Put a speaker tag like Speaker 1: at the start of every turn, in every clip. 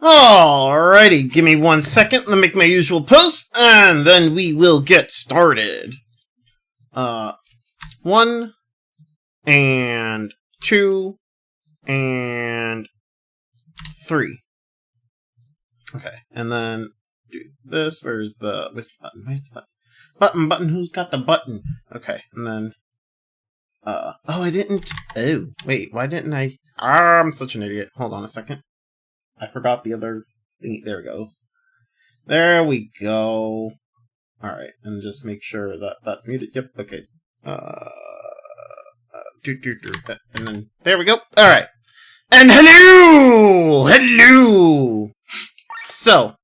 Speaker 1: Alrighty, give me 1 second. Let me make my usual post, and then we will get started. 1 and 2 and 3. Okay, and then do this. Where's the button? Where's the button? Button. Who's got the button? Okay, and then oh, I didn't. Oh, wait, why didn't I? I'm such an idiot. Hold on a second. I forgot the other thing. There it goes. There we go. Alright, and just make sure that that's muted. Yep, okay. And then, there we go. Alright. And hello! Hello! So,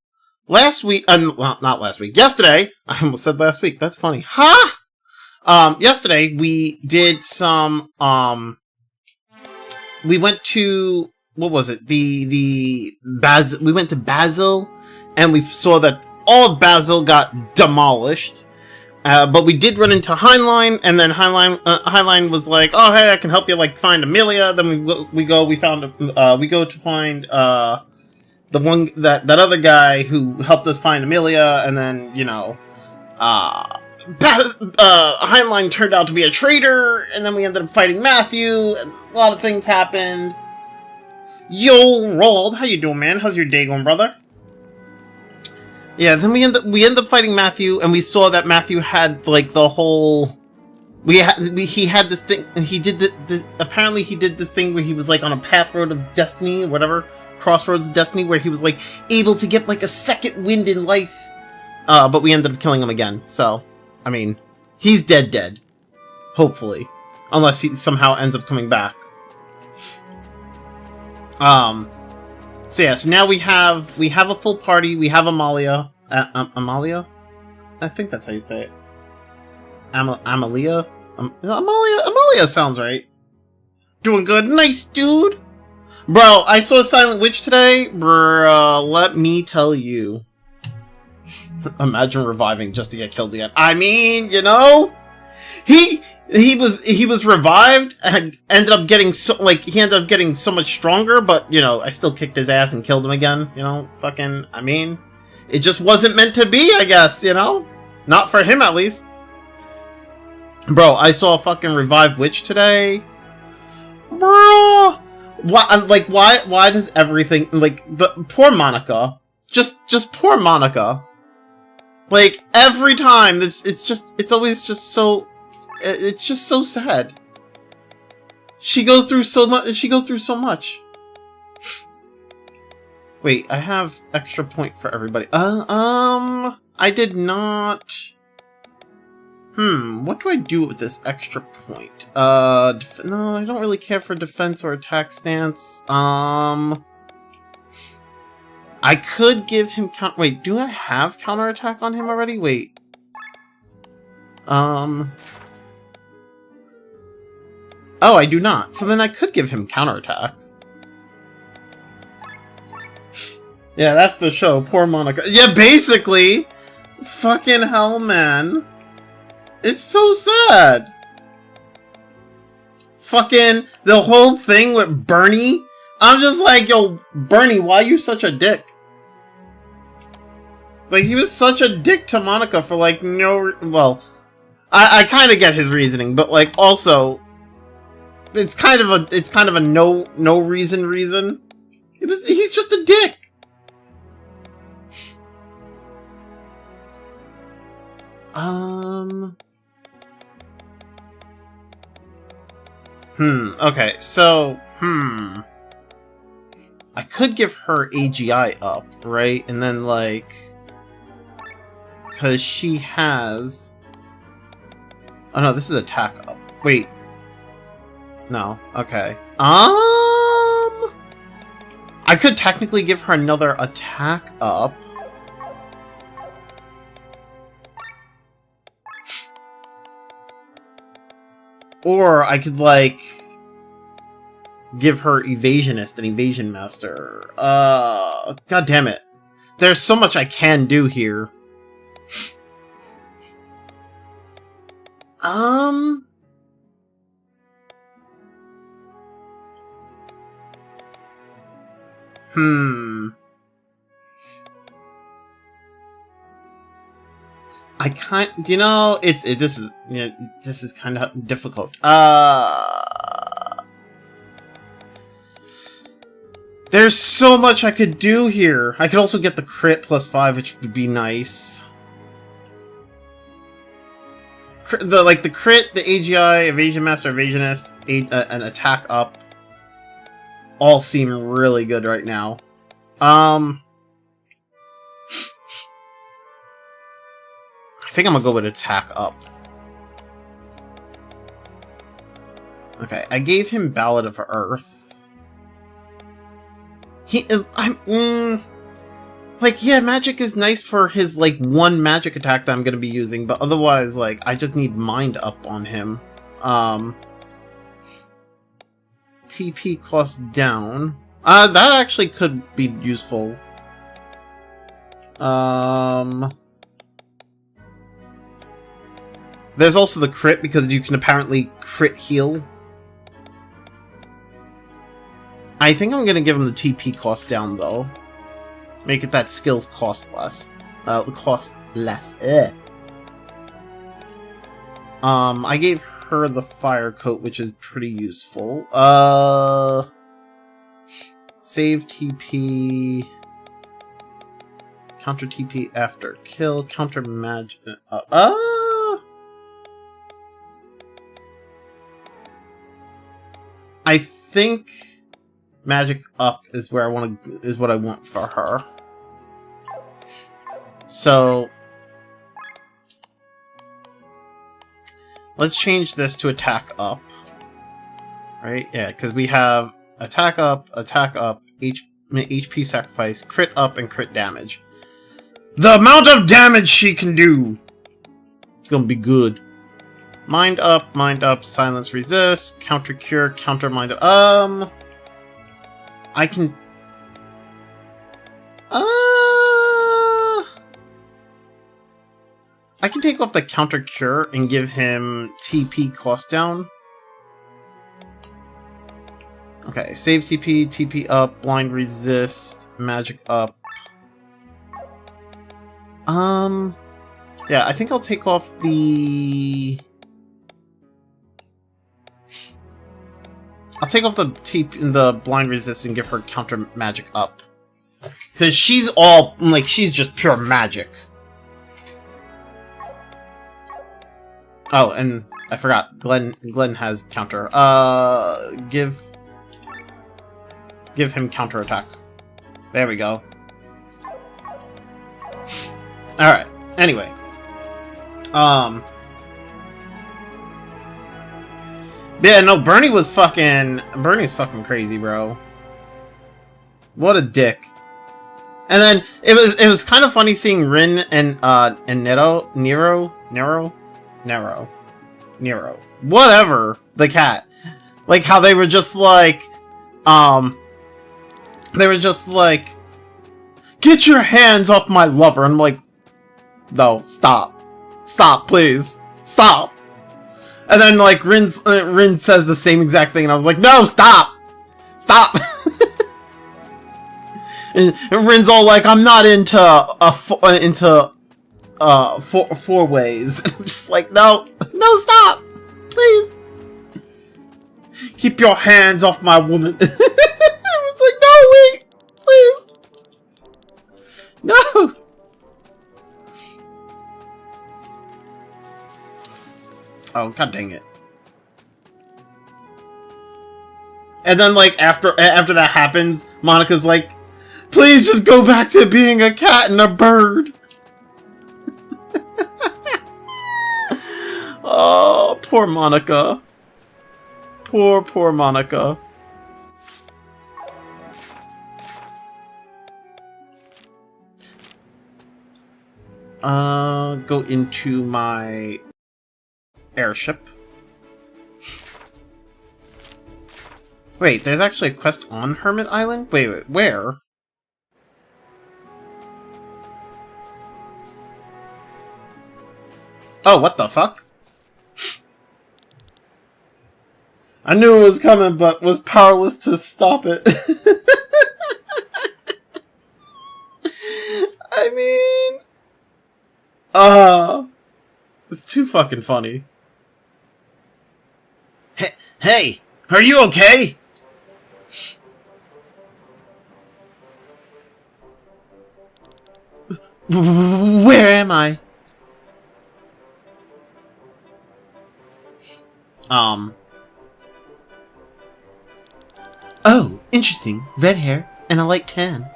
Speaker 1: last week, well, not last week, yesterday, I almost said last week, that's funny. Ha! Yesterday, we did some, we went to, what was it? We went to Basil, and we saw that all of Basil got demolished. But we did run into Heinlein, and then Heinlein was like, "Oh, hey, I can help you, like, find Amalia." Then we go to find the one that other guy who helped us find Amalia, and then, you know, Heinlein turned out to be a traitor, and then we ended up fighting Matthew, and a lot of things happened. Yo, Roald, how you doing, man? How's your day going, brother? Yeah, then we end up fighting Matthew, and we saw that Matthew had, like, the whole... he had this thing, and he did apparently he did this thing where he was, like, on a pathroad of destiny, or whatever, crossroads of destiny, where he was, like, able to get, like, a second wind in life. But we ended up killing him again, so, I mean, he's dead. Hopefully. Unless he somehow ends up coming back. So yeah, so now we have a full party. We have Amalia. Amalia? I think that's how you say it. Amalia? Amalia sounds right. Doing good. Nice, dude. Bro, I saw Silent Witch today. Bro, let me tell you. Imagine reviving just to get killed again. I mean, you know, he was revived and ended up getting so much stronger, but, you know, I still kicked his ass and killed him again, you know, fucking, I mean, it just wasn't meant to be, I guess, you know? Not for him, at least. Bro, I saw a fucking revived witch today. Bro! Why does everything, like, the poor Monica, just poor Monica. Like, every time, it's always just so... It's just so sad. She goes through so much. Wait, I have extra point for everybody. I did not... what do I do with this extra point? No, I don't really care for defense or attack stance. I could give him wait, do I have counterattack on him already? Wait. Oh, I do not. So then I could give him counterattack. Yeah, that's the show. Poor Monica. Yeah, basically. Fucking hell, man. It's so sad. Fucking the whole thing with Bernie. I'm just like, yo, Bernie, why are you such a dick? Like, he was such a dick to Monica for, like, no... Well, I kind of get his reasoning, but, like, also... It's kind of a no reason. He's just a dick. Okay, so, I could give her AGI up, right? And then, like... Because she has... Oh, no, this is attack up. Wait. No. Okay. I could technically give her another attack up. Or I could, like... give her Evasionist and Evasion Master. God damn it. There's so much I can do here. I can't. You know, this is this is kind of difficult. There's so much I could do here. I could also get the crit +5, which would be nice. The crit, the AGI, Evasion Master, Evasionist, an attack up, all seem really good right now. I think I'm gonna go with attack up. Okay, I gave him Ballad of Earth. Like, yeah, magic is nice for his, like, one magic attack that I'm gonna be using, but otherwise, like, I just need Mind Up on him. TP cost down. That actually could be useful. There's also the crit, because you can apparently crit heal. I think I'm gonna give him the TP cost down, though. Make it that skills cost less. Cost less. Ugh. I gave her the fire coat, which is pretty useful. Save TP. Counter TP after kill. Counter magic. I think magic up is where I want to, is what I want for her. So let's change this to attack up. Right? Yeah, because we have attack up, HP sacrifice, crit up, and crit damage. The amount of damage she can do! It's gonna be good. Mind up, silence resist, counter cure, counter mind up. I can... I can take off the counter cure and give him TP cost down. Okay, save TP, TP up, blind resist, magic up. Yeah, I think I'll take off the... I'll take off the blind resist and give her counter magic up. Because she's all, like, she's just pure magic. Oh, and I forgot, Glenn has counter. Give him counter attack. There we go. Alright, anyway. Yeah, no, Bernie's fucking crazy, bro. What a dick. And then it was kind of funny seeing Rin and Nero, whatever, the cat. Like how they were just like get your hands off my lover. And I'm like, no, stop. Stop, please. Stop. And then, like, Rin says the same exact thing, and I was like, no, stop! Stop! and Rin's all like, I'm not into four ways. And I'm just like, no, stop! Please! Keep your hands off my woman. I was like, no, wait! Please! No! Oh, god dang it. And then, like, after that happens, Monica's like, please just go back to being a cat and a bird. Oh, poor Monica. Poor Monica. Go into my airship. Wait, there's actually a quest on Hermit Island? Wait, where? Oh, what the fuck? I knew it was coming, but was powerless to stop it. I mean... It's too fucking funny.
Speaker 2: Hey, are you okay?
Speaker 1: Where am I? Oh, interesting. Red hair and a light tan.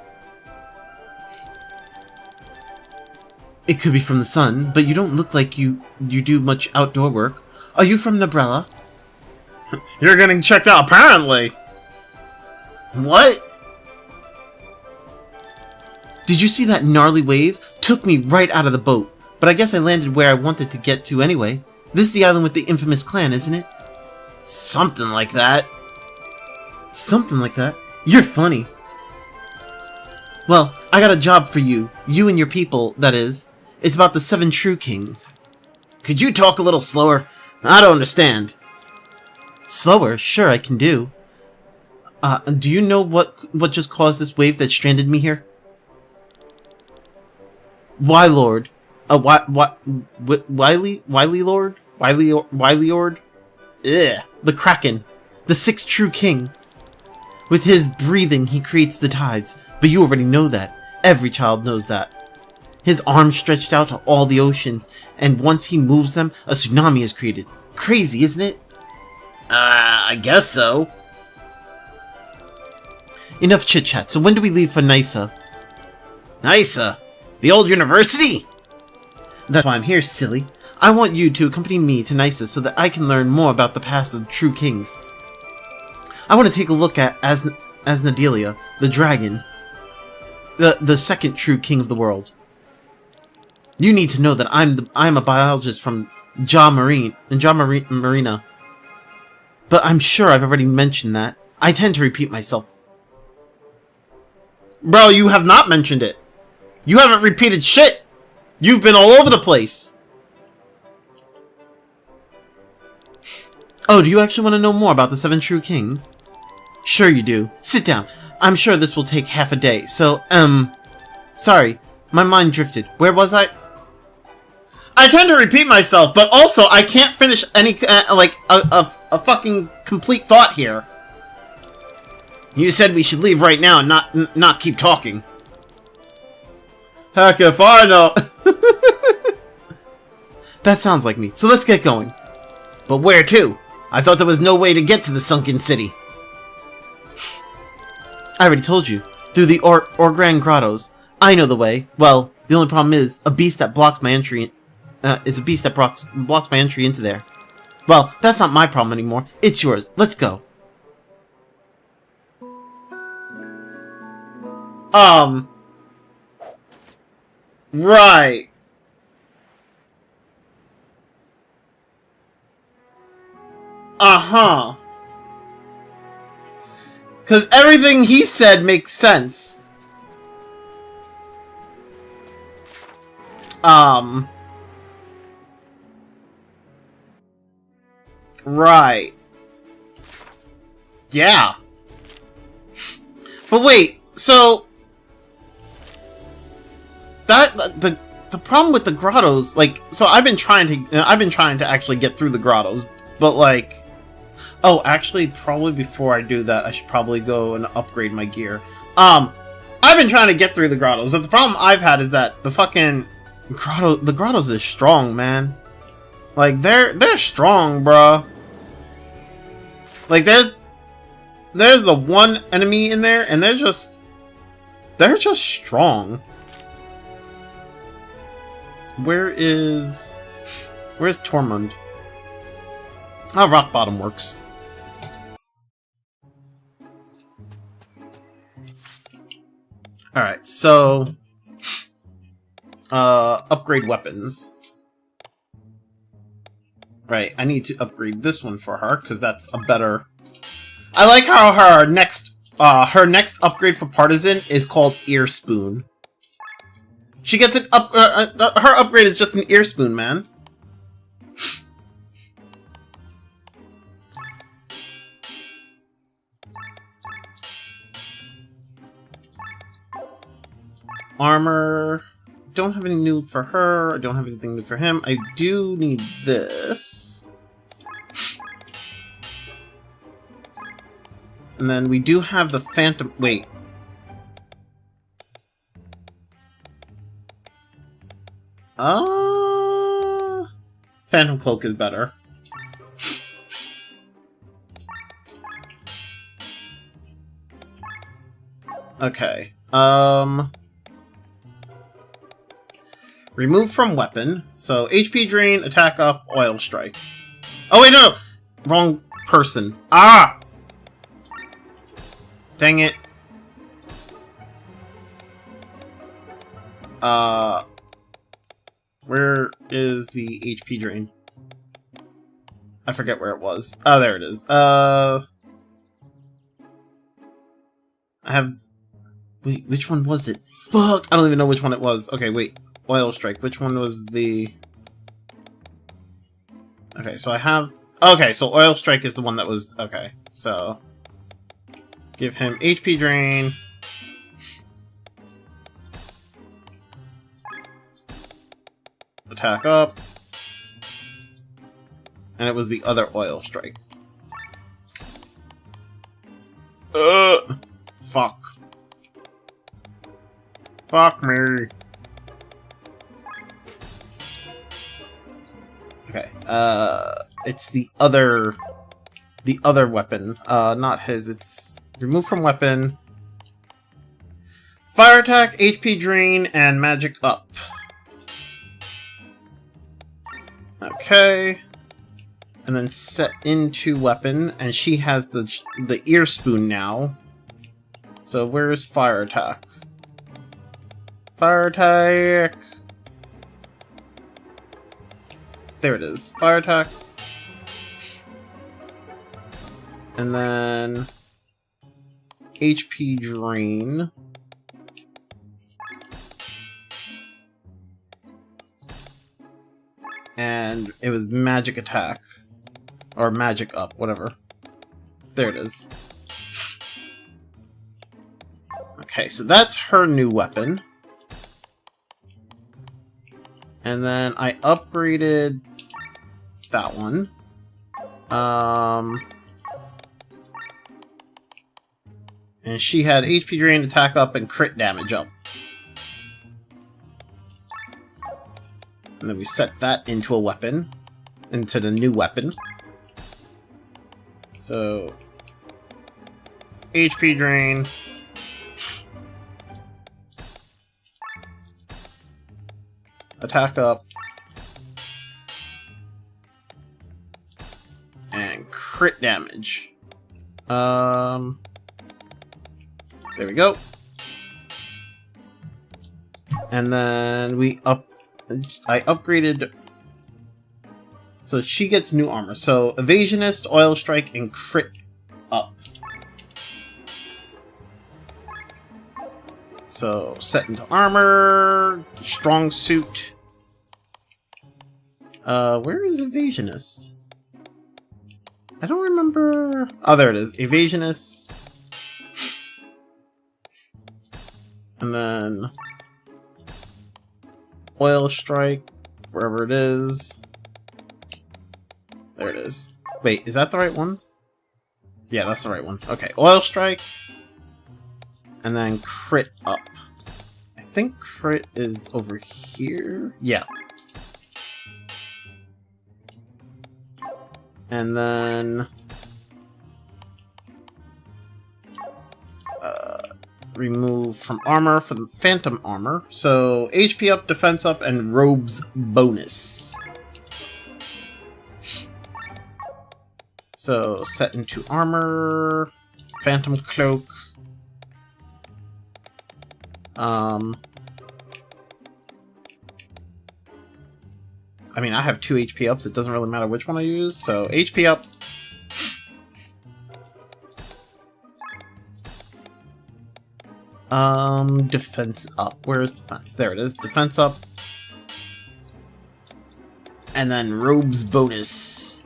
Speaker 1: It could be from the sun, but you don't look like you do much outdoor work. Are you from Nabrella?
Speaker 2: You're getting checked out, apparently. What?
Speaker 1: Did you see that gnarly wave? Took me right out of the boat. But I guess I landed where I wanted to get to anyway. This is the island with the infamous clan, isn't it?
Speaker 2: Something like that.
Speaker 1: Something like that? You're funny. Well, I got a job for you. You and your people, that is. It's about the 7 true kings.
Speaker 2: Could you talk a little slower? I don't understand.
Speaker 1: Slower? Sure, I can do. Do you know what just caused this wave that stranded me here? Why, Lord? Wily Lord? Wily Lord?
Speaker 2: Ugh.
Speaker 1: The Kraken. The 6th true king. With his breathing, he creates the tides. But you already know that. Every child knows that. His arms stretched out to all the oceans, and once he moves them, a tsunami is created. Crazy, isn't it?
Speaker 2: I guess so.
Speaker 1: Enough chit-chat, so when do we leave for Nysa?
Speaker 2: Nysa? The old university?
Speaker 1: That's why I'm here, silly. I want you to accompany me to Nysa so that I can learn more about the past of the true kings. I want to take a look at Asnadelia, the dragon. The 2nd true king of the world. You need to know that I'm a biologist from Marina. But I'm sure I've already mentioned that. I tend to repeat myself.
Speaker 2: Bro, you have not mentioned it. You haven't repeated shit. You've been all over the place.
Speaker 1: Oh, do you actually want to know more about the 7 true kings? Sure you do. Sit down. I'm sure this will take half a day, so, sorry. My mind drifted. Where was I?
Speaker 2: I tend to repeat myself, but also I can't finish any, a fucking complete thought here. You said we should leave right now and not keep talking.
Speaker 1: Heck if I know. That sounds like me, so let's get going.
Speaker 2: But where to? I thought there was no way to get to the sunken city.
Speaker 1: I already told you. Through the Orgran Grottos. I know the way. Well, the only problem is a beast that blocks my entry. Blocks my entry into there. Well, that's not my problem anymore. It's yours. Let's go.
Speaker 2: Right. Uh-huh. Because everything he said makes sense. Right. Yeah. But wait, so the problem with the grottos, like, so I've been trying to actually get through the grottos, but like, oh, actually, probably before I do that, I should probably go and upgrade my gear. I've been trying to get through the grottos, but the problem I've had is that the fucking the grottos is strong, man. Like, they're strong, bruh. Like, there's the one enemy in there, and they're just strong. Where's Tormund? Oh, rock bottom works. Alright, so upgrade weapons. Right, I need to upgrade this one for her, because that's a better... I like how her next upgrade for Partisan is called Ear Spoon. She gets an her upgrade is just an ear spoon, man. Armor, don't have any new for her. I don't have anything new for him. I do need this. And then we do have the phantom... Wait. Phantom cloak is better. Okay. Remove from weapon. So, HP drain, attack up, oil strike. Oh, wait, no! Wrong person. Ah! Dang it. Where is the HP drain? I forget where it was. Oh, there it is. I have... Wait, which one was it? Fuck! I don't even know which one it was. Okay, wait. Oil strike. Which one was the... Okay, so I have... Okay, so oil strike is the one that was... Okay, so... Give him HP drain. Attack up. And it was the other oil strike. Fuck. Fuck me. Okay, it's the other weapon, not his, it's remove from weapon, fire attack, HP drain, and magic up. Okay, and then set into weapon, and she has the ear spoon now. So where's fire attack? Fire attack! There it is. Fire attack. And then... HP drain. And it was magic attack. Or magic up, whatever. There it is. Okay, so that's her new weapon. And then I upgraded that one. And she had HP drain, attack up, and crit damage up. And then we set that into a weapon. Into the new weapon. So... HP drain. Attack up. And crit damage. There we go. And then I upgraded... So she gets new armor. So Evasionist, Oil Strike, and Crit up. So set into armor, strong suit. Where is Evasionist? I don't remember. Oh, there it is. Evasionist. And then Oil Strike, wherever it is. There it is. Wait, is that the right one? Yeah, that's the right one. Okay, Oil Strike. And then Crit up. I think Crit is over here. Yeah. And then... remove from armor for the Phantom armor. So, HP up, defense up, and robes bonus. So, set into armor, Phantom cloak. I mean, I have 2 HP ups, it doesn't really matter which one I use, so HP up. Defense up. Where is defense? There it is. Defense up. And then robes bonus.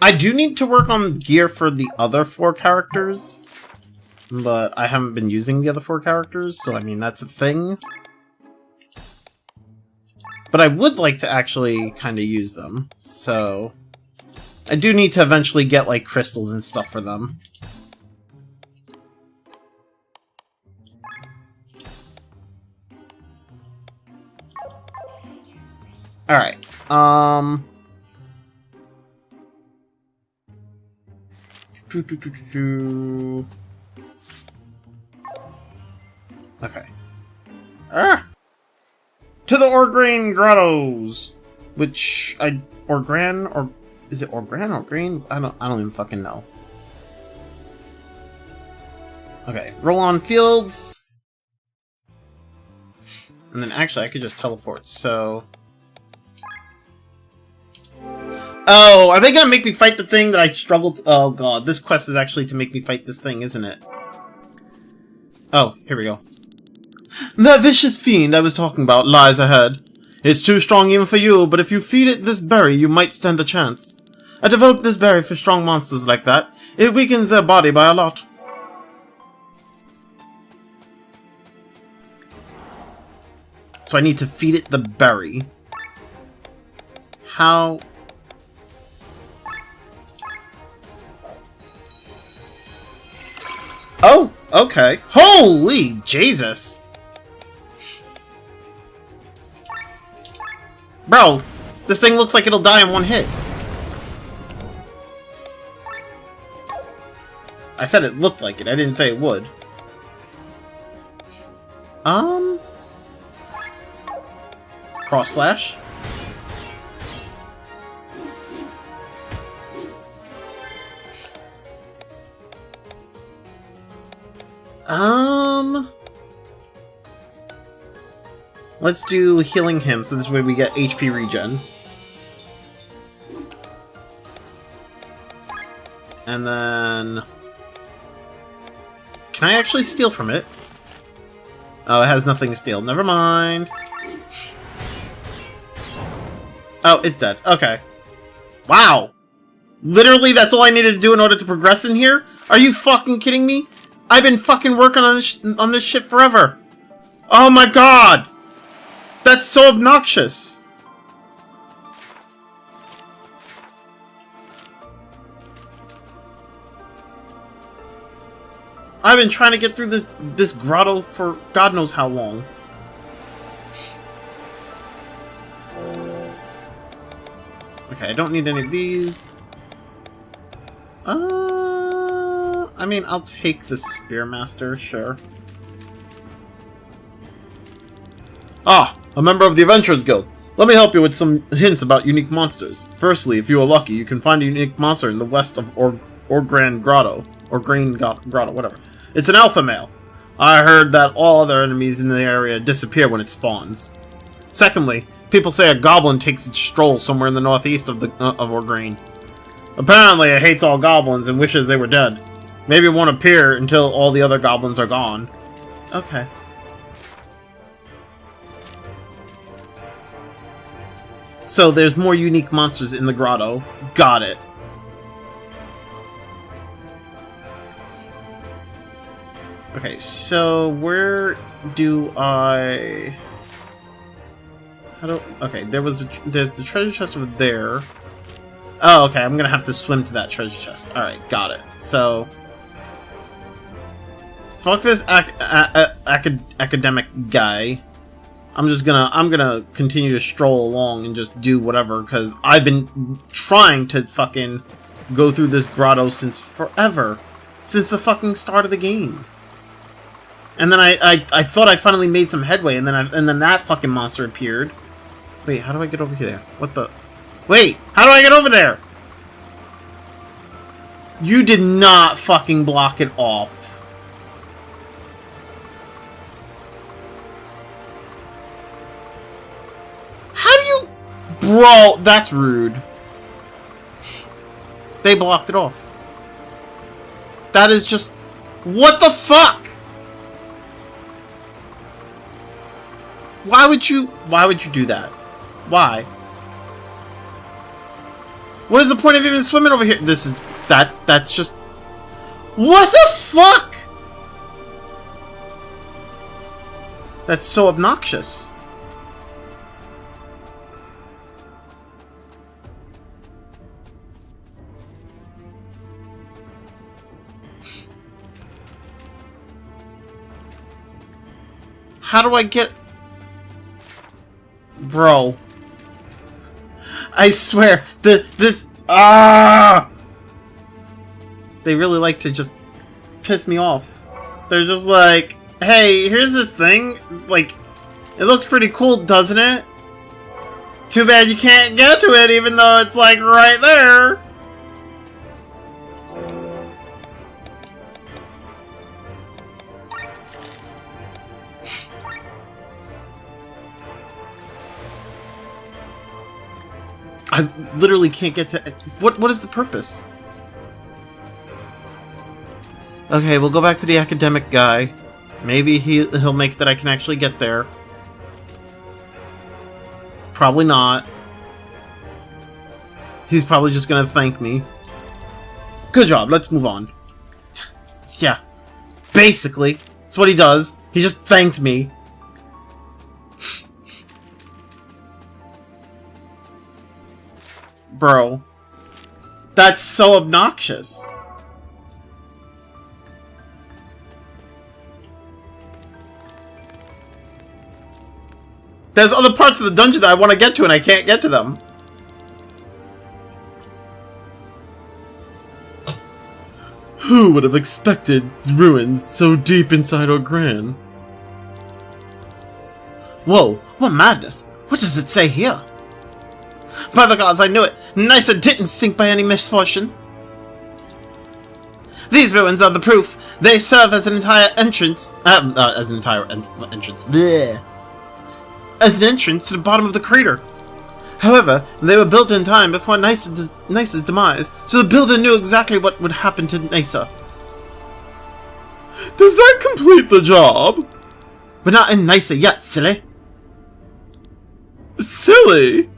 Speaker 2: I do need to work on gear for the other 4 characters. but I haven't been using the other 4 characters, so I mean, that's a thing. But I would like to actually kind of use them, so... I do need to eventually get, like, crystals and stuff for them. Alright, Okay. Ah! To the Orgrain Grottos! Which Orgran, or... Is it Orgran or Green? I don't even fucking know. Okay, roll on fields. And then actually I could just teleport, so... Oh, are they gonna make me fight the thing that I struggled to... Oh god, this quest is actually to make me fight this thing, isn't it? Oh, here we go. That vicious fiend I was talking about lies ahead. It's too strong even for you, but if you feed it this berry, you might stand a chance. I developed this berry for strong monsters like that. It weakens their body by a lot. So I need to feed it the berry. How... Oh, okay. Holy Jesus! Bro, this thing looks like it'll die in one hit. I said it looked like it, I didn't say it would. Cross slash? Let's do healing him, so this way we get HP regen. And then... Can I actually steal from it? Oh, it has nothing to steal. Never mind. Oh, it's dead. Okay. Wow! Literally, that's all I needed to do in order to progress in here? Are you fucking kidding me? I've been fucking working on this shit forever! Oh my god! That's so obnoxious! I've been trying to get through this grotto for God knows how long. Okay, I don't need any of these. I mean, I'll take the Spearmaster, sure. Ah, a member of the Adventurers Guild. Let me help you with some hints about unique monsters. Firstly, if you are lucky, you can find a unique monster in the west of Orgran Grotto. Or Green Grotto, whatever. It's an alpha male. I heard that all other enemies in the area disappear when it spawns. Secondly, people say a goblin takes its stroll somewhere in the northeast of Orgran. Apparently, it hates all goblins and wishes they were dead. Maybe it won't appear until all the other goblins are gone. Okay. So there's more unique monsters in the grotto. Got it. Okay, so where do I... Okay, there's the treasure chest over there. Oh, okay, I'm gonna have to swim to that treasure chest. Alright, got it. So... Fuck this academic guy. I'm gonna continue to stroll along and just do whatever, because I've been trying to fucking go through this grotto since forever. Since the fucking start of the game. And then I thought I finally made some headway, and then that fucking monster appeared. Wait, how do I get over here? What the... Wait, how do I get over there? You did not fucking block it off. How do you... Bro, that's rude. They blocked it off. That is just... What the fuck? Why would you do that? Why? What is the point of even swimming over here? That's just... What the fuck? That's so obnoxious. How do I get... Bro. I swear, this... Ah! They really like to just piss me off. They're just like, hey, here's this thing. Like, it looks pretty cool, doesn't it? Too bad you can't get to it, even though it's, like, right there. I literally can't get to... What is the purpose? Okay, we'll go back to the academic guy. Maybe he'll make that I can actually get there. Probably not. He's probably just gonna thank me. Good job, let's move on. Yeah. Basically, that's what he does. He just thanked me. Bro. That's so obnoxious. There's other parts of the dungeon that I want to get to and I can't get to them. Who would have expected ruins so deep inside Orgran? Whoa, what madness! What does it say here? By the gods, I knew it! Nysa didn't sink by any misfortune! These ruins are the proof. They serve as an entire entrance... as an entire entrance... Bleh. As an entrance to the bottom of the crater. However, they were built in time before Nysa's demise, so the builder knew exactly what would happen to Nysa. Does that complete the job? We're not in Nysa yet, silly. Silly?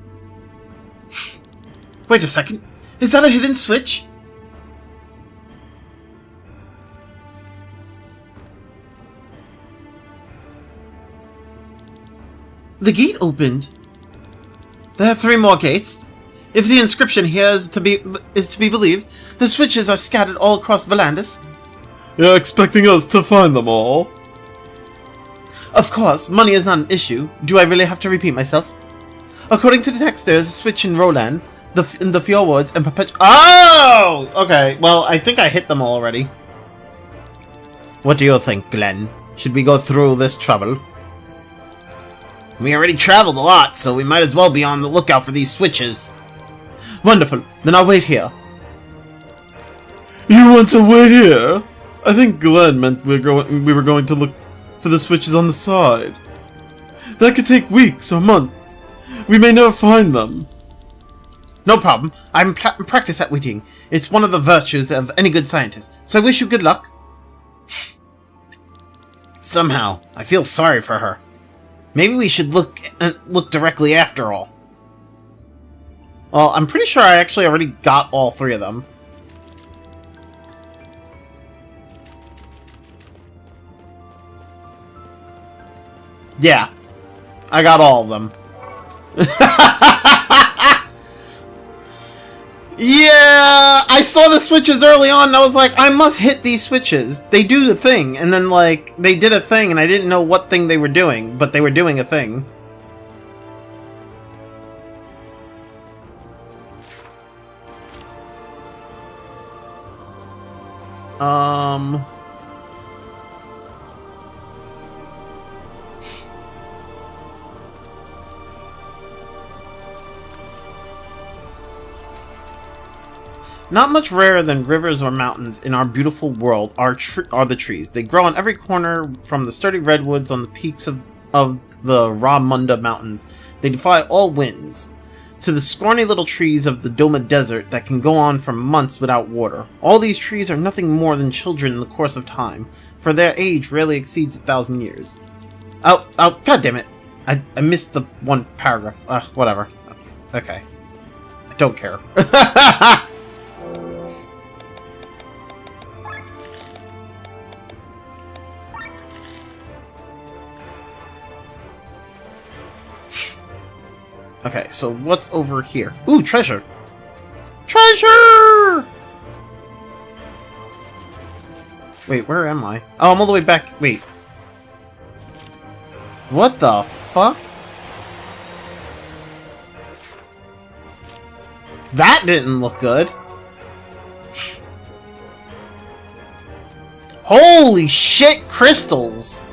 Speaker 2: Wait a second. Is that a hidden switch? The gate opened. There are 3 more gates. If the inscription here is to be believed, the switches are scattered all across Valandis. You're expecting us to find them all? Of course, money is not an issue. Do I really have to repeat myself? According to the text, there is a switch in Roland, in the fjords, and Oh! Okay, well, I think I hit them all already. What do you think, Glenn? Should we go through this trouble? We already traveled a lot, so we might as well be on the lookout for these switches. Wonderful. Then I'll wait here. You want to wait here? I think Glenn meant we were going to look for the switches on the side. That could take weeks or months. We may never find them. No problem. I'm practiced at waiting. It's one of the virtues of any good scientist. So I wish you good luck. Somehow, I feel sorry for her. Maybe we should look directly after all. Well, I'm pretty sure I actually already got all 3 of them. Yeah. I got all of them. Yeah! I saw the switches early on and I was like, I must hit these switches. They do the thing. And then, like, they did a thing and I didn't know what thing they were doing, but they were doing a thing. Not much rarer than rivers or mountains in our beautiful world are the trees. They grow on every corner, from the sturdy redwoods on the peaks of the Ramunda Mountains. They defy all winds, to the scrawny little trees of the Doma Desert that can go on for months without water. All these trees are nothing more than children in the course of time, for their age rarely exceeds 1,000 years. Oh, god damn it. I missed the one paragraph. Whatever. Okay. I don't care. Okay, so what's over here? Ooh, treasure! Treasure! Wait, where am I? Oh, I'm all the way back. Wait. What the fuck? That didn't look good. Holy shit, crystals!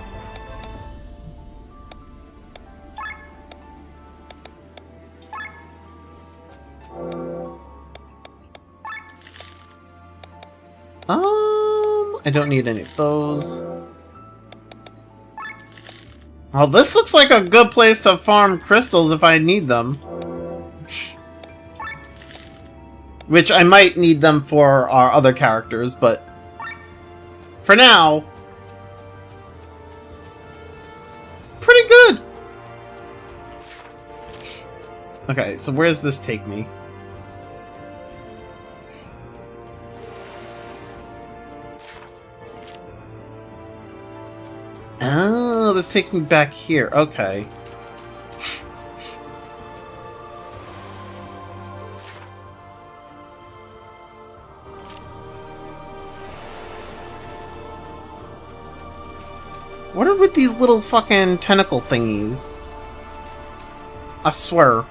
Speaker 2: I don't need any of those. Well, this looks like a good place to farm crystals if I need them. Which I might need them for our other characters, but for now, pretty good. Okay, so where does this take me? Oh, this takes me back here. Okay. What are with these little fucking tentacle thingies? I swear.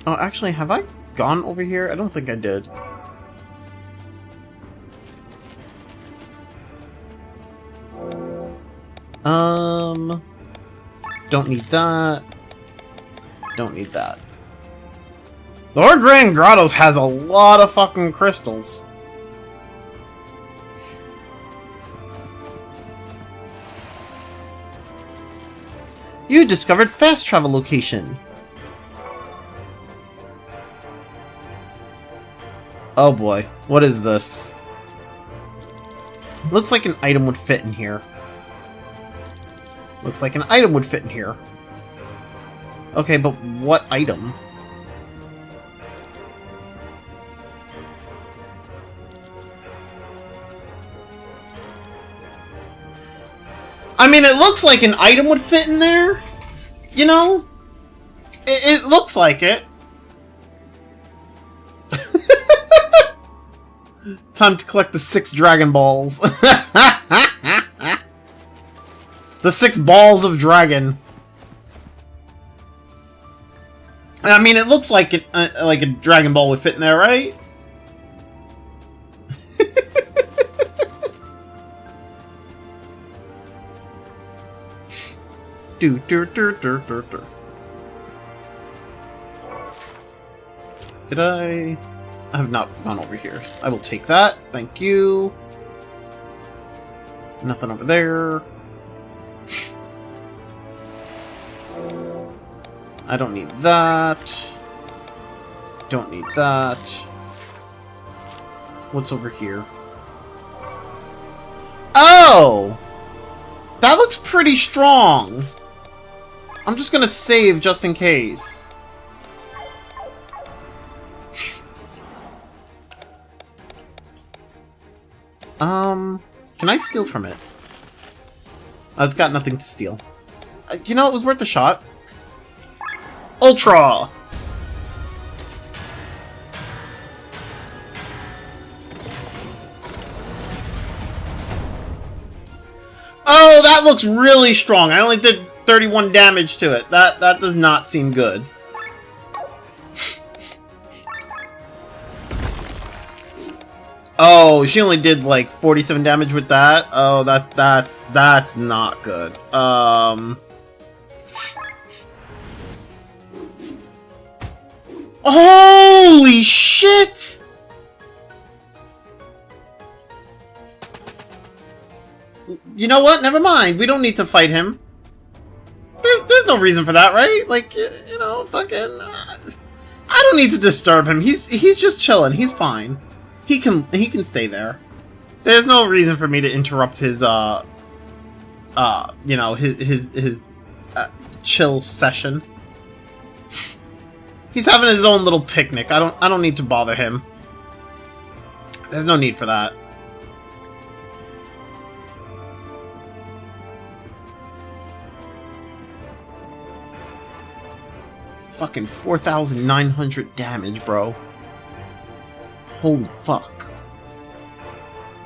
Speaker 2: Oh, actually, have I gone over here? I don't think I did. Don't need that. Don't need that. Lord Grand Grottos has a lot of fucking crystals. You discovered fast travel location. Oh boy, what is this? Looks like an item would fit in here. Looks like an item would fit in here. Okay, but what item? I mean, it looks like an item would fit in there. You know? It looks like it. Time to collect the 6 Dragon Balls. The 6 balls of dragon. I mean, it looks like a Dragon Ball would fit in there, right? Do. Did I have not gone over here. I will take that. Thank you. Nothing over there. I don't need that. Don't need that. What's over here? Oh! That looks pretty strong. I'm just gonna save just in case. Can I steal from it? It's got nothing to steal. You know, it was worth a shot. Ultra! Oh, that looks really strong. I only did 31 damage to it. That does not seem good. Oh, she only did like 47 damage with that. Oh, that's not good. Holy shit! You know what? Never mind. We don't need to fight him. There's no reason for that, right? Like, you know, fucking. I don't need to disturb him. He's just chilling. He's fine. He can stay there. There's no reason for me to interrupt his you know, his chill session. He's having his own little picnic. I don't need to bother him. There's no need for that. fucking 4,900 damage, bro. Holy fuck.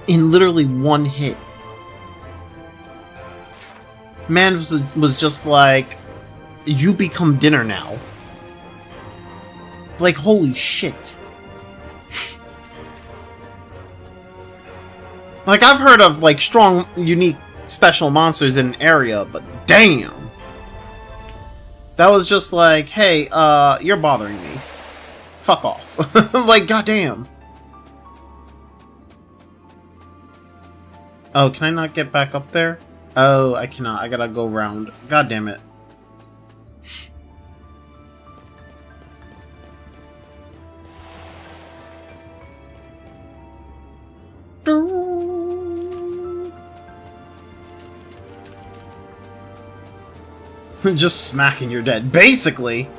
Speaker 2: In literally one hit. Man was just like, you become dinner now. Like, holy shit. Like, I've heard of, like, strong, unique, special monsters in an area, but damn! That was just like, hey, you're bothering me. Fuck off. Like, goddamn. Oh, can I not get back up there? Oh, I cannot. I gotta go around. God damn it. Just smacking your dead. Basically!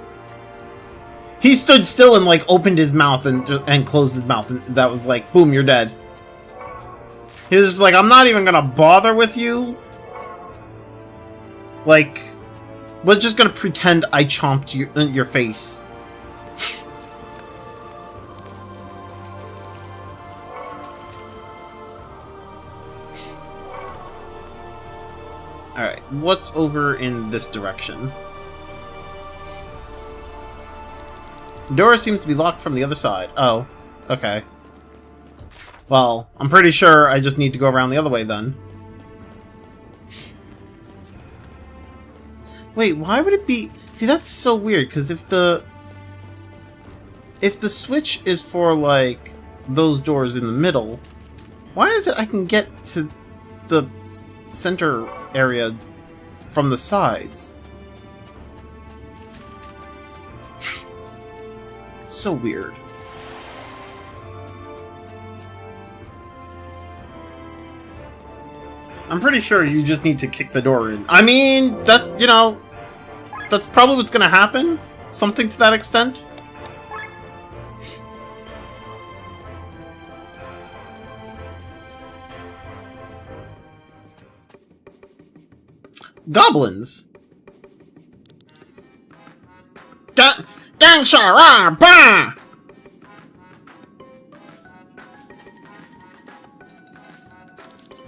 Speaker 2: He stood still and, like, opened his mouth and closed his mouth, and that was like, boom, you're dead. He was just like, I'm not even gonna bother with you. Like, we're just gonna pretend I chomped your face. Alright, what's over in this direction? The door seems to be locked from the other side. Oh, okay. Well, I'm pretty sure I just need to go around the other way then. Wait, why would it be... See, that's so weird, because if the switch is for, like, those doors in the middle, why is it I can get to the center area from the sides? So weird. I'm pretty sure you just need to kick the door in. I mean, that, you know, that's probably what's gonna happen. Something to that extent. Goblins!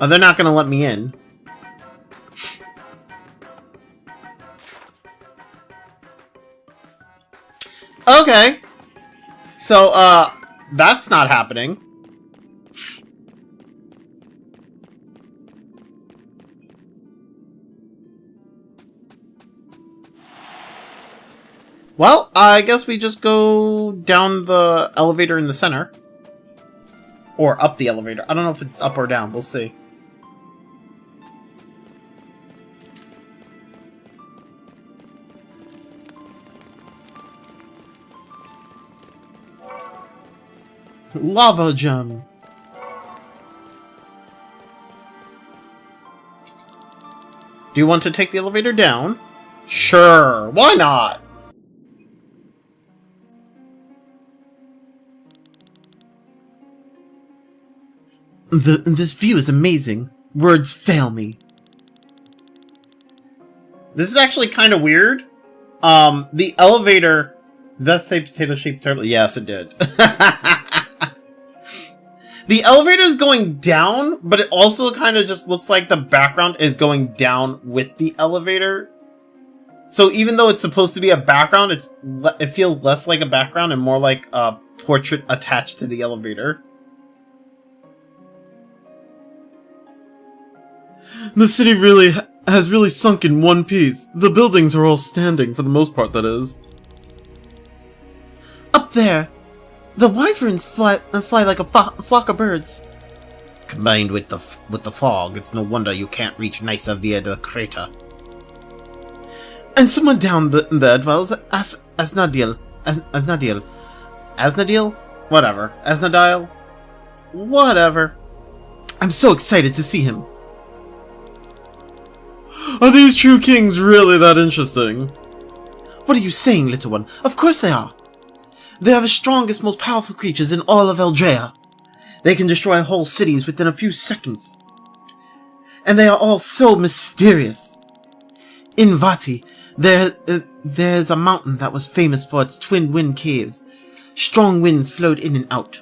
Speaker 2: Oh, they're not gonna let me in. Okay. So, that's not happening. Well, I guess we just go down the elevator in the center. Or up the elevator. I don't know if it's up or down. We'll see. Lava gem. Do you want to take the elevator down? Sure. Why not? This view is amazing. Words fail me. This is actually kind of weird. The elevator... Did that say potato-shaped turtle? Yes, it did. The elevator is going down, but it also kind of just looks like the background is going down with the elevator. So even though it's supposed to be a background, it feels less like a background and more like a portrait attached to the elevator. The city has really sunk in one piece. The buildings are all standing, for the most part, that is. Up there! The wyverns fly like a flock of birds. Combined with the fog, it's no wonder you can't reach Nysa via the crater. And someone down there dwells Asnadil. Asnadil? Whatever. Asnadil? Whatever. I'm so excited to see him. Are these true kings really that interesting? What are you saying, little one? Of course they are. They are the strongest, most powerful creatures in all of Eldrea. They can destroy whole cities within a few seconds. And they are all so mysterious. In Vati, there There's a mountain that was famous for its twin wind caves. Strong winds flowed in and out.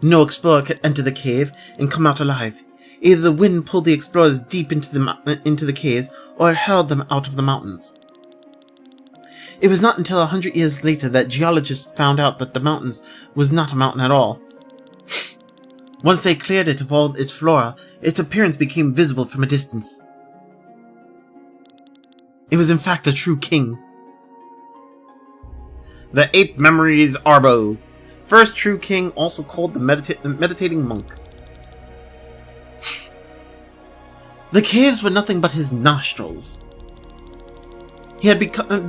Speaker 2: No explorer could enter the cave and come out alive. Either the wind pulled the explorers deep into the caves, or it hurled them out of the mountains. It was not until 100 years later that geologists found out that the mountains was not a mountain at all. Once they cleared it of all its flora, its appearance became visible from a distance. It was in fact a true king.
Speaker 1: The Ape Memories Arbo. First true king, also called the meditating monk.
Speaker 2: The caves were nothing but his nostrils. He had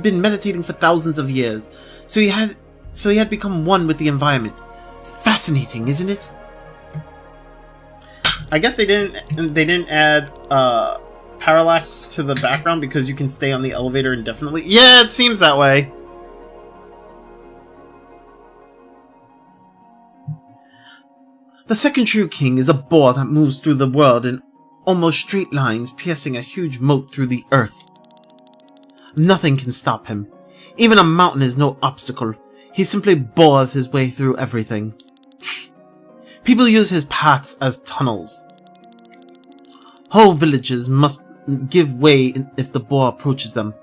Speaker 2: been meditating for thousands of years, so he had become one with the environment. Fascinating, isn't it?
Speaker 1: I guess they didn't add parallax to the background because you can stay on the elevator indefinitely. Yeah, it seems that way.
Speaker 2: The second true king is a boar that moves through the world in almost straight lines, piercing a huge moat through the earth. Nothing can stop him. Even a mountain is no obstacle. He simply bores his way through everything. People use his paths as tunnels. Whole villages must give way if the boar approaches them.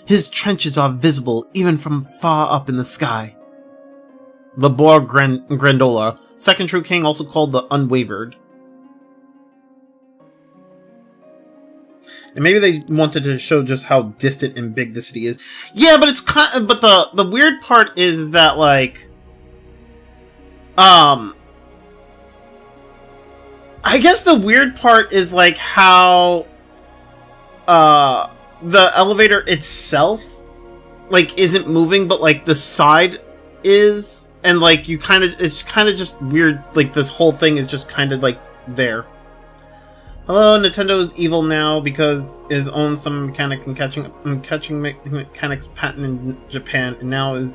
Speaker 2: His trenches are visible even from far up in the sky.
Speaker 1: The boar Grandola. Second true king, also called the Unwavered. And maybe they wanted to show just how distant and big the city is. Yeah, but it's kind of, but the weird part is that, like, I guess the weird part is like how the elevator itself like isn't moving, but like the side is. And, like, it's kind of just weird, like, this whole thing is just kind of, like, there. Hello, Nintendo is evil now because it owns some mechanic and catching mechanics patent in Japan, and now is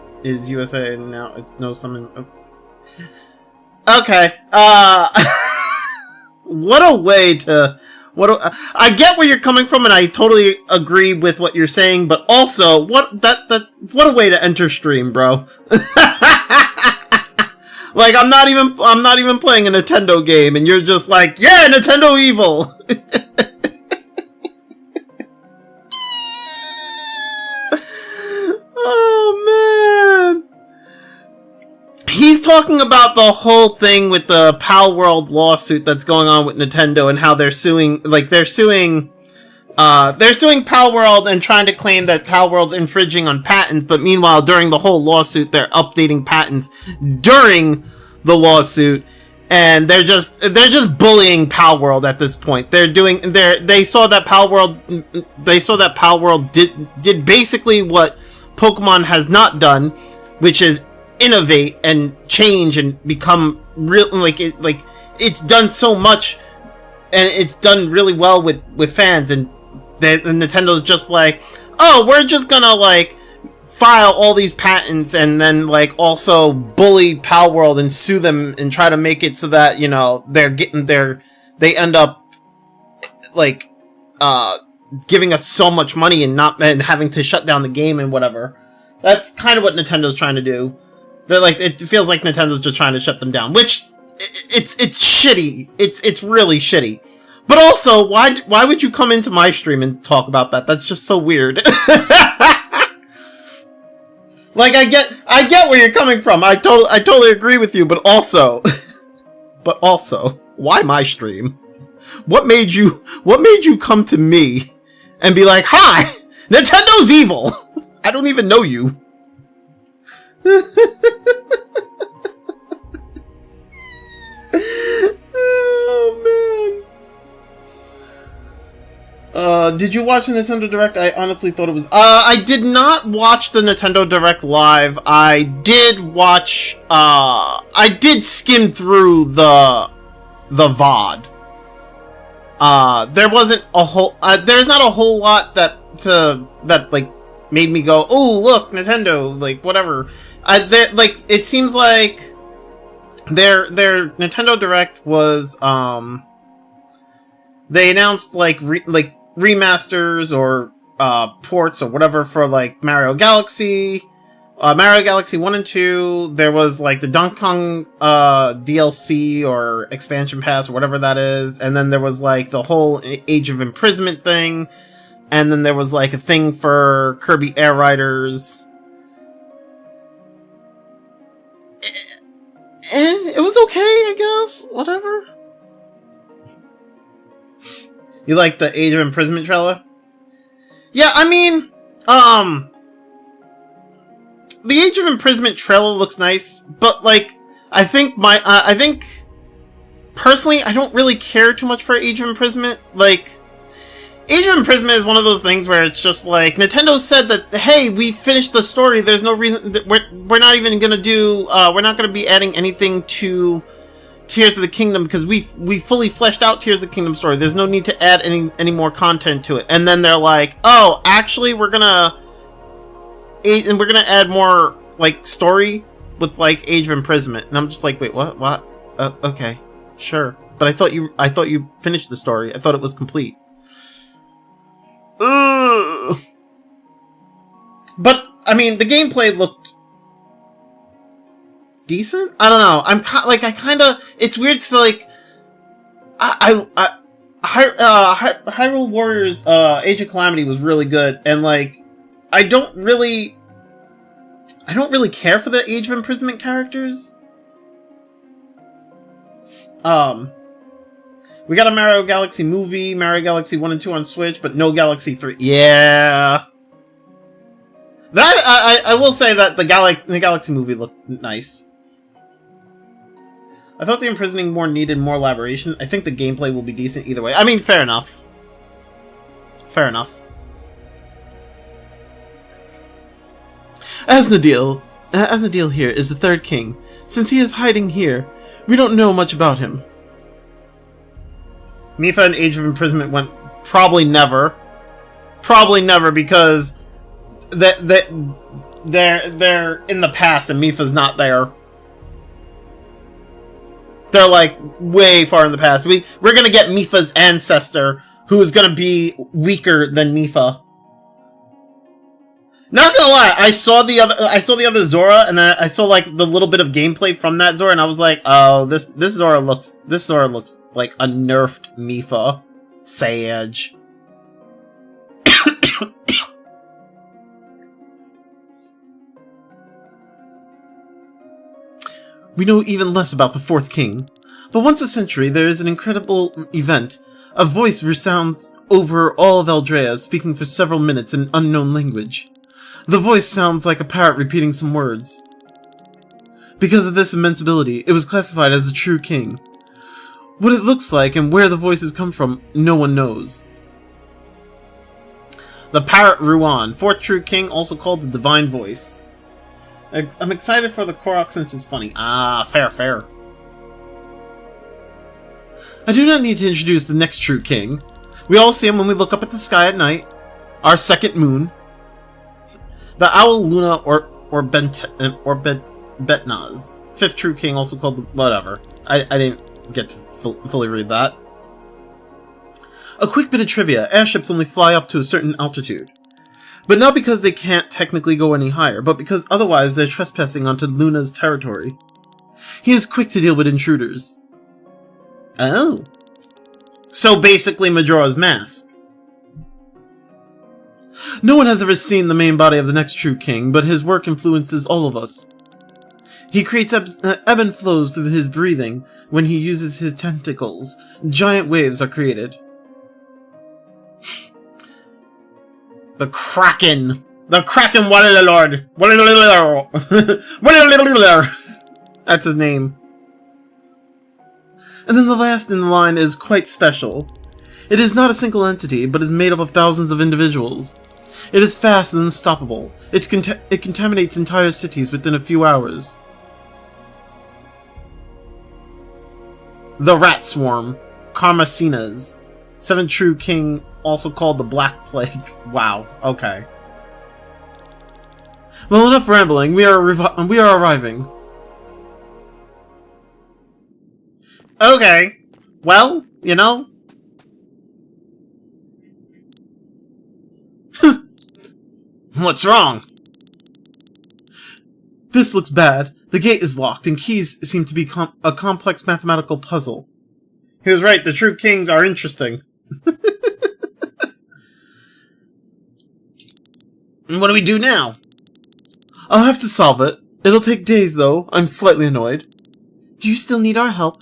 Speaker 1: USA, and now it knows some... Okay, what a way to... I get where you're coming from, and I totally agree with what you're saying, but also, what a way to enter stream, bro. Like, I'm not even playing a Nintendo game, and you're just like, yeah, Nintendo evil! Oh, man! He's talking about the whole thing with the Pal World lawsuit that's going on with Nintendo, and how they're suing Pal World and trying to claim that Pal World's infringing on patents, but meanwhile, during the whole lawsuit, they're updating patents during the lawsuit, and they're just bullying Pal World at this point. They saw that Pal World did basically what Pokemon has not done, which is innovate and change and become real. It's done so much, and it's done really well with fans, and Nintendo's just like, oh, we're just gonna, like, file all these patents and then, like, also bully Pal World and sue them and try to make it so that, you know, they end up, like, giving us so much money and having to shut down the game and whatever. That's kind of what Nintendo's trying to do. It feels like Nintendo's just trying to shut them down, which, it's shitty. It's really shitty. But also, why would you come into my stream and talk about that? That's just so weird. Like, I get where you're coming from. I totally agree with you, but also, why my stream? What made you come to me and be like, "Hi, Nintendo's evil"? I don't even know you. Oh, man. Did you watch the Nintendo Direct? I honestly thought it was... I did not watch the Nintendo Direct live. I did watch... I did skim through the VOD. There wasn't a whole... there's not a whole lot that like, made me go, oh, look, Nintendo, like, whatever. It seems like their Nintendo Direct was, they announced, like, remasters or
Speaker 2: ports or whatever for like Mario Galaxy. Mario Galaxy 1 and 2, there was like the Donkey Kong DLC or expansion pass or whatever that is, and then there was like the whole Age of Imprisonment thing, and then there was like a thing for Kirby Air Riders. It was okay, I guess. Whatever. You like the Age of Imprisonment trailer? Yeah, I mean, the Age of Imprisonment trailer looks nice, but like, I think personally, I don't really care too much for Age of Imprisonment. Like, Age of Imprisonment is one of those things where it's just like, Nintendo said that, hey, we finished the story, there's no reason, that we're not even gonna do, we're not gonna be adding anything to Tears of the Kingdom, because we fully fleshed out Tears of the Kingdom story, there's no need to add any more content to it. And then they're like, oh, actually, we're gonna add more, like, story with, like, Age of Imprisonment. And I'm just like, wait, what? Okay, sure. But I thought you finished the story. I thought it was complete. Ugh. But, I mean, the gameplay looked decent? I don't know. It's weird because, like, Hyrule Warriors, Age of Calamity was really good, and, like, I don't really care for the Age of Imprisonment characters. We got a Mario Galaxy movie, Mario Galaxy 1 and 2 on Switch, but no Galaxy 3. Yeah. That, I will say that the Galaxy movie looked nice. I thought the imprisoning more needed more elaboration. I think the gameplay will be decent either way. I mean, fair enough. Fair enough. Asnodil here is the third king. Since he is hiding here, we don't know much about him. Mipha and Age of Imprisonment went probably never. Probably never, because they're in the past and Mipha's not there. They're like way far in the past. We're gonna get Mipha's ancestor, who is gonna be weaker than Mipha. Not gonna lie, I saw the other Zora, and I saw like the little bit of gameplay from that Zora, and I was like, oh, this Zora looks like a nerfed Mipha. Sage. We know even less about the fourth king, but once a century there is an incredible event. A voice resounds over all of Eldrea, speaking for several minutes in an unknown language. The voice sounds like a parrot repeating some words. Because of this immense ability, it was classified as a true king. What it looks like and where the voices come from, no one knows. The Parrot Ruan, fourth true king, also called the Divine Voice. I'm excited for the Korok since it's funny. Ah, fair. I do not need to introduce the next true king. We all see him when we look up at the sky at night. Our second moon. The Owl Luna or Betnaz. Fifth true king, also called the... Whatever. I didn't get to fully read that. A quick bit of trivia. Airships only fly up to a certain altitude. But not because they can't technically go any higher, but because otherwise they're trespassing onto Luna's territory. He is quick to deal with intruders. Oh. So basically Majora's Mask. No one has ever seen the main body of the next true king, but his work influences all of us. He creates ebb and flows through his breathing. When he uses his tentacles, giant waves are created. The Kraken! The Kraken Warlord! That's his name. And then the last in the line is quite special. It is not a single entity, but is made up of thousands of individuals. It is fast and unstoppable. It contaminates entire cities within a few hours. The Rat Swarm, Karmasinas. Seventh true king, also called the Black Plague. Wow, okay. Well, enough rambling. We are arriving. Okay. Well, you know.
Speaker 1: What's wrong?
Speaker 2: This looks bad. The gate is locked, and keys seem to be a complex mathematical puzzle.
Speaker 1: He was right, the true kings are interesting. And what do we do now?
Speaker 2: I'll have to solve it. It'll take days, though. I'm slightly annoyed. Do you still need our help?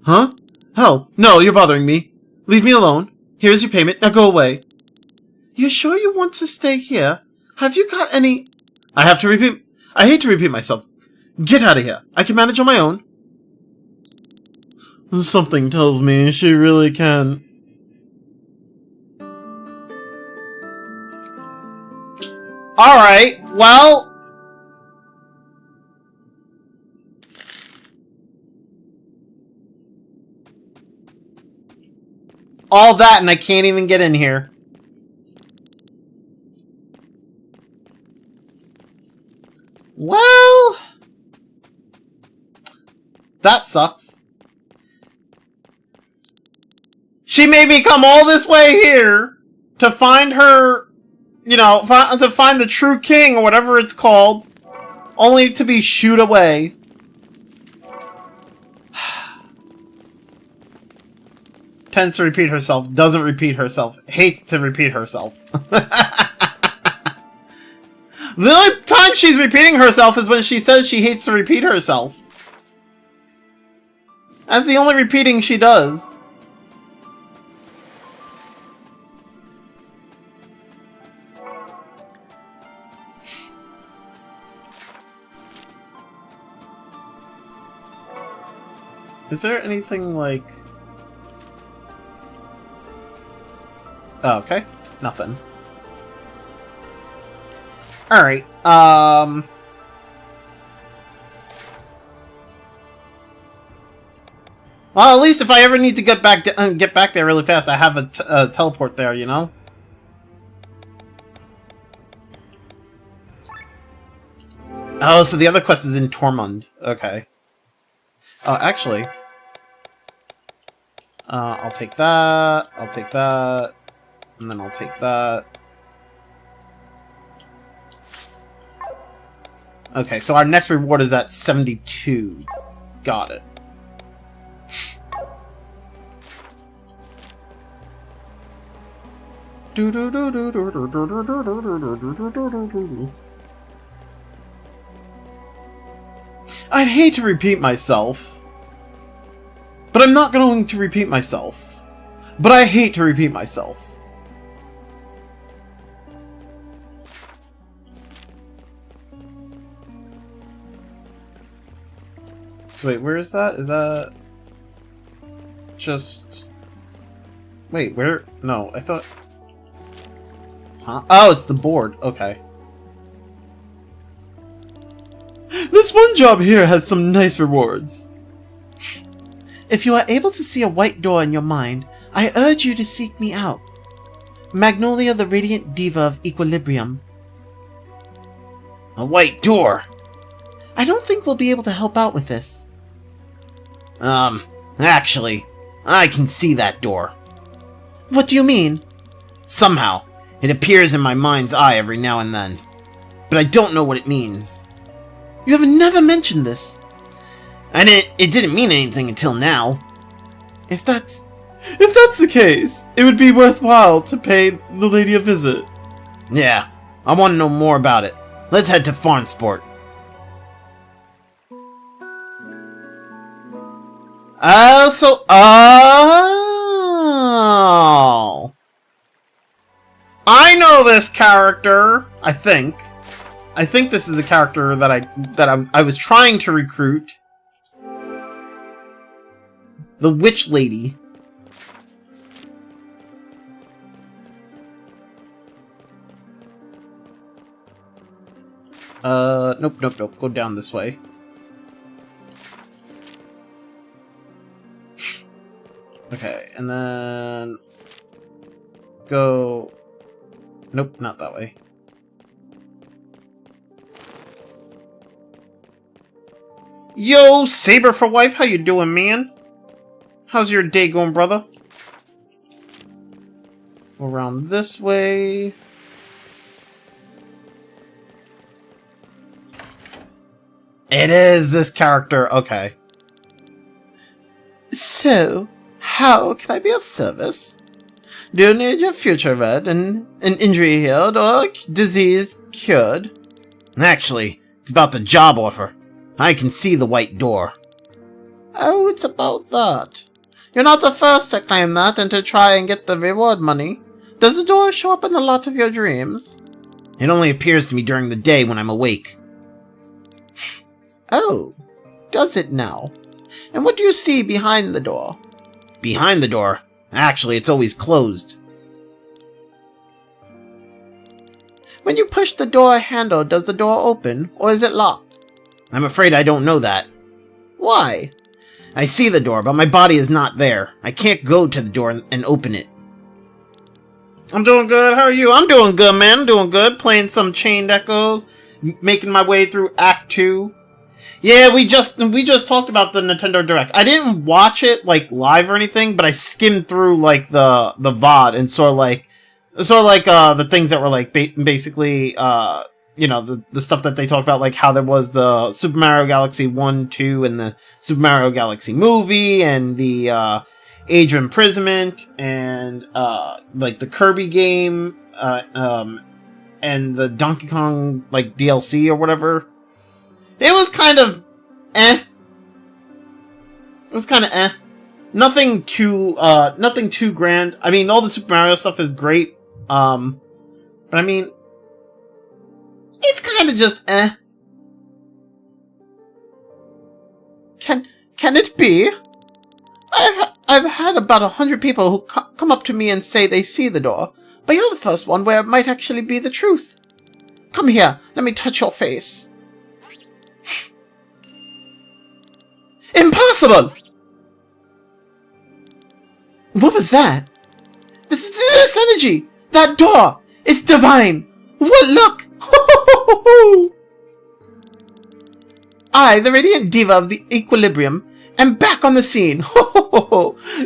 Speaker 2: Huh? Help? No, you're bothering me. Leave me alone. Here's your payment. Now go away. You're sure you want to stay here? Have you got any... I hate to repeat myself. Get out of here. I can manage on my own. Something tells me she really can.
Speaker 1: Alright, well... all that and I can't even get in here. Well... that sucks. She made me come all this way here to find her, you know, to find the true king or whatever it's called, only to be shooed away. Tends to repeat herself, doesn't repeat herself, hates to repeat herself. The only time she's repeating herself is when she says she hates to repeat herself. That's the only repeating she does. Is there anything like... oh, okay. Nothing. Alright, well, at least if I ever need to get back there really fast, I have a teleport there, you know? Oh, so the other quest is in Tormund. Okay. Actually... I'll take that, I'll take that, and then I'll take that. Okay, so our next reward is at 72. Got it. I'd hate to repeat myself. But I'm not going to repeat myself. But I hate to repeat myself. So wait, where is that? Is that... just... wait, where? No, I thought... huh? Oh, it's the board. Okay.
Speaker 2: This one job here has some nice rewards.
Speaker 3: If you are able to see a white door in your mind, I urge you to seek me out. Magnolia, the radiant diva of equilibrium.
Speaker 1: A white door?
Speaker 3: I don't think we'll be able to help out with this.
Speaker 1: Actually, I can see that door.
Speaker 3: What do you mean?
Speaker 1: Somehow, it appears in my mind's eye every now and then. But I don't know what it means.
Speaker 3: You have never mentioned this.
Speaker 1: And it didn't mean anything until now.
Speaker 3: If that's
Speaker 2: the case, it would be worthwhile to pay the lady a visit.
Speaker 1: Yeah, I want to know more about it. Let's head to Farnsport. Oh! I know this character, I think. I think this is the character that I was trying to recruit. The witch lady. Nope. Go down this way. Okay, and then... go... nope, not that way. Yo, Saber for Wife, how you doing, man? How's your day going, brother? Go around this way.
Speaker 2: It is this character. Okay.
Speaker 3: So, how can I be of service? Do you need your future read, an injury healed, or disease cured?
Speaker 2: Actually, it's about the job offer. I can see the white door.
Speaker 3: Oh, it's about that. You're not the first to claim that and to try and get the reward money. Does the door show up in a lot of your dreams?
Speaker 2: It only appears to me during the day when I'm awake.
Speaker 3: Oh, does it now? And what do you see behind the door?
Speaker 2: Behind the door? Actually, it's always closed.
Speaker 3: When you push the door handle, does the door open, or is it locked?
Speaker 2: I'm afraid I don't know that.
Speaker 3: Why?
Speaker 2: I see the door, but my body is not there. I can't go to the door and open it.
Speaker 1: I'm doing good. How are you? I'm doing good, man. I'm doing good. Playing some Chained Echoes, making my way through Act 2. Yeah, we just talked about the Nintendo Direct. I didn't watch it like live or anything, but I skimmed through like the VOD and saw the things that were like basically you know, the stuff that they talked about, like how there was the Super Mario Galaxy 1, 2, and the Super Mario Galaxy movie, and the Age of Imprisonment, and like the Kirby game, and the Donkey Kong like DLC or whatever. It was kind of eh. It was kind of eh. Nothing too grand. I mean, all the Super Mario stuff is great. But I mean, it's kind of just eh.
Speaker 3: Can it be? I've had about 100 people who come up to me and say they see the door, but you're the first one where it might actually be the truth. Come here, let me touch your face. Impossible! What was that? This energy! That door! It's divine! What? Look! I, the Radiant Diva of the Equilibrium, am back on the scene.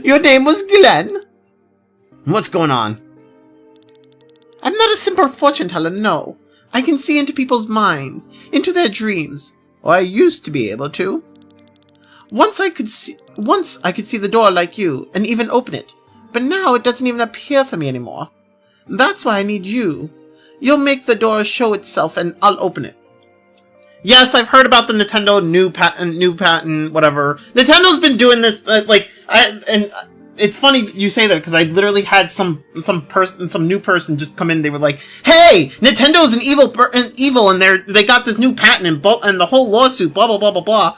Speaker 3: Your name was Glenn?
Speaker 2: What's going on?
Speaker 3: I'm not a simple fortune teller, no. I can see into people's minds, into their dreams. Or I used to be able to. Once I could see the door like you, and even open it. But now it doesn't even appear for me anymore. That's why I need you. You'll make the door show itself and I'll open it.
Speaker 1: Yes, I've heard about the Nintendo new patent, whatever. Nintendo's been doing this, and it's funny you say that, because I literally had some new person just come in. They were like, "Hey, Nintendo's an evil, and they got this new patent and the whole lawsuit, blah blah blah blah blah."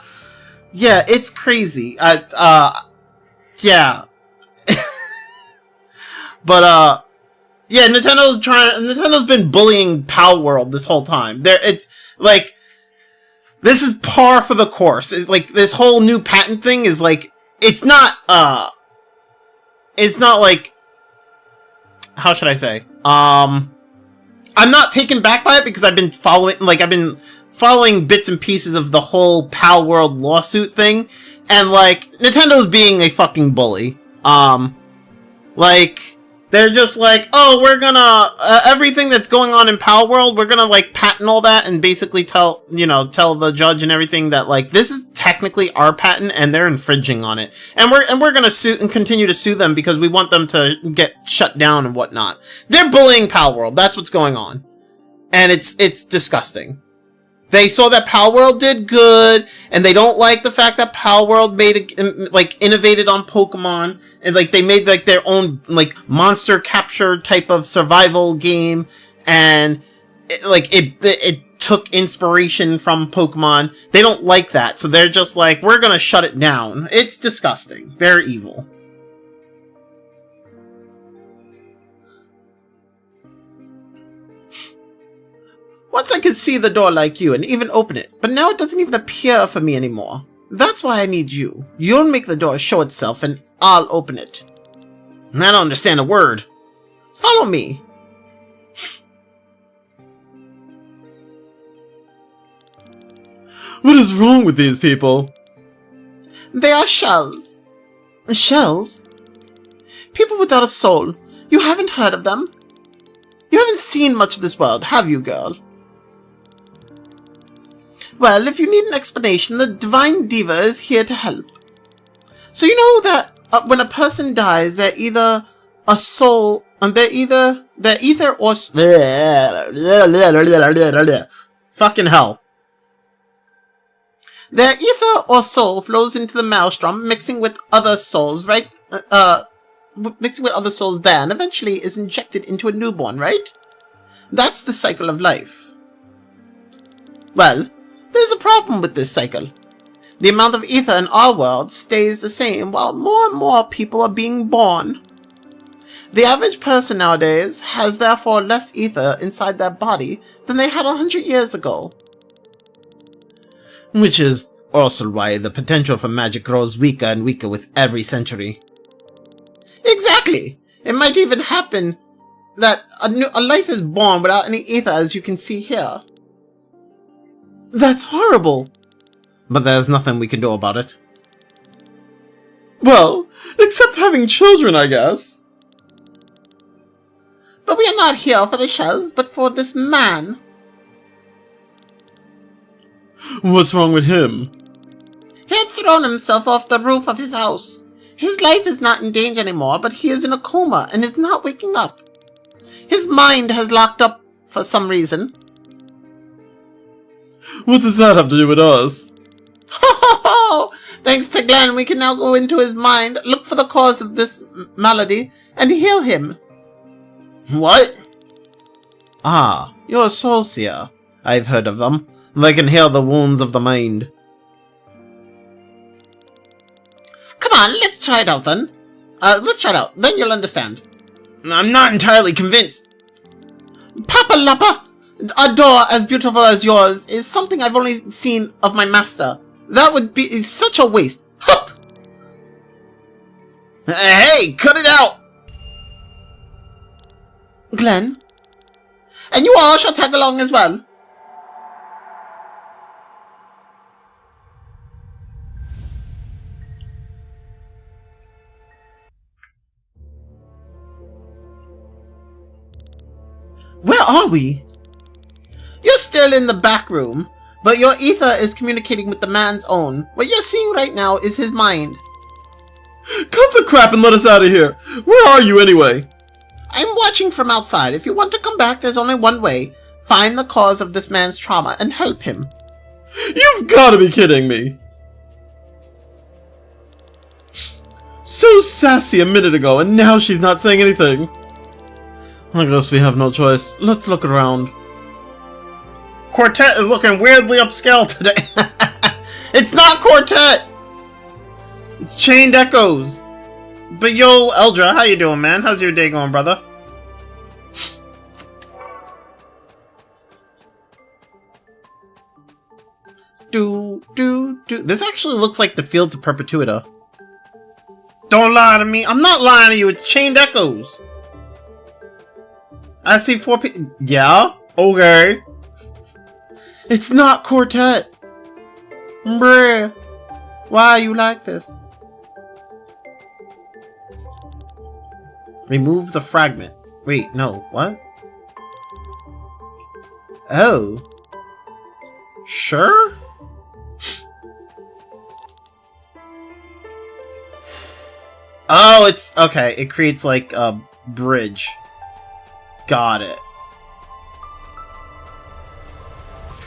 Speaker 1: Yeah, it's crazy. Yeah. But yeah, Nintendo's been bullying Pal World this whole time. It's like, this is par for the course. Like, this whole new patent thing is like, it's not like, how should I say? I'm not taken back by it, because I've been following bits and pieces of the whole Pal World lawsuit thing, and like, Nintendo's being a fucking bully. Like, they're just like, oh, we're gonna, everything that's going on in Pal World, we're gonna, like, patent all that and basically tell the judge and everything that, like, this is technically our patent and they're infringing on it. And we're gonna sue and continue to sue them because we want them to get shut down and whatnot. They're bullying Pal World. That's what's going on. And it's disgusting. They saw that Pal World did good, and they don't like the fact that Pal World innovated on Pokemon, and like they made like their own like monster capture type of survival game, and it took inspiration from Pokemon. They don't like that, so they're just like, we're gonna shut it down. It's disgusting. They're evil.
Speaker 3: Once I could see the door like you and even open it, but now it doesn't even appear for me anymore. That's why I need you. You'll make the door show itself and I'll open it.
Speaker 2: I don't understand a word.
Speaker 3: Follow me.
Speaker 1: What is wrong with these people?
Speaker 3: They are shells. Shells? People without a soul. You haven't heard of them? You haven't seen much of this world, have you, girl? Well, if you need an explanation, the Divine Diva is here to help. So you know that when a person dies, they're either a soul, and they're ether or
Speaker 2: fucking hell.
Speaker 3: Their ether or soul flows into the maelstrom, mixing with other souls, right? Mixing with other souls there, and eventually is injected into a newborn, right? That's the cycle of life. Well, there's a problem with this cycle. The amount of ether in our world stays the same while more and more people are being born. The average person nowadays has therefore less ether inside their body than they had 100 years ago.
Speaker 2: Which is also why the potential for magic grows weaker and weaker with every century.
Speaker 3: Exactly! It might even happen that a life is born without any ether, as you can see here.
Speaker 2: That's horrible! But there's nothing we can do about it.
Speaker 1: Well, except having children, I guess.
Speaker 3: But we are not here for the shells, but for this man.
Speaker 1: What's wrong with him?
Speaker 3: He had thrown himself off the roof of his house. His life is not in danger anymore, but he is in a coma and is not waking up. His mind has locked up for some reason.
Speaker 1: What does that have to do with us?
Speaker 3: Ho ho ho! Thanks to Glenn, we can now go into his mind, look for the cause of this malady, and heal him.
Speaker 2: What? Ah, you're a soul seer. I've heard of them. They can heal the wounds of the mind.
Speaker 3: Come on, let's try it out then. Let's try it out, then you'll understand.
Speaker 2: I'm not entirely convinced.
Speaker 3: Papa Lappa! A door as beautiful as yours is something I've only seen of my master. That would be such a waste. Hup!
Speaker 2: Hey, cut it out!
Speaker 3: Glenn? And you all shall tag along as well. Where are we? You're still in the back room, but your ether is communicating with the man's own. What you're seeing right now is his mind.
Speaker 1: Cut the crap and let us out of here. Where are you anyway?
Speaker 3: I'm watching from outside. If you want to come back, there's only one way. Find the cause of this man's trauma and help him.
Speaker 1: You've got to be kidding me. So sassy a minute ago, and now she's not saying anything. I guess we have no choice. Let's look around.
Speaker 2: Quartet is looking weirdly upscale today. It's not Quartet! It's Chained Echoes. But yo, Eldra, how you doing, man? How's your day going, brother?
Speaker 3: This actually looks like the Fields of Perpetuita.
Speaker 2: Don't lie to me. I'm not lying to you. It's Chained Echoes. I see 4 people. Yeah? Okay.
Speaker 3: It's not Quartet. Bruh. Why are you like this?
Speaker 2: Remove the fragment. Wait, no. What?
Speaker 3: Oh.
Speaker 2: Sure? Oh, it's... Okay, it creates like a bridge. Got it.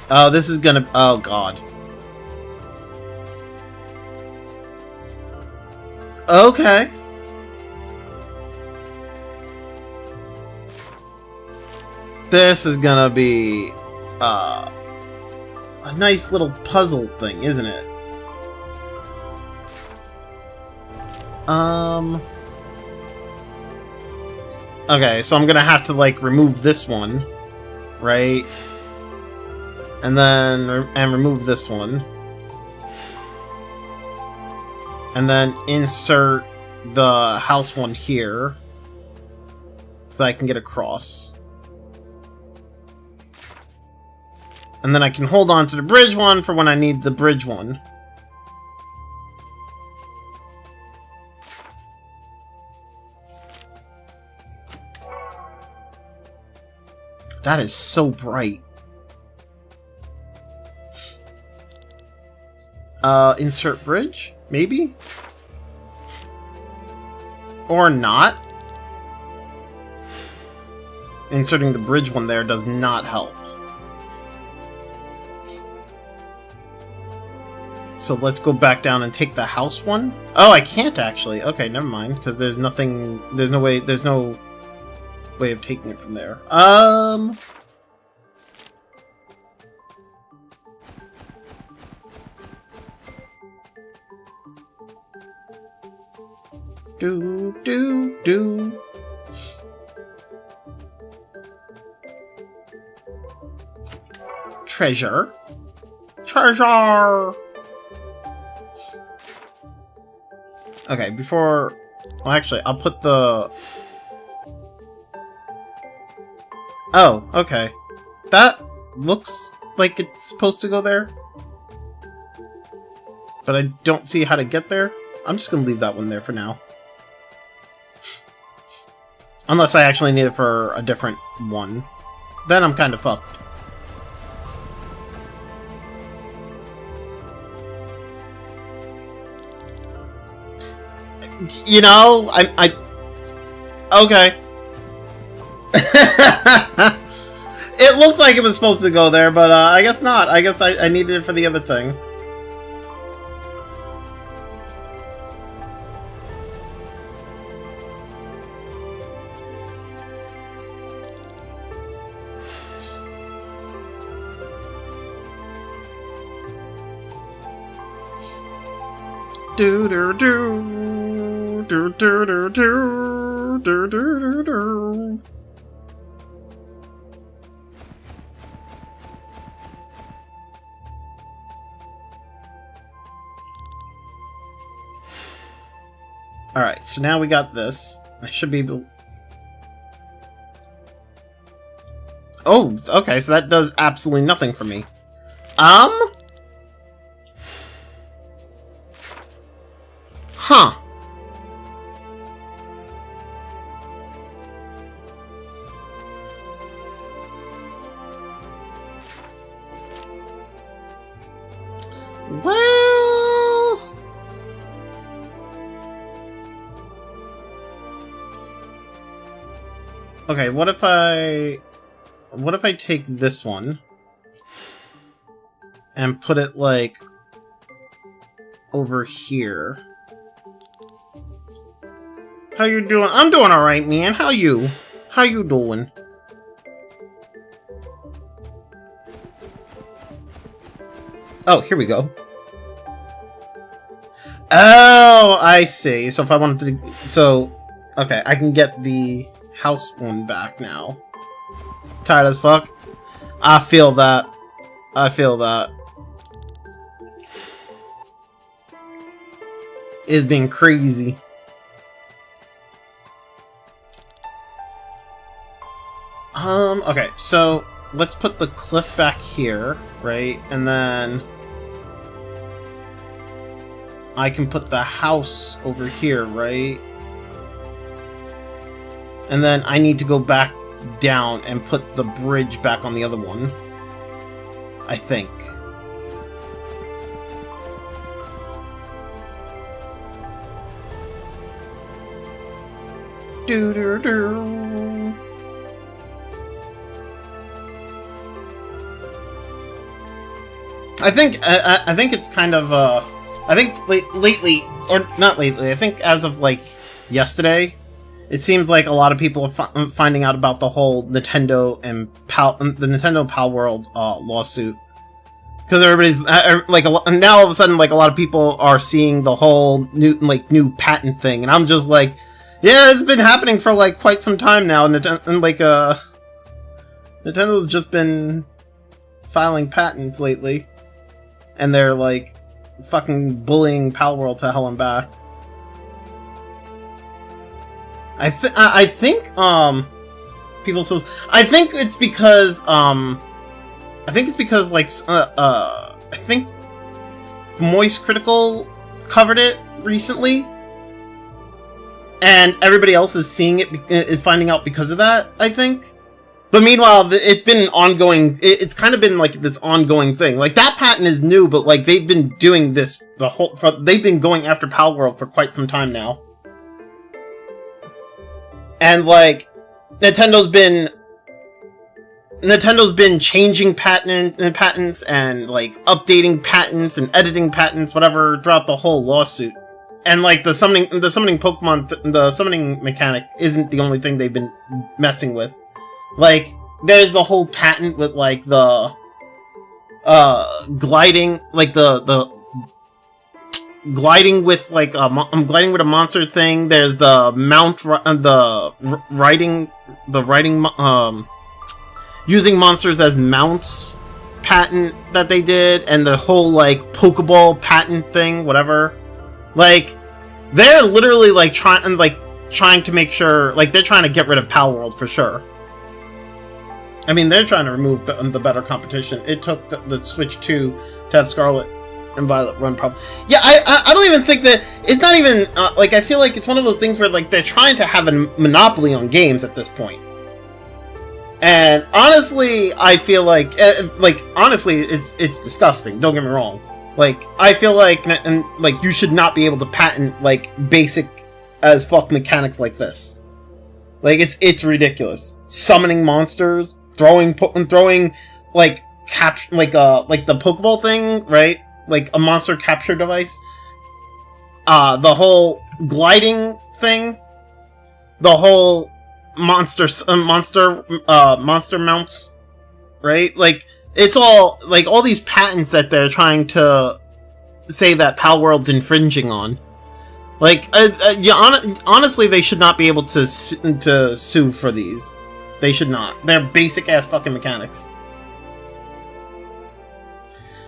Speaker 2: Oh, this is gonna... Oh, God. Okay. This is gonna be... a nice little puzzle thing, isn't it? Okay, so I'm gonna have to, like, remove this one. Right? And then... remove this one. And then insert the house one here. So that I can get across. And then I can hold on to the bridge one for when I need the bridge one. That is so bright. Insert bridge? Maybe? Or not? Inserting the bridge one there does not help. So let's go back down and take the house one. Oh, I can't actually. Okay, never mind, because there's nothing, there's no way of taking it from there. Do. Treasure. Okay, before... Well, actually, I'll put the... Oh, okay. That looks like it's supposed to go there. But I don't see how to get there. I'm just gonna leave that one there for now. Unless I actually need it for a different one. Then I'm kind of fucked. You know, I okay. It looks like it was supposed to go there, but I guess not. I guess I needed it for the other thing. Do do do do do do do do do do. All right, so now we got this. I should be able. Oh, okay, so that does absolutely nothing for me. Huh. Well... Okay, what if I take this one and put it, like, over here? How you doing? I'm doing alright, man. How you? How you doing? Oh, here we go. Oh, I see. So if I wanted to... So, okay, I can get the house one back now. Tired as fuck? I feel that. I feel that. It's been crazy. Okay, so let's put the cliff back here, right? And then I can put the house over here, right? And then I need to go back down and put the bridge back on the other one. I think. Do-do-do. I think it's kind of, I think lately, or not lately, I think as of, like, yesterday, it seems like a lot of people are finding out about the whole Nintendo and the Nintendo Pal World lawsuit. Because everybody's, like, now all of a sudden, like, a lot of people are seeing the whole new patent thing, and I'm just like, yeah, it's been happening for, like, quite some time now, and like, Nintendo's just been filing patents lately. And they're, like, fucking bullying Palworld to hell and back. I think, people so... I think it's because, like, I think Moist Critical covered it recently. And everybody else is seeing it, is finding out because of that, I think. But meanwhile, it's been an ongoing. It's kind of been like this ongoing thing. Like that patent is new, but like they've been doing this they've been going after Palworld for quite some time now. And like Nintendo's been changing patents and like updating patents and editing patents, whatever, throughout the whole lawsuit. And like the summoning Pokemon, the summoning mechanic isn't the only thing they've been messing with. Like, there's the whole patent with, like, the, gliding, like, the gliding with, like, I'm gliding with a monster thing. There's the using monsters as mounts patent that they did, and the whole, like, Pokeball patent thing, whatever. Like, they're literally, like, trying to make sure, like, they're trying to get rid of Palworld for sure. I mean, they're trying to remove the better competition. It took the Switch 2 to have Scarlet and Violet run properly. Yeah, I don't even think that... It's not even... like, I feel like it's one of those things where, like, they're trying to have a monopoly on games at this point. And, honestly, I feel like... honestly, it's disgusting. Don't get me wrong. Like, I feel like... you should not be able to patent, like, basic as fuck mechanics like this. Like, it's ridiculous. Summoning monsters... Throwing like the Pokeball thing, right? Like a monster capture device. The whole gliding thing. The whole monster mounts, right? Like it's all like all these patents that they're trying to say that Palworld's infringing on. Like, honestly, they should not be able to sue for these. They should not. They're basic-ass fucking mechanics.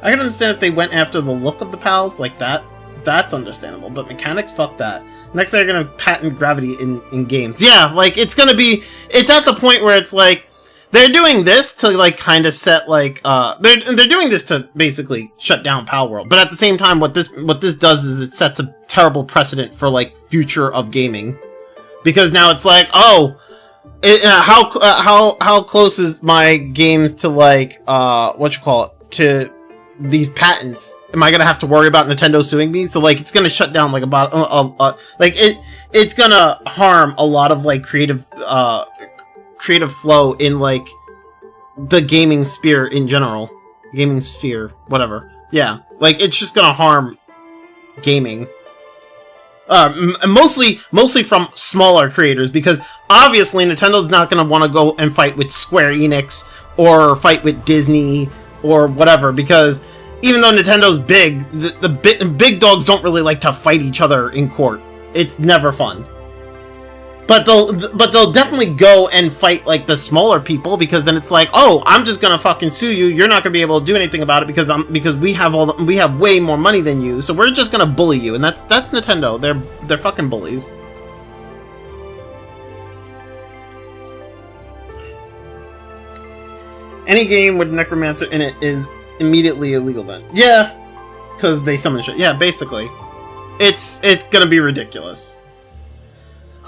Speaker 2: I can understand if they went after the look of the pals, like that. That's understandable. But mechanics, fuck that. Next, they're gonna patent gravity in games. Yeah, like, it's gonna be... It's at the point where it's like... They're doing this to, like, kind of set, like, They're doing this to basically shut down Palworld. But at the same time, what this does is it sets a terrible precedent for, like, future of gaming. Because now it's like, oh... how close is my games to like to these patents? Am I gonna have to worry about Nintendo suing me? So like it's gonna shut down like about like it's gonna harm a lot of like creative flow in like the gaming sphere in general, whatever. Yeah, like it's just gonna harm gaming. Mostly from smaller creators, because obviously Nintendo's not going to want to go and fight with Square Enix or fight with Disney or whatever, because even though Nintendo's big, the big dogs don't really like to fight each other in court. It's never fun. But they'll definitely go and fight like the smaller people, because then it's like, oh, I'm just gonna fucking sue you. You're not gonna be able to do anything about it because we have way more money than you. So we're just gonna bully you, and that's Nintendo. They're fucking bullies. Any game with Necromancer in it is immediately illegal then. Yeah, because they summon shit. Yeah, basically, it's gonna be ridiculous.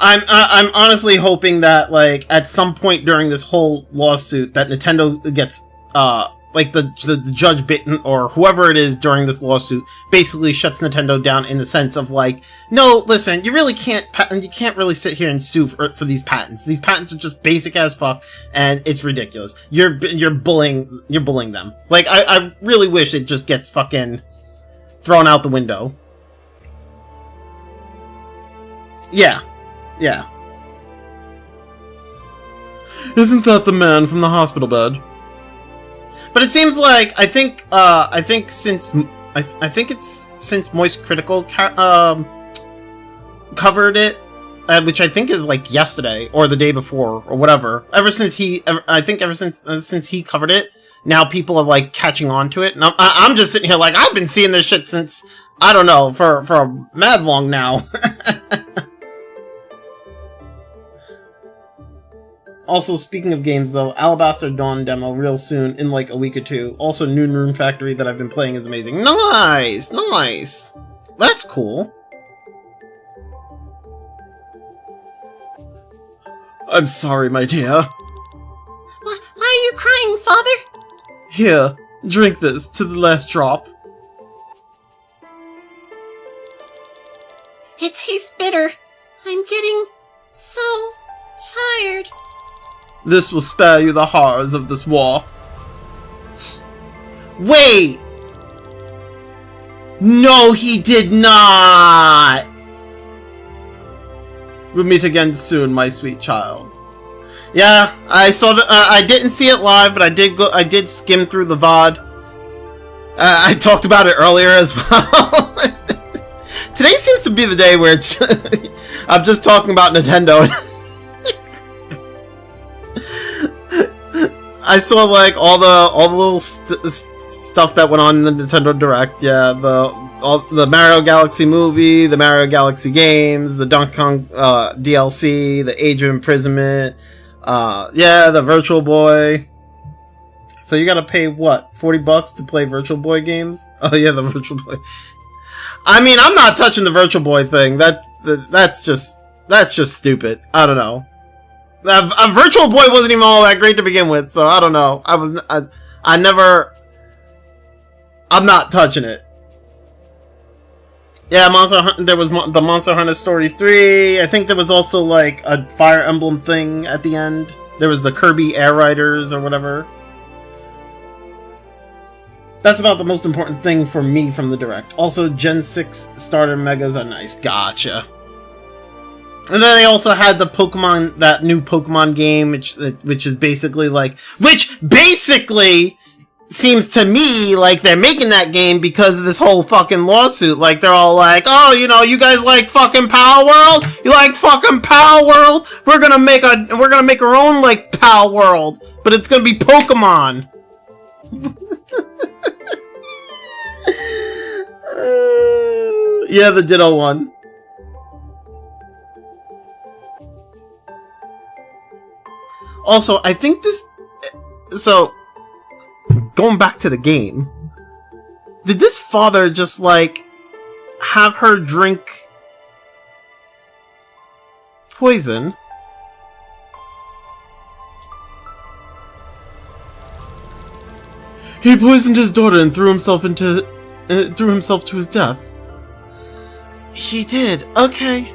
Speaker 2: I'm honestly hoping that, like, at some point during this whole lawsuit, that Nintendo gets, like, the judge bitten, or whoever it is during this lawsuit, basically shuts Nintendo down in the sense of, like, no, listen, you really can't, you can't really sit here and sue for these patents. These patents are just basic as fuck, and it's ridiculous. You're bullying them. Like, I really wish it just gets fucking thrown out the window. Yeah. Yeah. Isn't that the man from the hospital bed? But it seems like I think since Moist Critical covered it, which I think is like yesterday or the day before or whatever. Ever since he covered it, now people are like catching on to it, and I'm just sitting here like I've been seeing this shit since I don't know for mad long now. Also, speaking of games, though, Alabaster Dawn demo real soon, in like a week or two. Also, Noon Rune Factory that I've been playing is amazing. Nice! Nice! That's cool. I'm sorry, my dear.
Speaker 4: Father?
Speaker 2: Here, drink this to the last drop.
Speaker 4: It tastes bitter. I'm getting so tired.
Speaker 2: This will spare you the horrors of this war.
Speaker 1: Wait! No, he did not!
Speaker 2: We'll meet again soon, my sweet child.
Speaker 1: Yeah, I saw the. I didn't see it live, but I did skim through the VOD. I talked about it earlier as well. Today seems to be the day where it's I'm just talking about Nintendo. I saw like all the little stuff that went on in the Nintendo Direct. Yeah, the Mario Galaxy movie, the Mario Galaxy games, the Donkey Kong DLC, the Age of Imprisonment. Yeah, the Virtual Boy. So you gotta pay what, $40 to play Virtual Boy games? Oh yeah, the Virtual Boy. I mean, I'm not touching the Virtual Boy thing. That's just stupid. I don't know. A Virtual Boy wasn't even all that great to begin with, so I don't know. I'm not touching it. Yeah, there was the Monster Hunter Stories 3. I think there was also like a Fire Emblem thing at the end. There was the Kirby Air Riders or whatever. That's about the most important thing for me from the Direct. Also, Gen 6 starter megas are nice. Gotcha. And then they also had the Pokemon, that new Pokemon game, which is basically like, which basically seems to me like they're making that game because of this whole fucking lawsuit. Like, they're all like, oh, you know, you guys like fucking Power World? You like fucking Power World? We're gonna make our own, like, Power World, but it's gonna be Pokemon. Yeah, the Ditto one. Also, I think this... So, going back to the game, did this father just, like, have her drink poison?
Speaker 2: He poisoned his daughter and threw himself to his death.
Speaker 1: He did. Okay.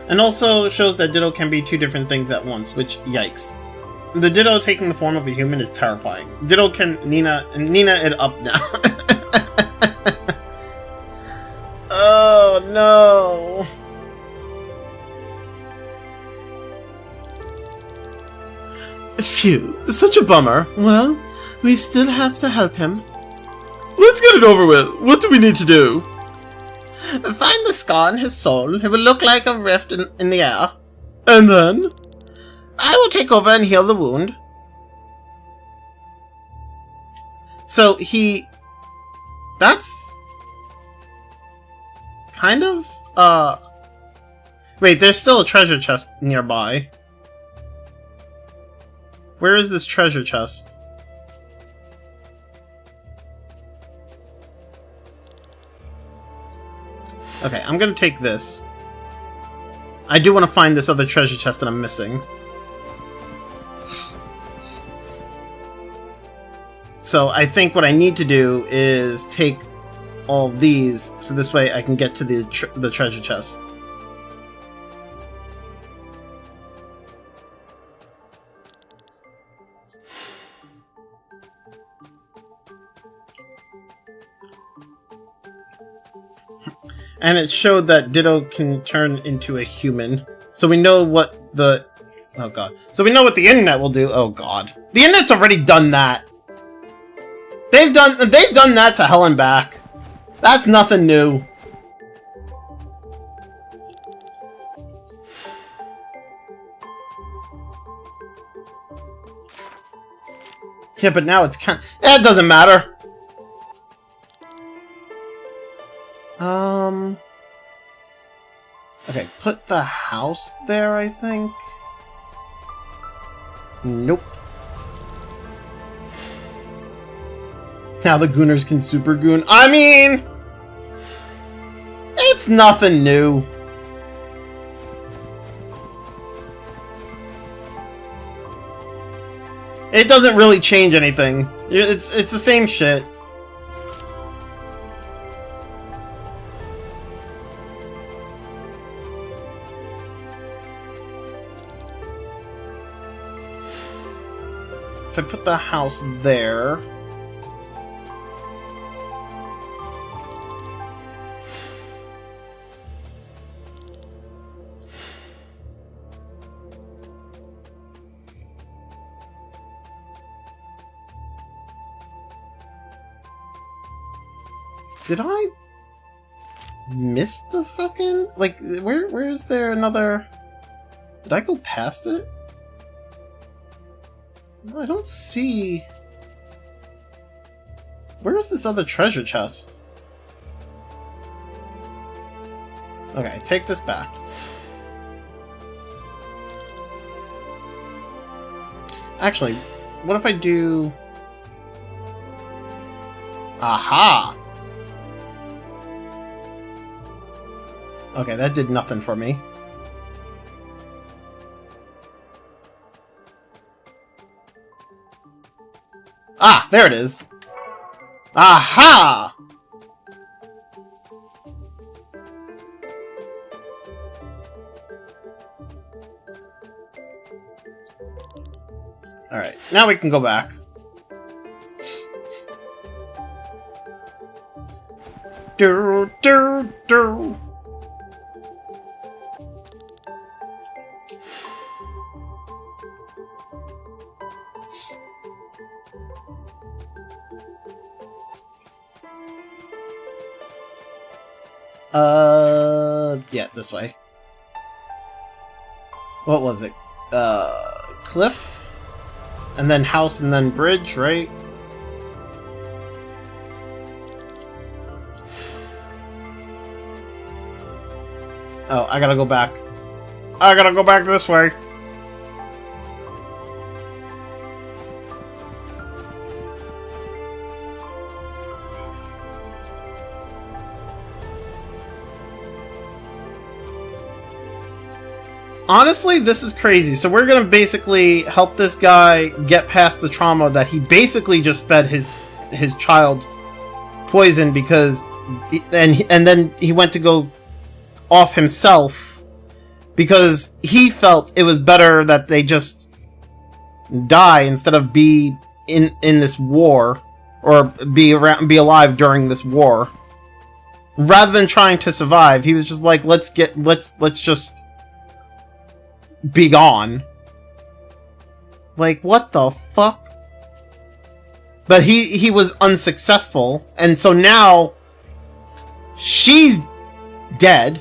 Speaker 1: And also shows that Ditto can be two different things at once, which, yikes. The Ditto taking the form of a human is terrifying. Ditto can Nina it up now. Oh no.
Speaker 2: Phew, such a bummer. Well, we still have to help him.
Speaker 3: Let's get it over with. What do we need to do?
Speaker 1: Find the scar in his soul. It will look like a rift in the air.
Speaker 3: And then?
Speaker 1: I will take over and heal the wound. So that's kind of, wait, there's still a treasure chest nearby. Where is this treasure chest? Okay, I'm gonna take this. I do want to find this other treasure chest that I'm missing. So I think what I need to do is take all these, so this way I can get to the treasure chest. And it showed that Ditto can turn into a human. So we know what the... Oh god. So we know what the internet will do. Oh god. The internet's already done that. They've done that to hell and back. That's nothing new. Yeah, but now it's kind of... It doesn't matter. Okay, put the house there, I think. Nope. Now the Gooners can super goon. I mean... It's nothing new.
Speaker 2: It doesn't really change anything. It's the same shit. If I put the house there... Did I miss the fucking... Like, where's there another... Did I go past it? No, I don't see... Where's this other treasure chest? Okay, take this back. Actually, what if I do... Aha! Okay, that did nothing for me. Ah, there it is. Aha! Alright, now we can go back. Do, do, do. Yeah, this way. What was it? Cliff? And then house and then bridge, right? Oh, I gotta go back. I gotta go back this way. Honestly, this is crazy. So we're gonna basically help this guy get past the trauma that he basically just fed his child poison because, and then he went to go off himself because he felt it was better that they just die instead of be in this war or be alive during this war. Rather than trying to survive, he was just like, let's just be gone. Like, what the fuck? But he was unsuccessful, and so now she's dead,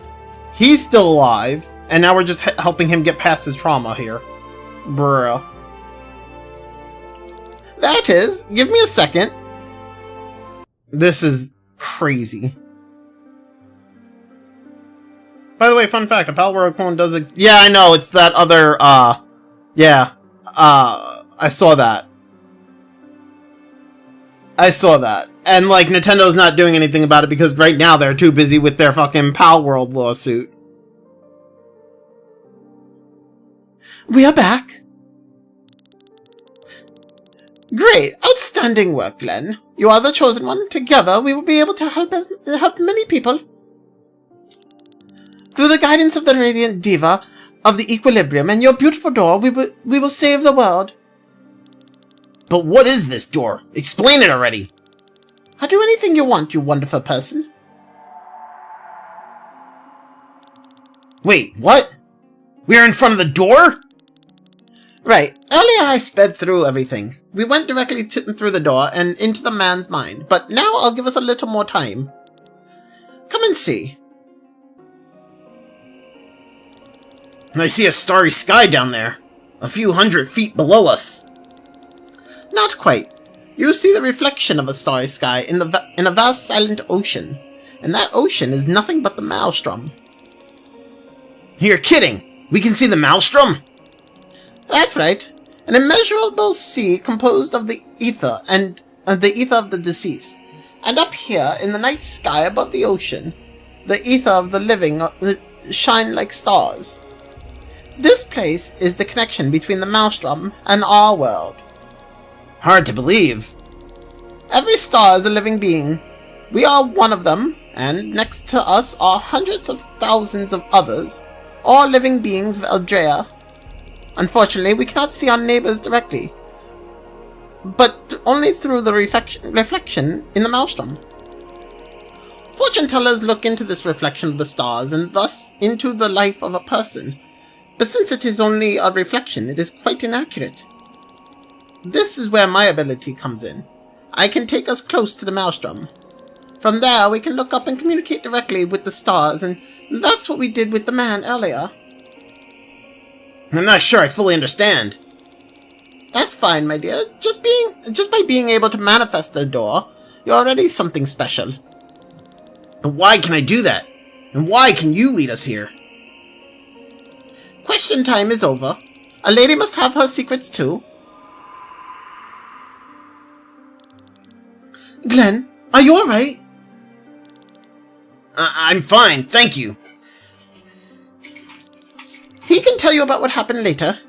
Speaker 2: he's still alive, and now we're just helping him get past his trauma here. Bruh. That is, give me a second. This is crazy. By the way, fun fact, a Palworld clone does exist. Yeah, I know, it's that other, yeah. I saw that. I saw that. And, like, Nintendo's not doing anything about it because right now they're too busy with their fucking Palworld lawsuit. We are back. Great. Outstanding work, Glenn. You are the chosen one. Together, we will be able to help many people. Through the guidance of the Radiant Diva of the Equilibrium and your beautiful door, we will save the world. But what is this door? Explain it already. I'll do anything you want, you wonderful person. Wait, what? We're in front of the door? Right. Earlier I sped through everything. We went directly through the door and into the man's mind, but now I'll give us a little more time. Come and see. I see a starry sky down there, a few hundred feet below us. Not quite. You see the reflection of a starry sky in a vast silent ocean, and that ocean is nothing but the Maelstrom. You're kidding! We can see the Maelstrom? That's right. An immeasurable sea composed of the ether and the ether of the deceased. And up here in the night sky above the ocean, the ether of the living shine like stars. This place is the connection between the Maelstrom and our world. Hard to believe.
Speaker 3: Every star is a living being. We are one of them, and next to us are hundreds of thousands of others, all living beings of Eldrea. Unfortunately, we cannot see our neighbors directly, but only through the reflection in the maelstrom. Fortune tellers look into this reflection of the stars, and thus into the life of a person. But since it is only a reflection, it is quite inaccurate. This is where my ability comes in. I can take us close to the maelstrom. From there, we can look up and communicate directly with the stars, and that's what we did with the man earlier.
Speaker 2: I'm not sure I fully understand.
Speaker 3: That's fine, my dear. Just by being able to manifest the door, you're already something special.
Speaker 2: But why can I do that? And why can you lead us here?
Speaker 3: Question time is over. A lady must have her secrets too. Glenn, are you alright?
Speaker 2: I'm fine, thank you.
Speaker 3: He can tell you about what happened later.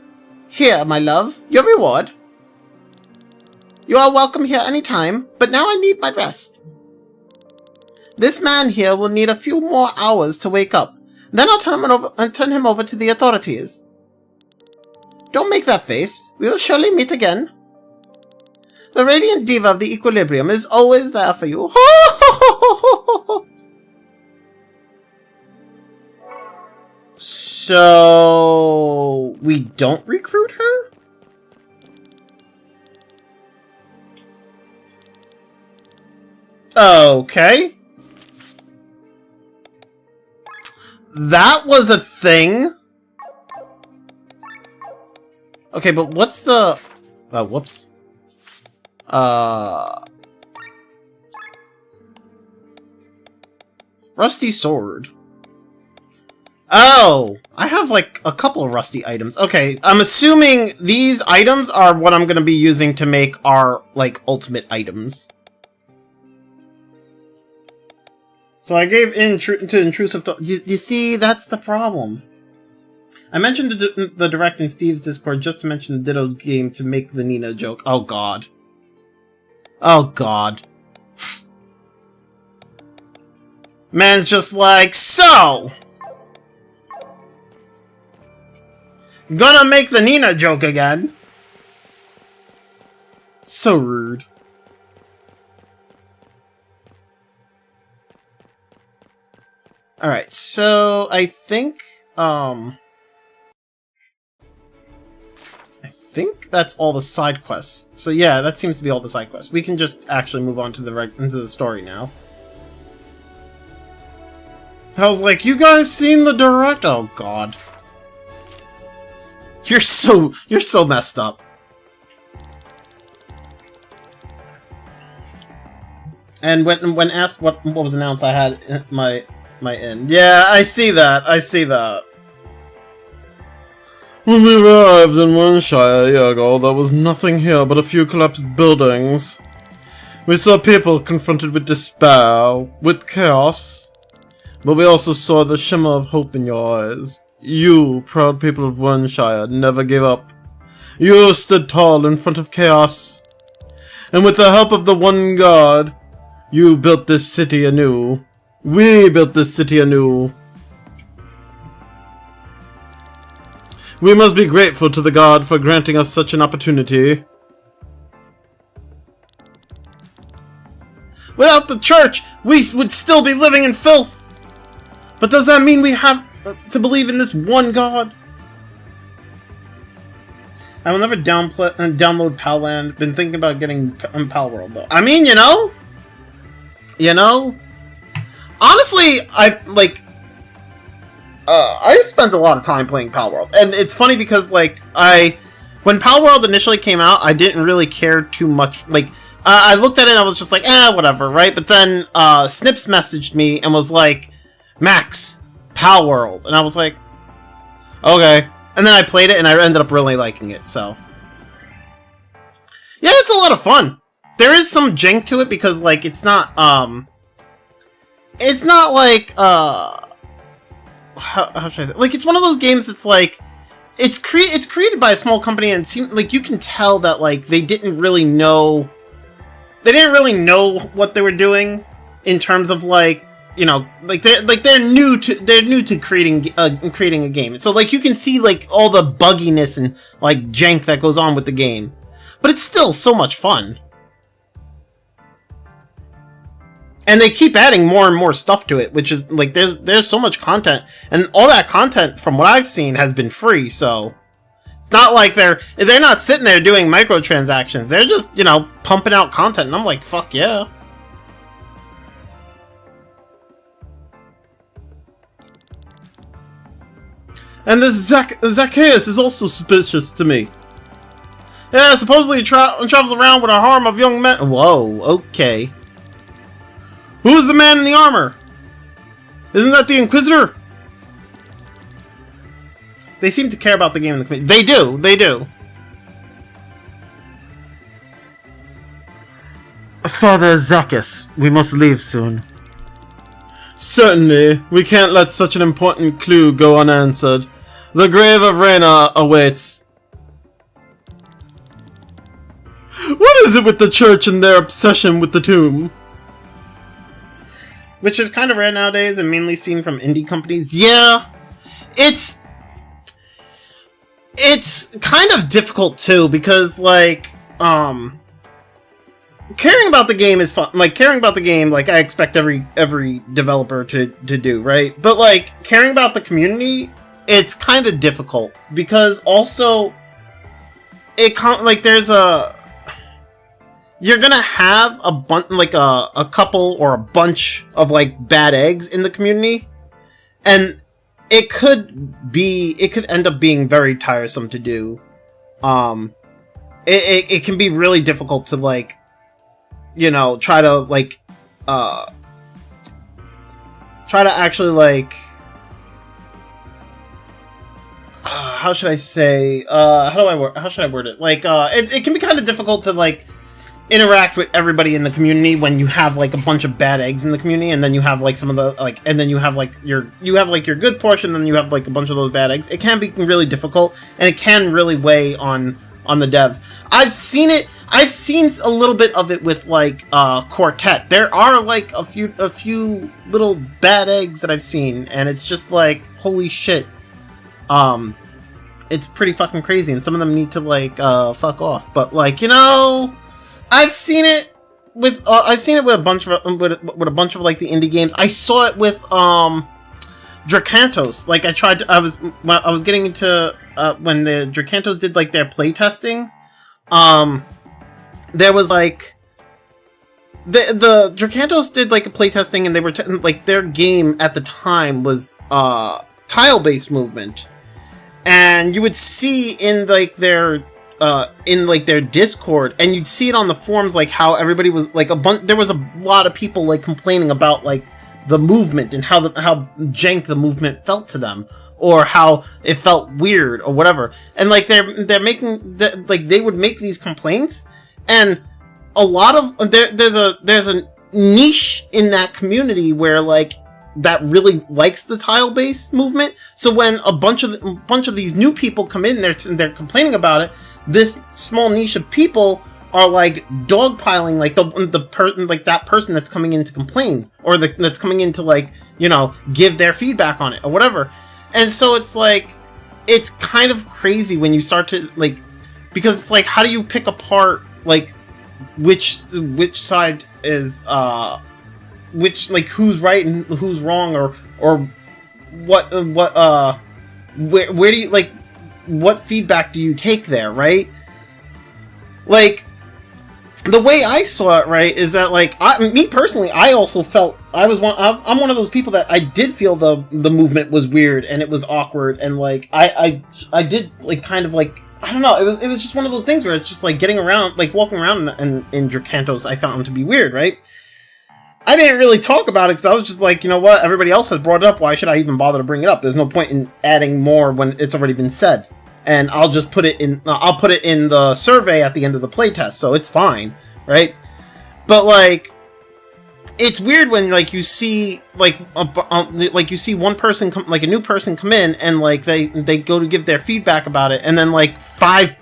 Speaker 3: Here, my love, your reward. You are welcome here any time, but now I need my rest. This man here will need a few more hours to wake up. Then I'll turn him over to the authorities. Don't make that face. We will surely meet again. The radiant diva of the equilibrium is always there for you.
Speaker 2: So we don't recruit her? Okay. That was a thing. Okay, but what's the... whoops. Rusty sword. Oh! I have, like, a couple of rusty items. Okay, I'm assuming these items are what I'm gonna be using to make our, like, ultimate items. So I gave in to intrusive thought. You see, that's the problem. I mentioned the direct in Steve's Discord just to mention the Ditto game to make the Nina joke. Oh god. Oh god. Man's just like, so! Gonna make the Nina joke again. So rude. Alright, so I think that's all the side quests. So yeah, that seems to be all the side quests. We can just actually move on to into the story now. I was like, you guys seen the direct? Oh god. You're so messed up. And when asked what was announced, I had my end. Yeah, I see that. I see that. When we arrived in Winshire a year ago, there was nothing here but a few collapsed buildings. We saw people confronted with despair, with chaos, but we also saw the shimmer of hope in your eyes. You, proud people of Winshire, never gave up. You stood tall in front of chaos, and with the help of the one God, you built this city anew. We built this city anew. We must be grateful to the God for granting us such an opportunity. Without the church, we would still be living in filth. But does that mean we have to believe in this one God? I will never download Palland. Been thinking about getting Palworld though. I mean, you know, honestly, I spent a lot of time playing Palworld, and it's funny because like when Palworld initially came out, I didn't really care too much. Like I looked at it and I was just like, whatever, right? But then Snips messaged me and was like, Max, Palworld, and I was like, okay. And then I played it and I ended up really liking it. So yeah, it's a lot of fun. There is some jank to it because like it's not like how should I say? Like it's one of those games that's like it's created by a small company, and it seemed like you can tell that like they didn't really know what they were doing in terms of like, you know, like they're new to creating a game. So like you can see like all the bugginess and like jank that goes on with the game, but it's still so much fun. And they keep adding more and more stuff to it, which is like there's so much content, and all that content from what I've seen has been free. So it's not like they're not sitting there doing microtransactions. They're just, you know, pumping out content, and I'm like, fuck yeah. And this Zacchaeus is also suspicious to me. Yeah, supposedly he travels around with a harem of young men. Whoa, okay. Who is the man in the armor? Isn't that the Inquisitor? They seem to care about the game in the community. They do. Father Zacchaeus, we must leave soon. Certainly. We can't let such an important clue go unanswered. The grave of Reyna awaits. What is it with the church and their obsession with the tomb? Which is kind of rare nowadays and mainly seen from indie companies. Yeah, it's kind of difficult too, because like caring about the game is fun. Like caring about the game, like I expect every developer to do, right? But like caring about the community, it's kind of difficult, because also you're gonna have a couple or a bunch of like bad eggs in the community, and it could end up being very tiresome to do. It can be really difficult to like, you know, try to actually like, how should I say, how should I word it? Like, it can be kind of difficult to like interact with everybody in the community when you have like a bunch of bad eggs in the community, and then you have like some of the like, and then you have like your good portion, and then you have like a bunch of those bad eggs. It can be really difficult, and it can really weigh on the devs. I've seen a little bit of it with like Quartet. There are like a few little bad eggs that I've seen, and it's just like, holy shit. It's pretty fucking crazy, and some of them need to like fuck off. But like, you know, I've seen it with a bunch of like the indie games. I saw it with Dracantos. Like I was getting into when the Dracantos did like their playtesting. There was like the Dracantos did like a playtesting, and they were like their game at the time was tile-based movement, and you would see in like their Discord, and you'd see it on the forums, like how everybody was like there was a lot of people like complaining about like the movement and how jank the movement felt to them, or how it felt weird or whatever. And like they're making they would make these complaints, and a lot of there's a niche in that community where like that really likes the tile-based movement. So when a bunch of these new people come in, they're complaining about it. This small niche of people are like dogpiling like that person that's coming in to complain, or that's coming in to like, you know, give their feedback on it or whatever. And so it's like, it's kind of crazy when you start to like, because it's like, how do you pick apart like which side is which, like, who's right and who's wrong, or what where do you like, what feedback do you take there, right? Like, the way I saw it, right, is that like me personally, I also felt I'm one of those people that I did feel the movement was weird and it was awkward, and like I did like kind of like, I don't know, it was just one of those things where it's just like getting around, like walking around in Dracantos, I found them to be weird, right? I didn't really talk about it because I was just like, you know what, everybody else has brought it up, why should I even bother to bring it up? There's no point in adding more when it's already been said. And I'll just put it in the survey at the end of the playtest, so it's fine, right? But like, it's weird when like you see like you see one person like a new person come in and like they go to give their feedback about it, and then like five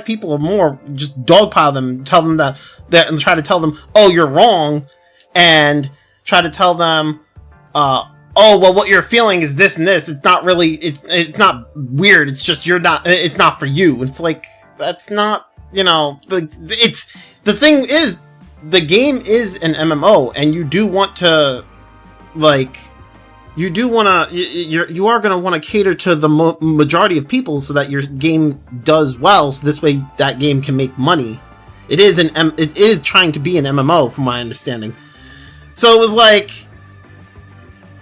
Speaker 2: people or more just dogpile them, tell them that and try to tell them, oh, you're wrong, and try to tell them, oh, well, what you're feeling is this and this. It's not really, it's not weird. It's just it's not for you. It's like, that's not, you know, it's, the thing is, the game is an MMO, and you do want to, like, you are going to want to cater to the majority of people so that your game does well, so this way that game can make money. It is trying to be an MMO, from my understanding. So it was like,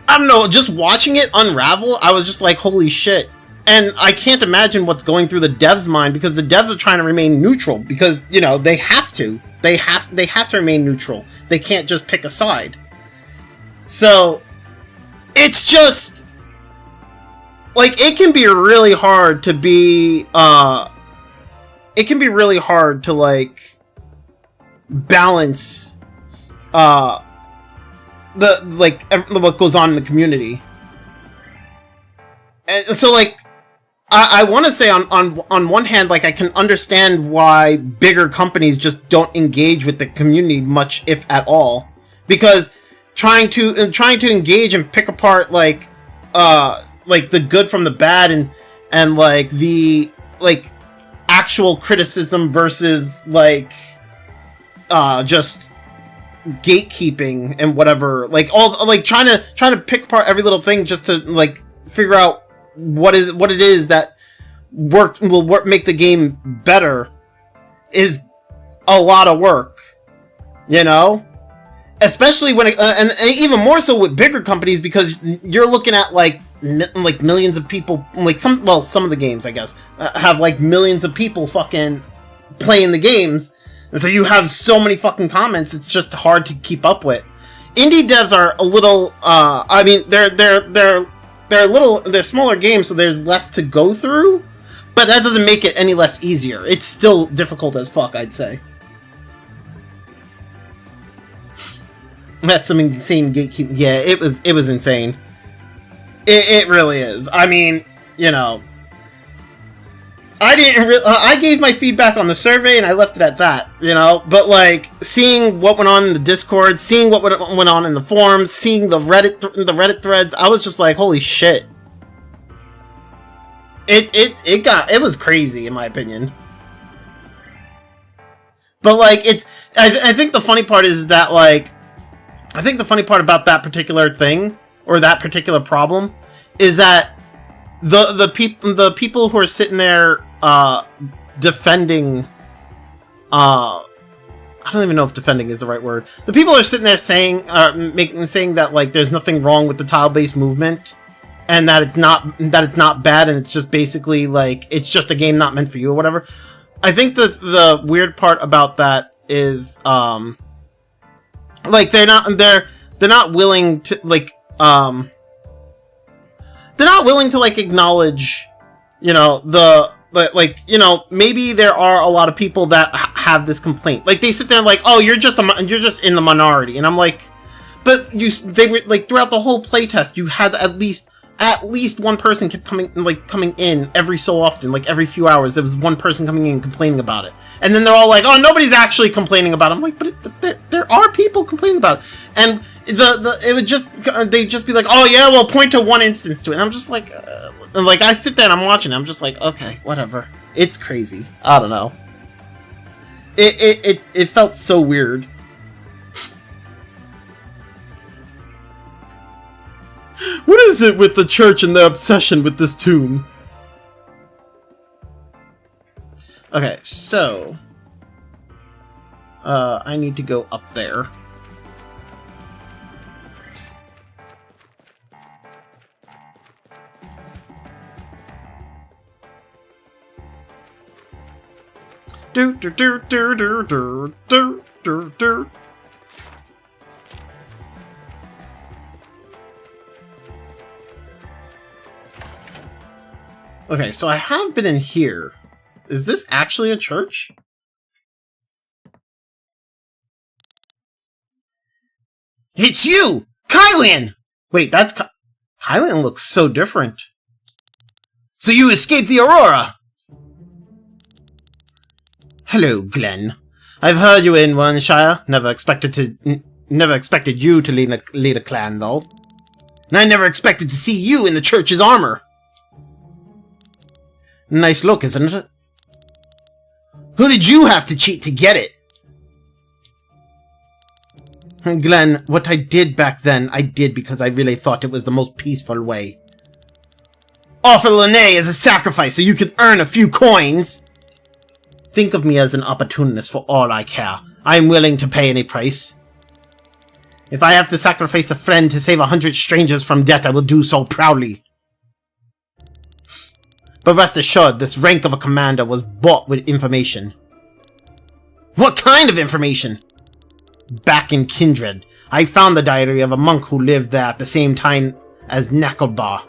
Speaker 2: I don't know, just watching it unravel, I was just like, holy shit. And I can't imagine what's going through the devs' mind, because the devs are trying to remain neutral, because, you know, they have to. They have to remain neutral. They can't just pick a side. So, it's just, like, it can be really hard to be, it can be really hard to, like, balance, what goes on in the community. And so, like, I want to say on one hand, like, I can understand why bigger companies just don't engage with the community much, if at all, because trying to engage and pick apart like the good from the bad, and like the like actual criticism versus like just gatekeeping and whatever, like all like trying to pick apart every little thing just to like figure out what it is that will make the game better is a lot of work, you know, especially when and even more so with bigger companies, because you're looking at like millions of people, like some of the games, I guess, have like millions of people fucking playing the games, and so you have so many fucking comments, it's just hard to keep up with. Indie devs are a little I mean, they're smaller games, so there's less to go through, but that doesn't make it any less easier. It's still difficult as fuck, I'd say. That's some insane gatekeeping. Yeah, it was insane. It really is. I mean, you know, I gave my feedback on the survey and I left it at that, you know, but like seeing what went on in the Discord, seeing what went on in the forums, seeing the Reddit threads, I was just like, holy shit. It was crazy, in my opinion. But like, I think the funny part is that, like, I think the funny part about that particular thing, or that particular problem, is that the people who are sitting there defending, I don't even know if defending is the right word. The people are sitting there saying that like there's nothing wrong with the tile-based movement, and that it's not bad, and it's just basically like it's just a game not meant for you or whatever. I think that the weird part about that is like they're not willing to like they're not willing to like acknowledge, you know, like, you know, maybe there are a lot of people that have this complaint. Like they sit there and like, oh, you're just in the minority, and I'm like, but they were like throughout the whole playtest, you had at least one person kept coming in every so often, like every few hours there was one person coming in complaining about it, and then they're all like, oh, nobody's actually complaining about it. I'm like, but there are people complaining about it, and they'd just be like, oh yeah, well, point to one instance to it, and I'm just like, like I sit there and I'm watching it, I'm just like, okay, whatever. It's crazy. I don't know. It felt so weird. What is it with the church and their obsession with this tomb? Okay, so I need to go up there. Do do do do do do do do do. Okay, so I have been in here. Is this actually a church? It's you! Kylian! Wait, that's Kylian looks so different. So you escaped the Aurora! Hello, Glenn. I've heard you in Warrenshire. Never expected you to lead a clan, though. And I never expected to see you in the church's armor. Nice look, isn't it? Who did you have to cheat to get it? Glenn, what I did back then, I did because I really thought it was the most peaceful way. Offer Lene as a sacrifice so you could earn a few coins! Think of me as an opportunist for all I care. I'm willing to pay any price. If I have to sacrifice a friend to save 100 strangers from death, I will do so proudly. But rest assured, this rank of a commander was bought with information. What kind of information? Back in Kindred, I found the diary of a monk who lived there at the same time as Neckelbar.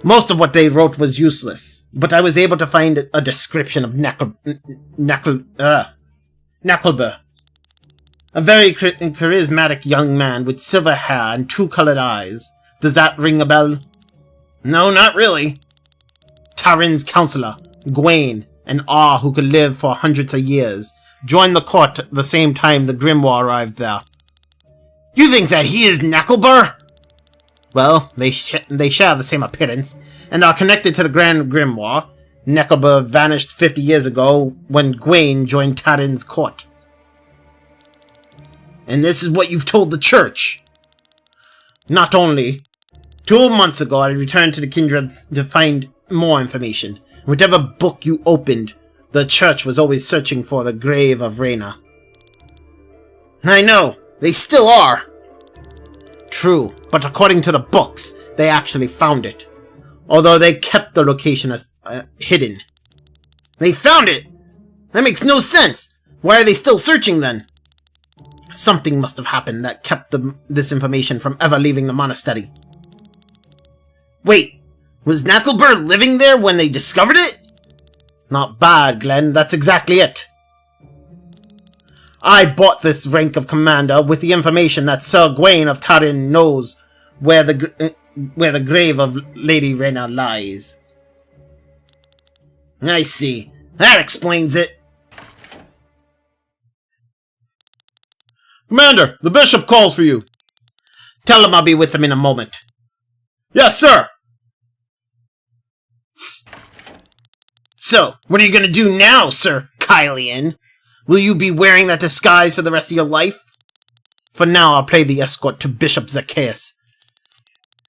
Speaker 2: Most of what they wrote was useless, but I was able to find a description of Neckelbar. A very charismatic young man with silver hair and two colored eyes. Does that ring a bell? No, not really. Tarin's counselor, Gwaine, an Ar who could live for hundreds of years, joined the court at the same time the Grimoire arrived there. You think that he is Neckelbar? Well, they share the same appearance, and are connected to the Grand Grimoire. Neckelbar vanished 50 years ago when Gwaine joined Tarin's court. And this is what you've told the church? Not only. 2 months ago, I returned to the Kindred to find more information. Whatever book you opened, the church was always searching for the grave of Reyna. I know, they still are. True, but according to the books, they actually found it. Although they kept the location as hidden. They found it! That makes no sense! Why are they still searching then? Something must have happened that kept this information from ever leaving the monastery. Wait, was Neckelbar living there when they discovered it? Not bad, Glenn, that's exactly it. I bought this rank of commander with the information that Sir Gwaine of Tarin knows where the grave of Lady Reyna lies. I see. That explains it. Commander, the bishop calls for you. Tell him I'll be with him in a moment. Yes, sir. So, what are you going to do now, Sir Kylian? Will you be wearing that disguise for the rest of your life? For now, I'll play the escort to Bishop Zacchaeus.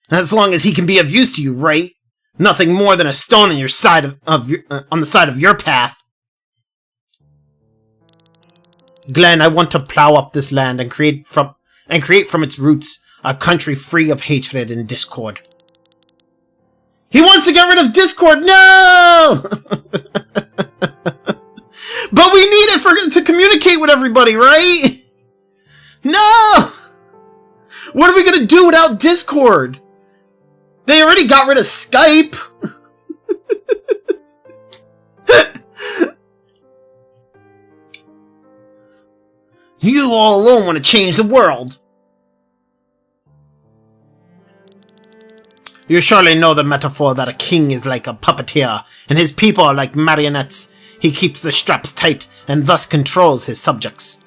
Speaker 2: As long as he can be of use to you, right? Nothing more than a stone on your side on the side of your path. Glenn, I want to plow up this land and create from its roots a country free of hatred and discord. He wants to get rid of discord. No! But we need it to communicate with everybody, right? No! What are we gonna do without Discord? They already got rid of Skype. You all alone want to change the world. You surely know the metaphor that a king is like a puppeteer, and his people are like marionettes. He keeps the straps tight, and thus controls his subjects.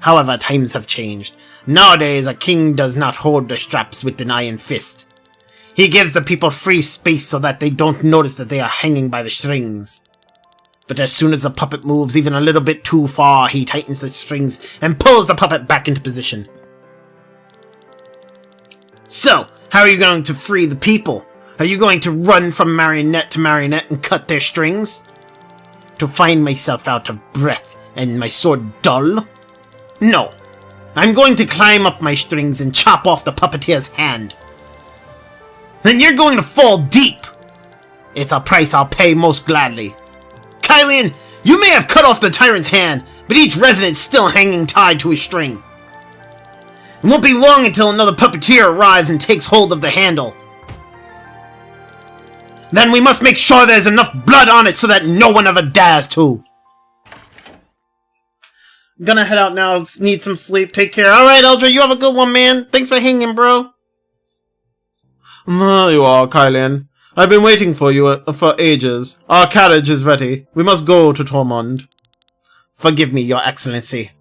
Speaker 2: However, times have changed. Nowadays, a king does not hold the straps with an iron fist. He gives the people free space so that they don't notice that they are hanging by the strings. But as soon as the puppet moves even a little bit too far, he tightens the strings and pulls the puppet back into position. So, how are you going to free the people? Are you going to run from marionette to marionette and cut their strings? To find myself out of breath and my sword dull? No. I'm going to climb up my strings and chop off the puppeteer's hand. Then you're going to fall deep. It's a price I'll pay most gladly. Kylian, you may have cut off the tyrant's hand, but each resident's still hanging tied to a string. It won't be long until another puppeteer arrives and takes hold of the handle. Then we must make sure there's enough blood on it so that no one ever dares to. Gonna head out now. Need some sleep. Take care. Alright, Eldra, you have a good one, man. Thanks for hanging, bro.
Speaker 1: There you are, Kylian. I've been waiting for you for ages. Our carriage is ready. We must go to Tormund.
Speaker 2: Forgive me, your excellency.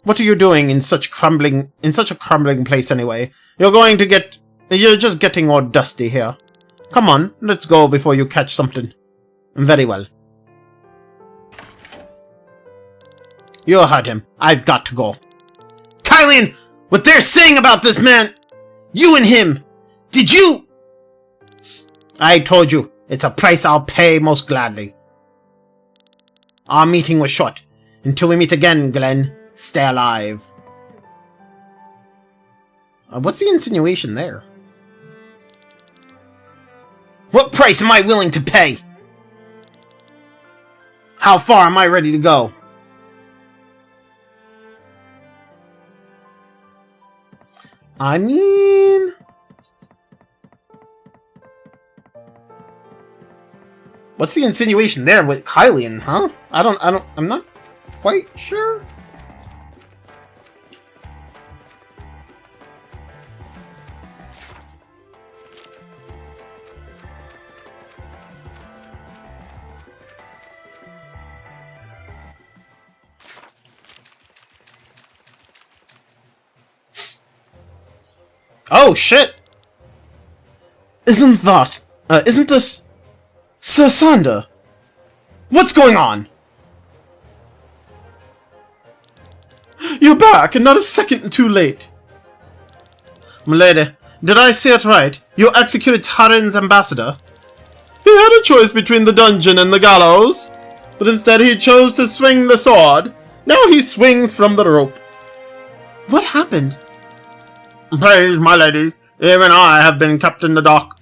Speaker 2: What are you doing in such a crumbling place anyway? You're just getting all dusty here. Come on, let's go before you catch something. Very well. You heard him. I've got to go. Kylian! What they're saying about this man! You and him! Did you... I told you, it's a price I'll pay most gladly. Our meeting was short. Until we meet again, Glenn, stay alive. What's the insinuation there? What price am I willing to pay? How far am I ready to go? I mean... What's the insinuation there with Kylian, huh? I'm not quite sure. Oh, shit! Isn't this... Sir Sander? What's going on?
Speaker 1: You're back, and not a second too late.
Speaker 2: Milady, did I say it right? You executed Tarin's ambassador?
Speaker 1: He had a choice between the dungeon and the gallows, but instead he chose to swing the sword. Now he swings from the rope.
Speaker 2: What happened?
Speaker 1: Please, my lady, even I have been kept in the dock.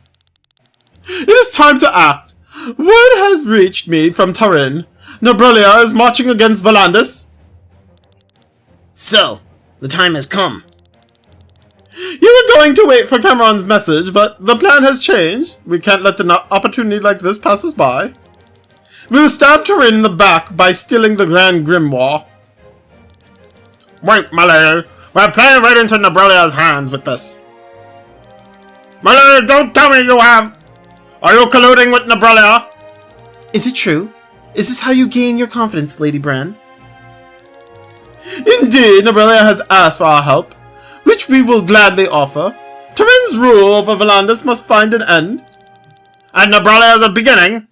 Speaker 1: It is time to act. Word has reached me from Tarin. Nobrelia is marching against Volandis.
Speaker 2: So, the time has come.
Speaker 1: You were going to wait for Cameron's message, but the plan has changed. We can't let an opportunity like this pass us by. We will stab Tarin in the back by stealing the Grand Grimoire. Wait, my lady. We're playing right into Nobrelia's hands with this. My lady, don't tell me you have... Are you colluding with Nobrelia?
Speaker 2: Is it true? Is this how you gain your confidence, Lady Bran?
Speaker 1: Indeed, Nobrelia has asked for our help, which we will gladly offer. Tarin's rule over Volandis must find an end. And Nobrelia is a beginning.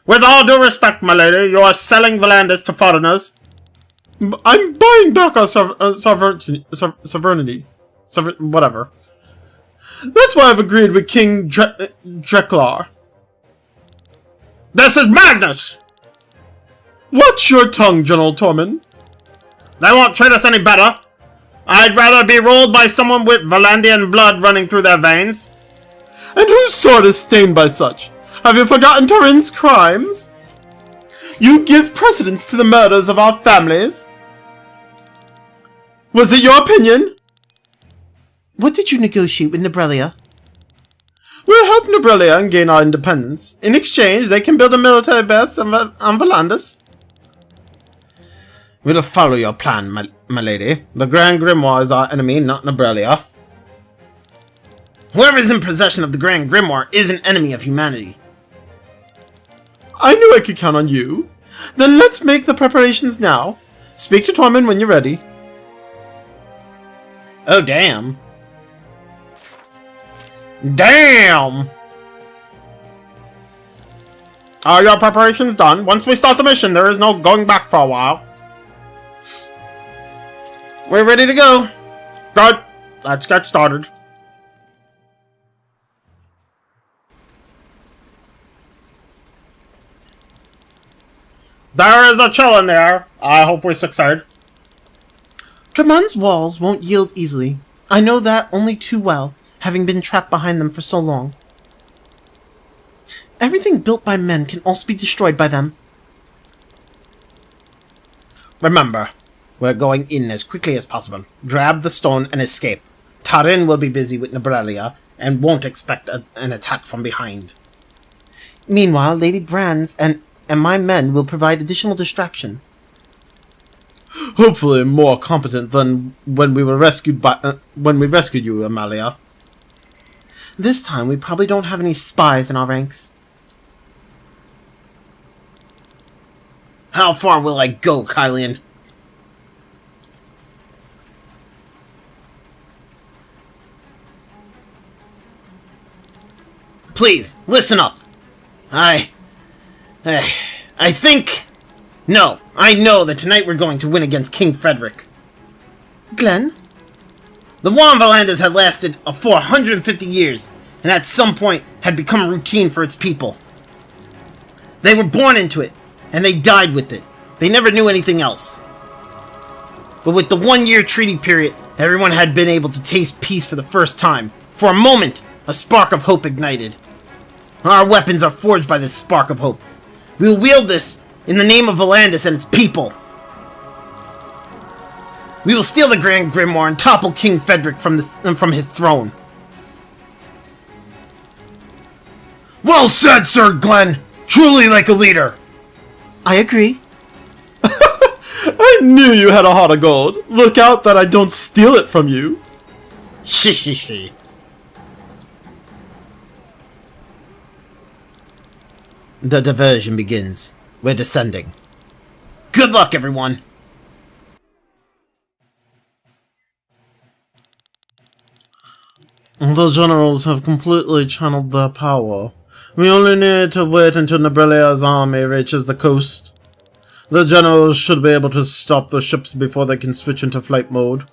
Speaker 1: With all due respect, my lady, you are selling Volandis to foreigners. I'm buying back our sovereignty. Whatever. That's why I've agreed with King Dreklar. This is madness! Watch your tongue, General Tormund. They won't treat us any better. I'd rather be ruled by someone with Valandian blood running through their veins. And whose sword is stained by such? Have you forgotten Tarin's crimes? You give precedence to the murders of our families. Was it your opinion?
Speaker 2: What did you negotiate with Nobrelia?
Speaker 1: We'll help Nobrelia and gain our independence. In exchange, they can build a military base on Volandis.
Speaker 2: We'll follow your plan, my lady. The Grand Grimoire is our enemy, not Nobrelia. Whoever is in possession of the Grand Grimoire is an enemy of humanity.
Speaker 1: I knew I could count on you. Then let's make the preparations now. Speak to Tormund when you're ready.
Speaker 2: Oh, damn. Damn!
Speaker 1: Are your preparations done? Once we start the mission, there is no going back for a while.
Speaker 2: We're ready to go.
Speaker 1: Good. Let's get started. There is a chill in the air. I hope we succeed.
Speaker 2: Tremond's walls won't yield easily. I know that only too well, having been trapped behind them for so long. Everything built by men can also be destroyed by them.
Speaker 1: Remember, we're going in as quickly as possible. Grab the stone and escape. Tarin will be busy with Nobrelia and won't expect an attack from behind.
Speaker 2: Meanwhile, Lady Bran's and my men will provide additional distraction. Hopefully more competent than when we were rescued when we rescued you, Amalia.
Speaker 3: This time we probably don't have any spies in our ranks.
Speaker 1: How far will I go, Kylian? Please, listen up. I think... No, I know that tonight we're going to win against King Fredrik.
Speaker 3: Glenn?
Speaker 1: The war in Valandis had lasted for 150 years, and at some point had become routine for its people. They were born into it, and they died with it. They never knew anything else. But with the 1-year treaty period, everyone had been able to taste peace for the first time. For a moment, a spark of hope ignited. Our weapons are forged by this spark of hope. We will wield this in the name of Valandis and its people. We will steal the Grand Grimoire and topple King Fredrik from his throne. Well said, Sir Glenn! Truly like a leader!
Speaker 3: I agree.
Speaker 2: I knew you had a heart of gold. Look out that I don't steal it from you.
Speaker 1: Shihihi. The diversion begins. We're descending. Good luck, everyone!
Speaker 2: The generals have completely channeled their power. We only need to wait until Nebrelia's army reaches the coast. The generals should be able to stop the ships before they can switch into flight mode.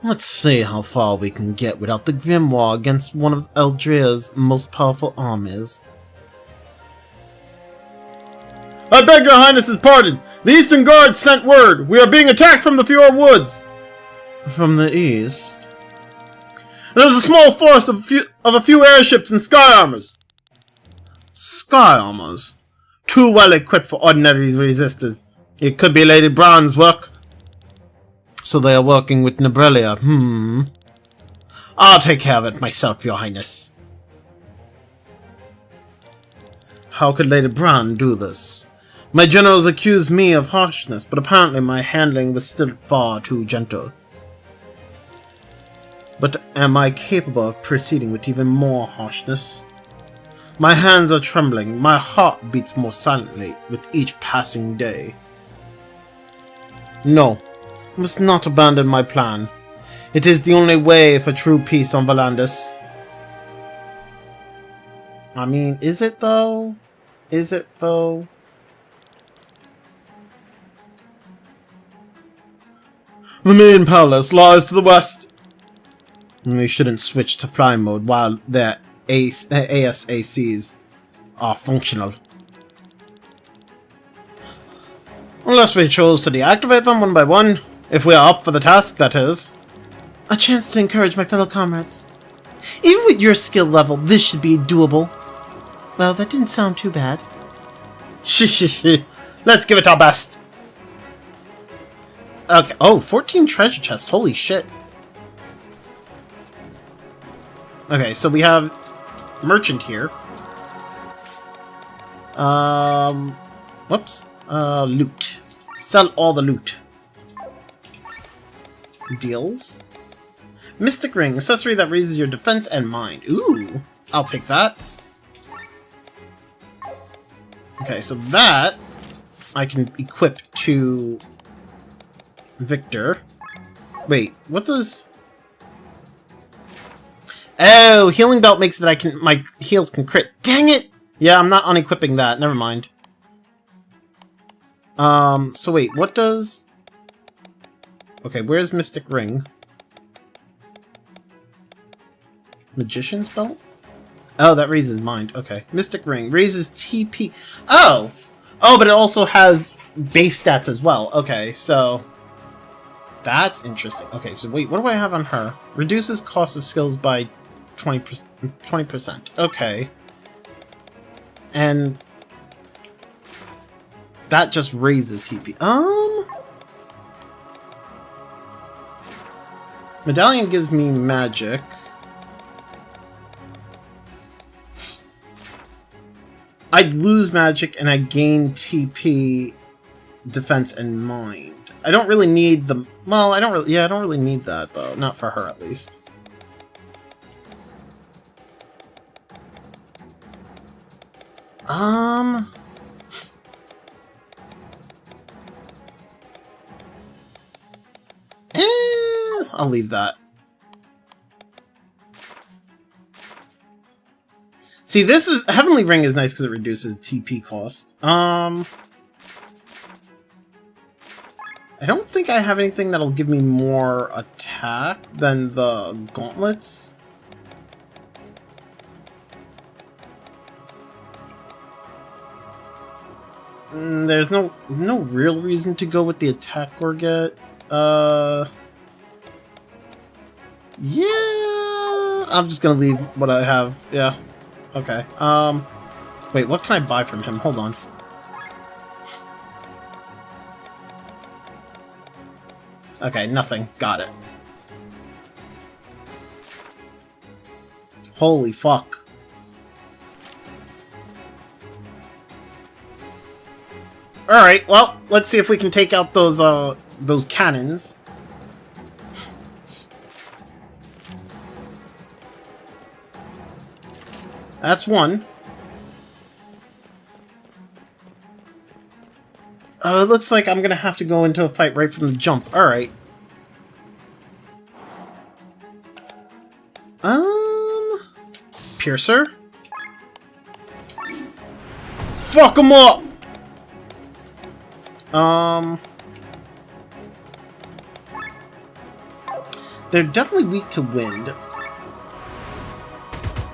Speaker 2: Let's see how far we can get without the Grimoire against one of Eldria's most powerful armies. I beg your highness's pardon! The Eastern Guards sent word! We are being attacked from the Fjord Woods! From the east? There's a small force of a few airships and sky armors. Sky armors? Too well equipped for ordinary resistors. It could be Lady Brown's work. So they are working with Nebrelia,
Speaker 1: I'll take care of it myself, your highness.
Speaker 2: How could Lady Brown do this? My generals accused me of harshness, but apparently my handling was still far too gentle. But am I capable of proceeding with even more harshness? My hands are trembling, my heart beats more silently with each passing day. No, I must not abandon my plan. It is the only way for true peace on Valandis. I mean, is it though? Is it though? The main palace lies to the west. We shouldn't switch to fly mode while their ASACs are functional. Unless we chose to deactivate them one by one. If we are up for the task, that is.
Speaker 3: A chance to encourage my fellow comrades. Even with your skill level, this should be doable. Well, that didn't sound too bad.
Speaker 1: Let's give it our best.
Speaker 2: Okay. Oh, 14 treasure chests. Holy shit. Okay, so we have merchant here. Whoops. Loot. Sell all the loot. Deals. Mystic ring, accessory that raises your defense and mind. Ooh, I'll take that. Okay, so that I can equip to Victor. Wait, what does... Oh, healing belt makes it that my heals can crit. Dang it! Yeah, I'm not unequipping that. Never mind. So wait, what does... Okay, where's Mystic Ring? Magician's belt? Oh, that raises mind. Okay. Mystic Ring raises TP. Oh! Oh, but it also has base stats as well. Okay, so... That's interesting. Okay, so wait, what do I have on her? Reduces cost of skills by 20%. Okay. And... that just raises TP. Medallion gives me magic. I'd lose magic and I gain TP defense in mind. I don't really need the... Well, I don't really need that, though. Not for her, at least. I'll leave that. See, this is... Heavenly Ring is nice because it reduces TP cost. I don't think I have anything that'll give me more attack than the gauntlets. There's no real reason to go with the attack Gorget. Yeah, I'm just gonna leave what I have. Yeah, okay. Wait, what can I buy from him? Hold on. Okay, nothing. Got it. Holy fuck. Alright, well, let's see if we can take out those cannons. That's one. It looks like I'm gonna have to go into a fight right from the jump. Alright. Piercer? Fuck him up! They're definitely weak to wind.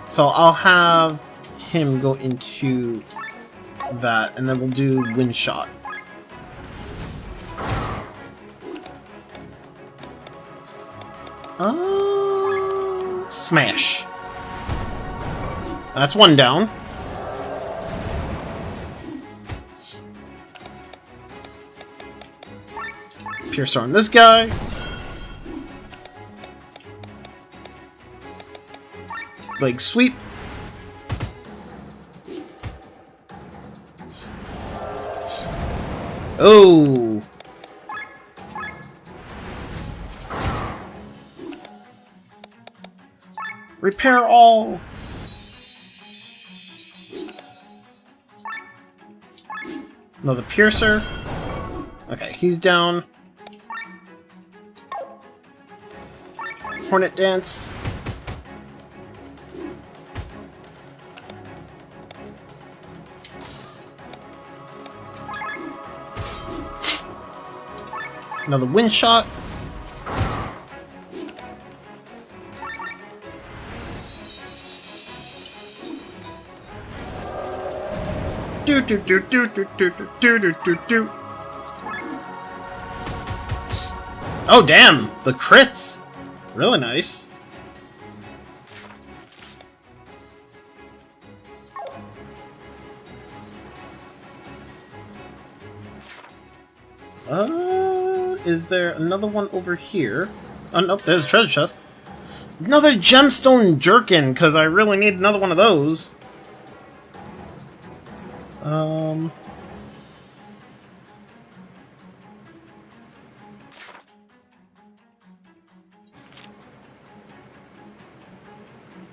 Speaker 2: So I'll have him go into that, and then we'll do wind shot. Smash. That's one down. Piercer on this guy. Leg sweep. Oh. Repair all. Another piercer. Okay, he's down. Hornet dance. Another wind shot. Do do do do do do do do do do. Oh damn! The crits! Really nice. Is there another one over here? Oh, nope, there's a treasure chest. Another gemstone jerkin, because I really need another one of those.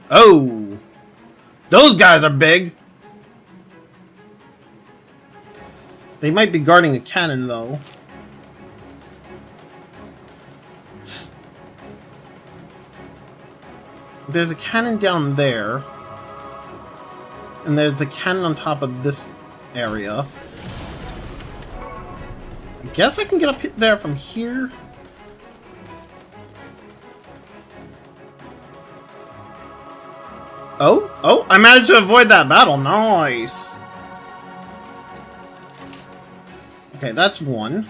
Speaker 2: Oh! Those guys are big! They might be guarding a cannon, though. There's a cannon down there. And there's a cannon on top of this area. I guess I can get up there from here. Oh, I managed to avoid that battle. Nice. Okay, that's one.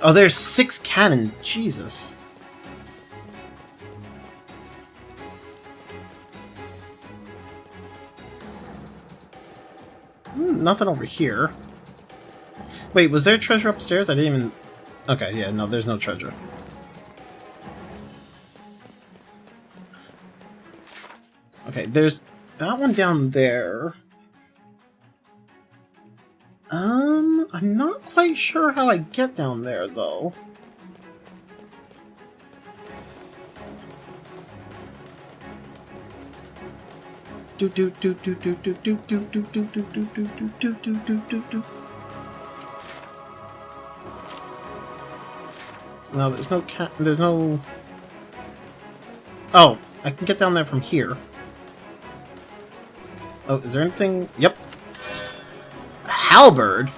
Speaker 2: Oh, there's 6 cannons. Jesus. Nothing over here. Wait, was there treasure upstairs? I didn't even... Okay, yeah, no, there's no treasure. Okay, there's that one down there. I'm not quite sure how I get down there, though. No, there's no... Oh, I can get down there from here. Oh, is there anything? Yep. A halberd?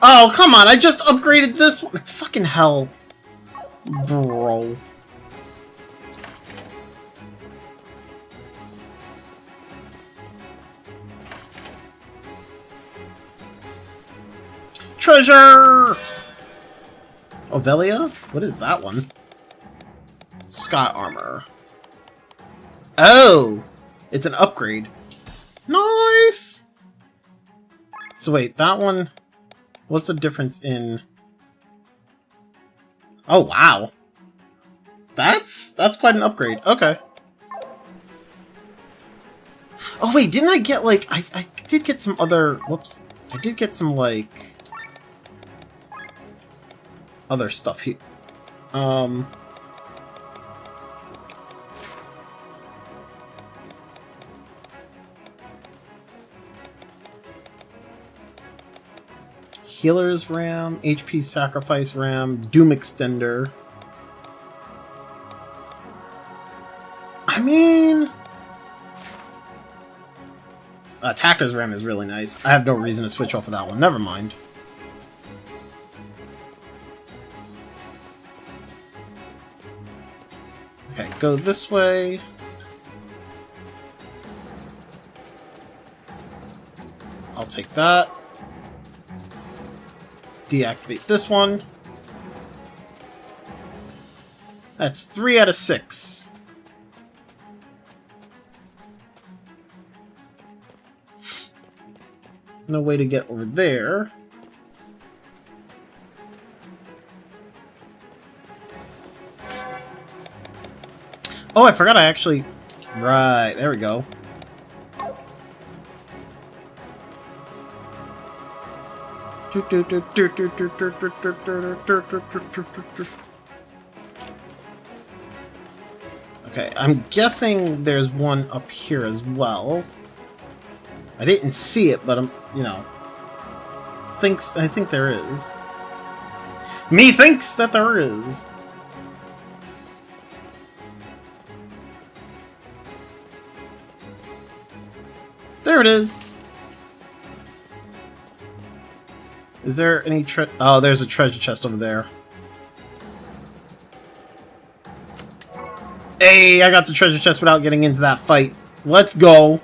Speaker 2: Oh, come on, I just upgraded this one. Fucking hell. Bro. Treasure! Ovelia? What is that one? Sky armor. Oh! It's an upgrade. Nice! So wait, that one... What's the difference in... Oh, wow. That's quite an upgrade. Okay. Oh wait, didn't I get like... I did get some other... Whoops. I did get some like... other stuff here. Healer's Ram, HP Sacrifice Ram, Doom Extender. I mean... Attacker's Ram is really nice. I have no reason to switch off of that one. Never mind. Okay, go this way. I'll take that. Deactivate this one. That's 3 out of 6. No way to get over there. Oh, I forgot I actually... Right, there we go. Okay, I'm guessing there's one up here as well. I didn't see it, but I'm, you know... I think there is. Me thinks that there is. There it is. Is there any oh, there's a treasure chest over there. Hey, I got the treasure chest without getting into that fight. Let's go.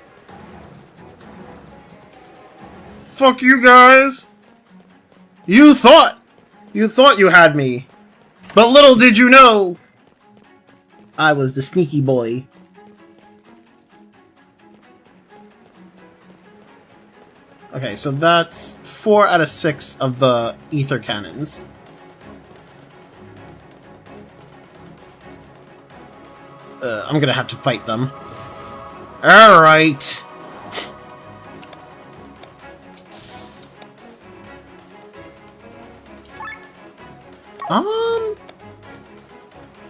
Speaker 2: Fuck you guys. You thought you had me. But little did you know, I was the sneaky boy. Okay, so that's 4 out of 6 of the ether cannons. I'm gonna have to fight them. Alright!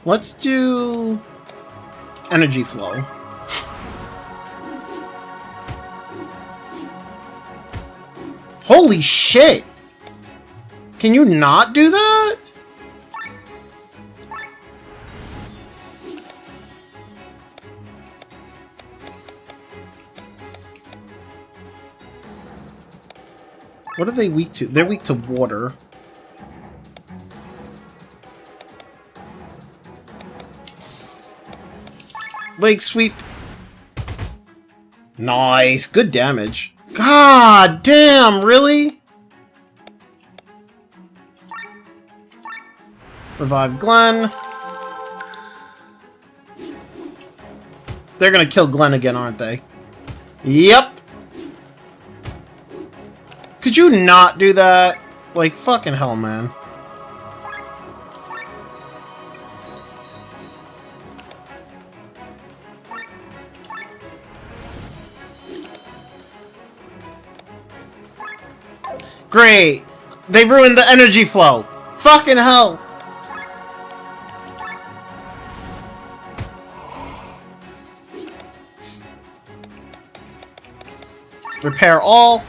Speaker 2: Let's do... energy flow. Holy shit! Can you not do that? What are they weak to? They're weak to water. Leg sweep. Nice. Good damage. God damn, really? Revive Glenn. They're gonna kill Glenn again, aren't they? Yep. Could you not do that? Like, fucking hell, man. Great! They ruined the energy flow! Fucking hell! Repair all.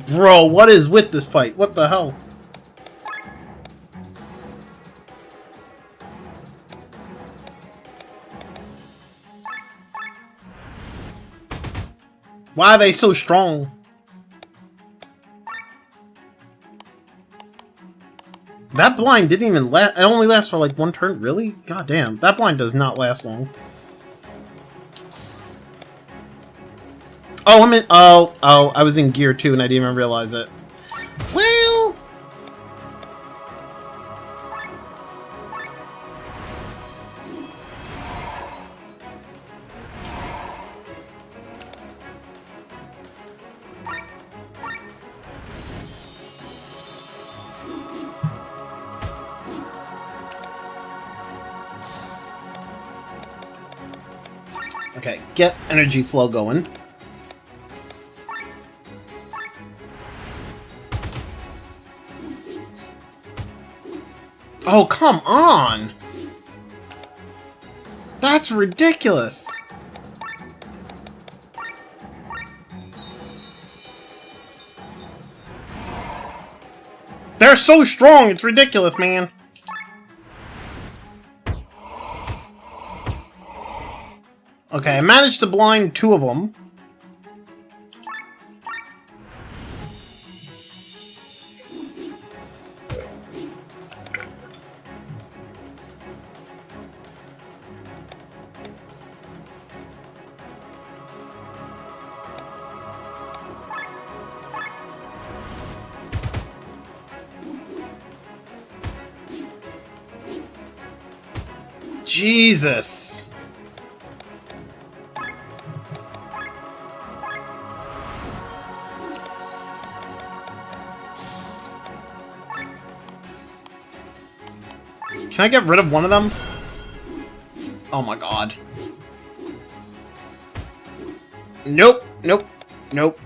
Speaker 2: Bro, what is with this fight? What the hell? Why are they so strong? That blind didn't even last. It only lasts for like one turn. Really? God damn. That blind does not last long. Oh, I'm in. Oh, I was in gear 2 and I didn't even realize it. Well. Okay, get energy flow going. Oh, come on! That's ridiculous! They're so strong, it's ridiculous, man! Okay, I managed to blind 2 of them. Jesus! Can I get rid of one of them? Oh my god. Nope, nope, nope.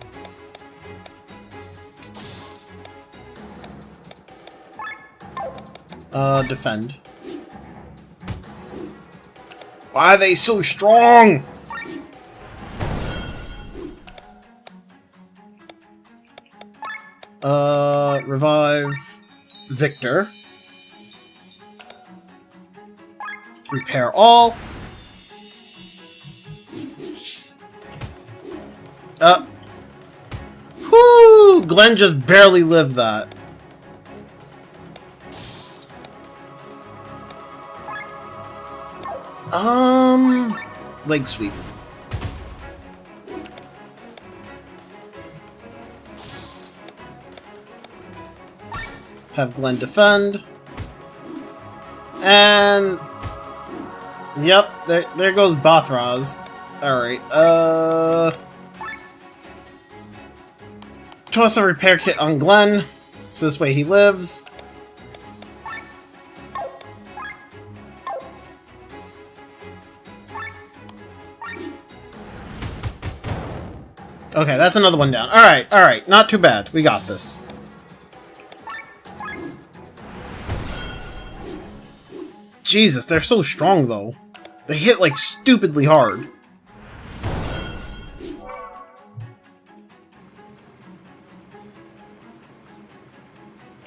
Speaker 2: Defend. Why are they so strong? Revive Victor. Repair all. Whoo! Glenn just barely lived that. Leg sweep. Have Glenn defend. And yep, there goes Bothraz. Alright, toss a repair kit on Glenn, so this way he lives. Okay, that's another one down. Alright, alright, not too bad. We got this. Jesus, they're so strong, though. They hit, like, stupidly hard.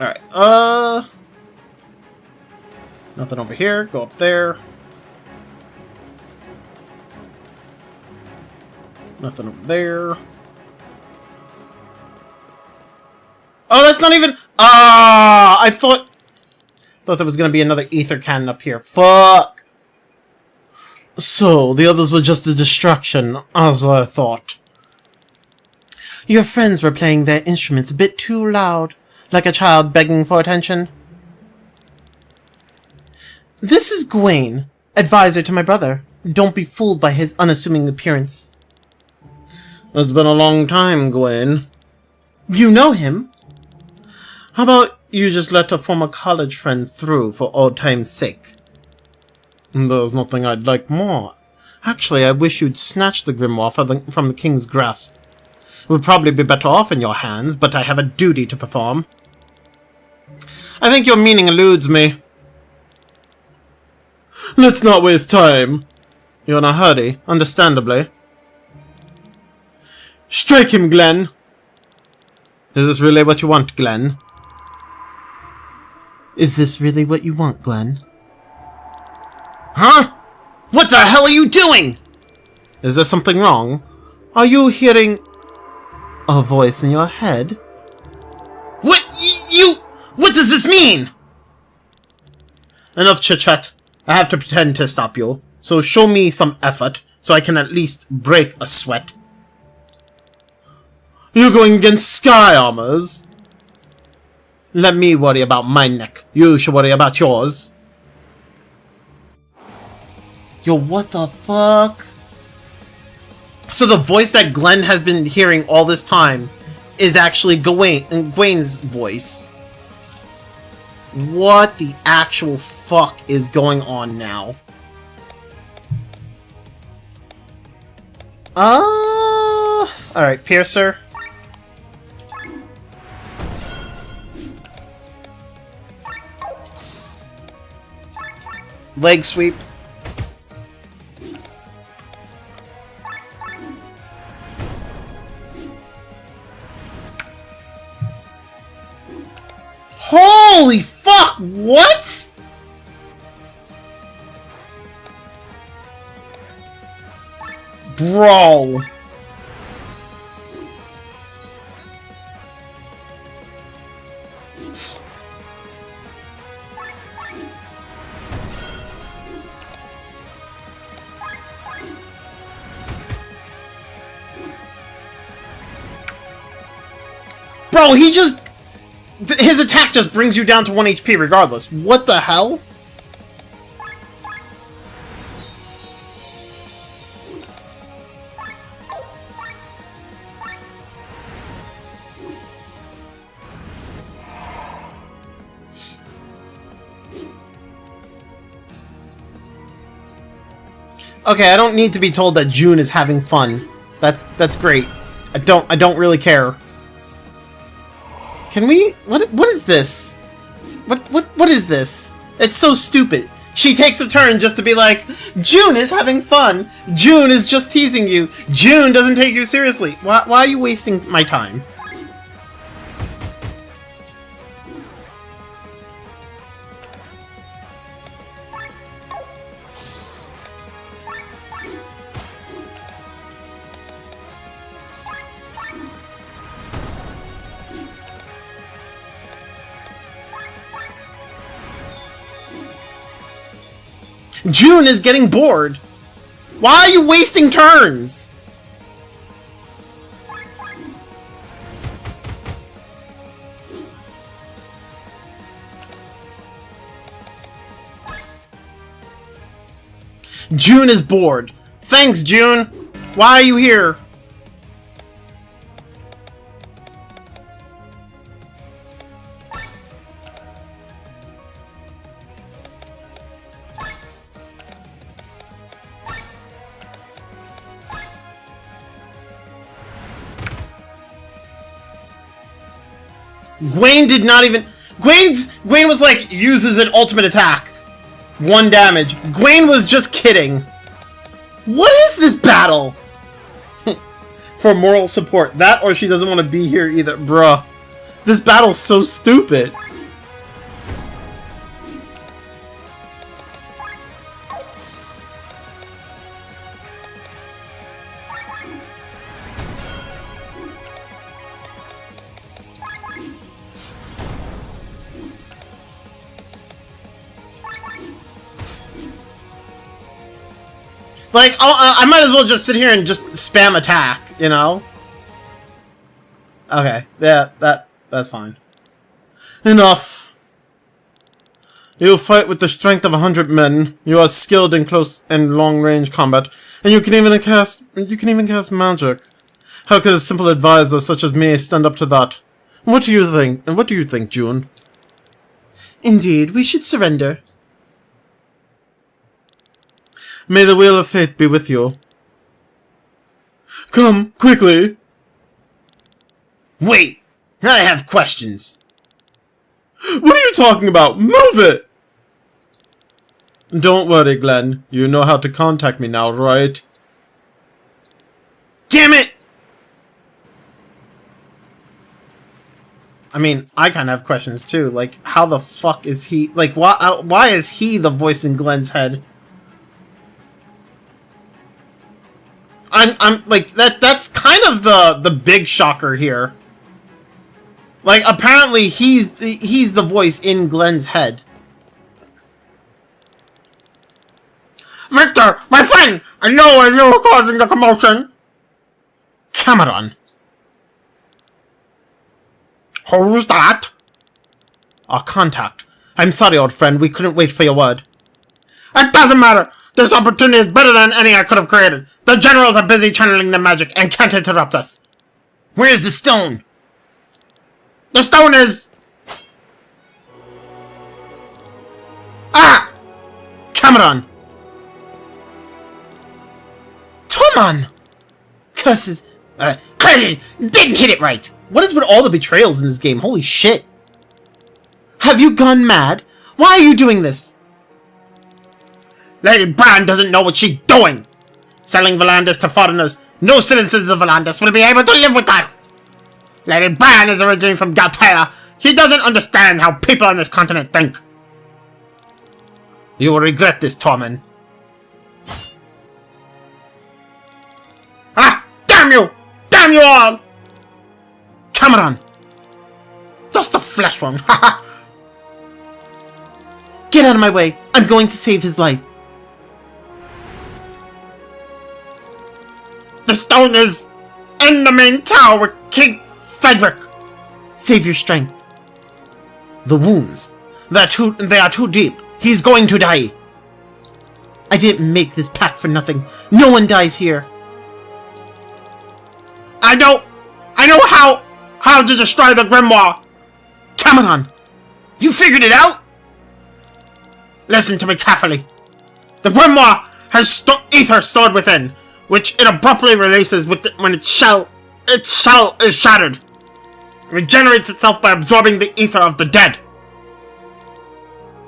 Speaker 2: Alright, nothing over here. Go up there. Nothing over there. Oh, that's not even... Ah! I thought there was gonna be another ether cannon up here. Fuck! So, the others were just a distraction, as I thought. Your friends were playing their instruments a bit too loud, like a child begging for attention. This is Gawain, advisor to my brother. Don't be fooled by his unassuming appearance. It's been a long time, Gawain. You know him? How about you just let a former college friend through for old time's sake? There's nothing I'd like more. Actually, I wish you'd snatch the grimoire from the king's grasp. It would probably be better off in your hands, but I have a duty to perform. I think your meaning eludes me. Let's not waste time. You're in a hurry, understandably. Strike him, Glenn! Is this really what you want, Glenn?
Speaker 3: Is this really what you want, Glenn?
Speaker 2: Huh? What the hell are you doing? Is there something wrong? Are you hearing
Speaker 3: a voice in your head?
Speaker 2: What? What does this mean? Enough chit-chat. I have to pretend to stop you. So show me some effort, so I can at least break a sweat. You're going against sky armors? Let me worry about my neck. You should worry about yours.
Speaker 3: Yo, what the fuck?
Speaker 2: So the voice that Glenn has been hearing all this time is actually Gwen's voice. What the actual fuck is going on now? Alright, Piercer. Leg sweep. Holy fuck, what? Bro. Bro, he just... His attack just brings you down to 1 HP regardless. What the hell? Okay, I don't need to be told that June is having fun. That's great. I don't really care. Can we... What is this? What is this? It's so stupid. She takes a turn just to be like, June is having fun. June is just teasing you. June doesn't take you seriously. Why are you wasting my time? June is getting bored. Why are you wasting turns? June is bored. Thanks, June. Why are you here? Gwen did not even... Gwen was like, uses an ultimate attack. 1 damage. Gwen was just kidding. What is this battle? For moral support. That or she doesn't want to be here either. Bruh. This battle's so stupid. Like, I might as well just sit here and just spam attack, you know? Okay, yeah, that's fine. Enough. You fight with the strength of 100 men. You are skilled in close and long-range combat, and you can even cast magic. How could a simple advisor such as me stand up to that? What do you think? And what do you think, June?
Speaker 3: Indeed, we should surrender.
Speaker 2: May the wheel of fate be with you. Come, quickly!
Speaker 1: Wait! I have questions.
Speaker 2: What are you talking about? Move it! Don't worry, Glenn. You know how to contact me now, right?
Speaker 1: Damn it!
Speaker 2: I mean, I kind of have questions too. Like, how the fuck is he... Like, why is he the voice in Glenn's head? I'm like, that's kind of the big shocker here. Like, apparently he's the voice in Glenn's head.
Speaker 1: Victor, my friend! I know as you were causing the commotion.
Speaker 2: Cameron.
Speaker 1: Who's that?
Speaker 2: Our contact. I'm sorry, old friend. We couldn't wait for your word.
Speaker 1: It doesn't matter. This opportunity is better than any I could have created. The generals are busy channeling the magic and can't interrupt us.
Speaker 2: Where's the stone?
Speaker 1: The stone is... Ah!
Speaker 2: Cameron! Toman! Curses!
Speaker 1: Didn't hit it right!
Speaker 2: What is with all the betrayals in this game? Holy shit! Have you gone mad? Why are you doing this?
Speaker 1: Lady Brand doesn't know what she's doing! Selling Volandis to foreigners. No citizens of Volandis will be able to live with that! Lady Brand is originally from Galtea. She doesn't understand how people on this continent think.
Speaker 2: You will regret this, Tormund.
Speaker 1: Ah! Damn you! Damn you all!
Speaker 2: Cameron!
Speaker 1: Just a flesh wound, haha!
Speaker 2: Get out of my way! I'm going to save his life.
Speaker 1: The stone is in the main tower with King Fredrik.
Speaker 2: Save your strength. The wounds. They are too deep. He's going to die. I didn't make this pact for nothing. No one dies here.
Speaker 1: I know how to destroy the grimoire.
Speaker 2: Cameron! You figured it out?
Speaker 1: Listen to me carefully. The grimoire has ether stored within, which it abruptly releases when its shell is shattered. It regenerates itself by absorbing the ether of the dead.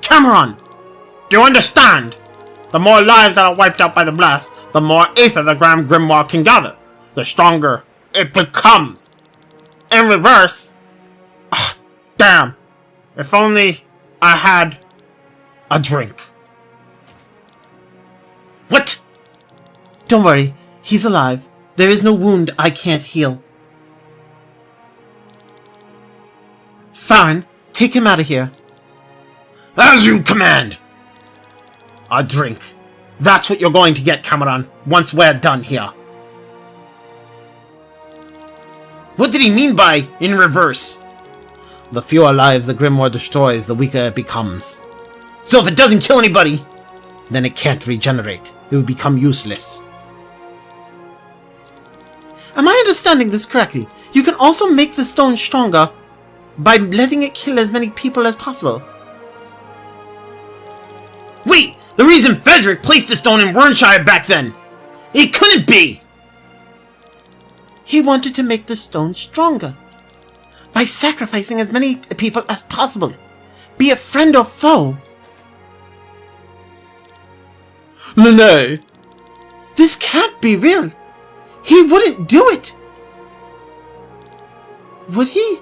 Speaker 2: Cameron!
Speaker 1: Do you understand? The more lives that are wiped out by the blast, the more ether the Grand Grimoire can gather. The stronger it becomes. In reverse... Oh, damn. If only I had a drink.
Speaker 2: What? Don't worry. He's alive. There is no wound I can't heal. Farron, take him out of here.
Speaker 1: As you command!
Speaker 2: A drink. That's what you're going to get, Cameron, once we're done here. What did he mean by in reverse? The fewer lives the Grimoire destroys, the weaker it becomes. So if it doesn't kill anybody, then it can't regenerate. It will become useless. Am I understanding this correctly? You can also make the stone stronger by letting it kill as many people as possible. Wait! The reason Fredrik placed the stone in Wernshire back then! It couldn't be! He wanted to make the stone stronger. By sacrificing as many people as possible. Be it friend or foe. Lene! This can't be real! He wouldn't do it! Would he?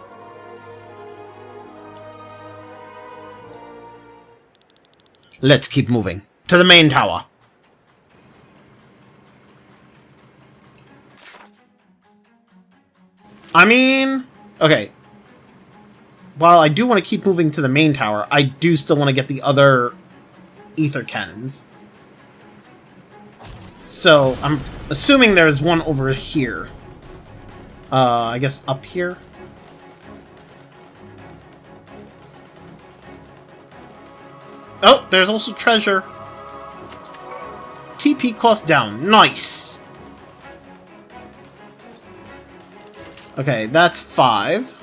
Speaker 2: Let's keep moving. To the main tower. I mean... Okay. While I do want to keep moving to the main tower, I do still want to get the other ether cannons. So, I'm assuming there's one over here. I guess up here? Oh, there's also treasure. TP cost down. Nice! Okay, that's 5.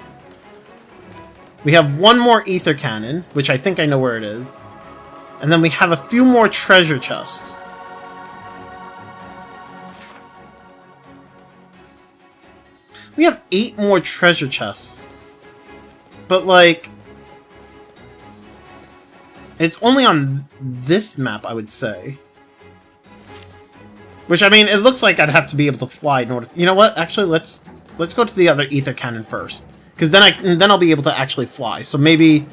Speaker 2: We have one more ether cannon, which I think I know where it is. And then we have a few more treasure chests. We have 8 more treasure chests. But, like... It's only on this map, I would say. Which, I mean, it looks like I'd have to be able to fly in order to... You know what? Actually, let's go to the other ether cannon first. Because then I'll be able to actually fly. So maybe...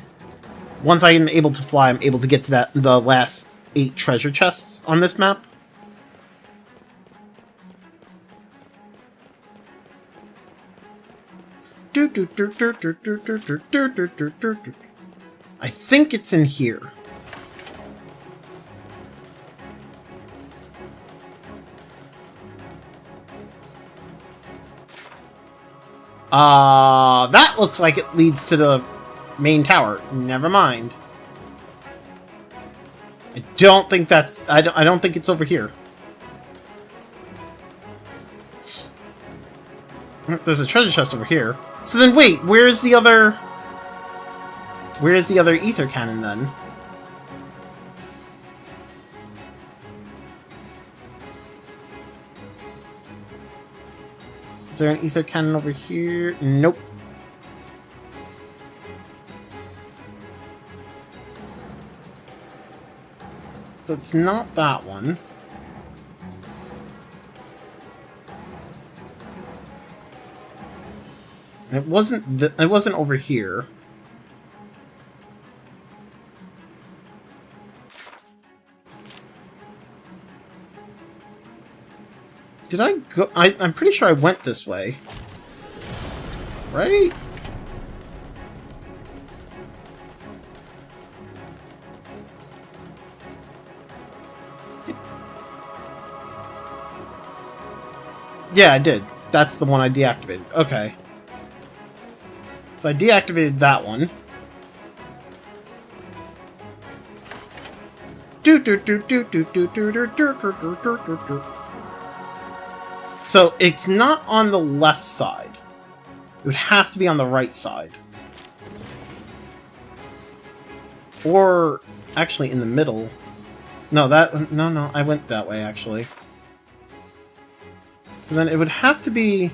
Speaker 2: Once I am able to fly, I'm able to get to the last 8 treasure chests on this map. I think it's in here. That looks like it leads to the main tower. Never mind. I don't think that's... I don't think it's over here. There's a treasure chest over here. So then wait, where's the other... Where's the other ether cannon then? Is there an ether cannon over here? Nope. So it's not that one. It wasn't over here. Did I go? I'm pretty sure I went this way. Right? Yeah, I did. That's the one I deactivated. Okay. So I deactivated that one. So it's not on the left side. It would have to be on the right side. Or actually in the middle. No, no, I went that way actually. So then it would have to be...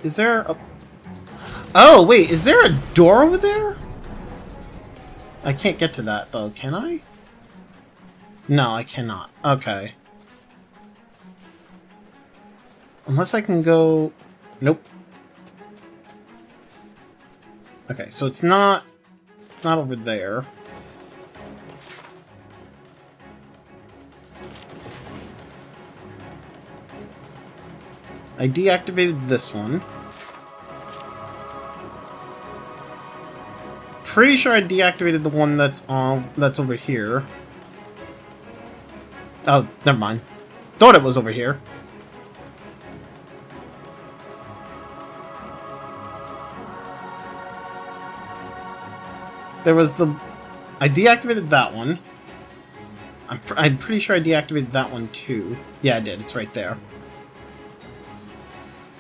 Speaker 2: Is there a... Oh, wait, is there a door over there? I can't get to that, though, can I? No, I cannot. Okay. Unless I can go... Nope. Okay, so it's not... It's not over there. I deactivated this one. Pretty sure I deactivated the one that's over here. Oh, never mind. Thought it was over here. There was the... I deactivated that one. I'm pretty sure I deactivated that one too. Yeah, I did. It's right there.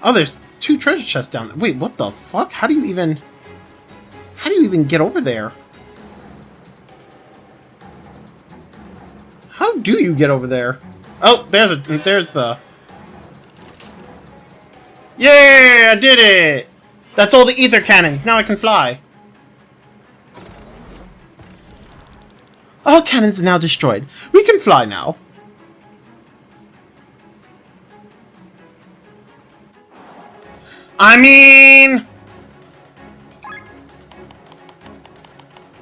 Speaker 2: Oh, there's 2 treasure chests down there. Wait, what the fuck? How do you even get over there? How do you get over there? Oh, there's the... Yay! I did it! That's all the ether cannons. Now I can fly. All cannons are now destroyed. We can fly now. I mean...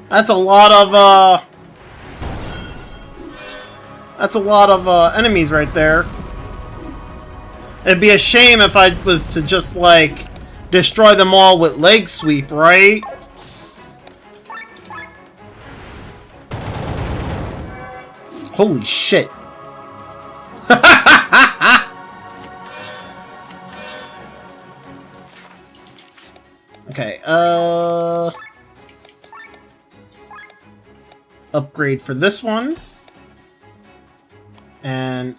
Speaker 2: That's a lot of, That's a lot of, enemies right there. It'd be a shame if I was to just, like, destroy them all with leg sweep, right? Holy shit. Okay, upgrade for this one. And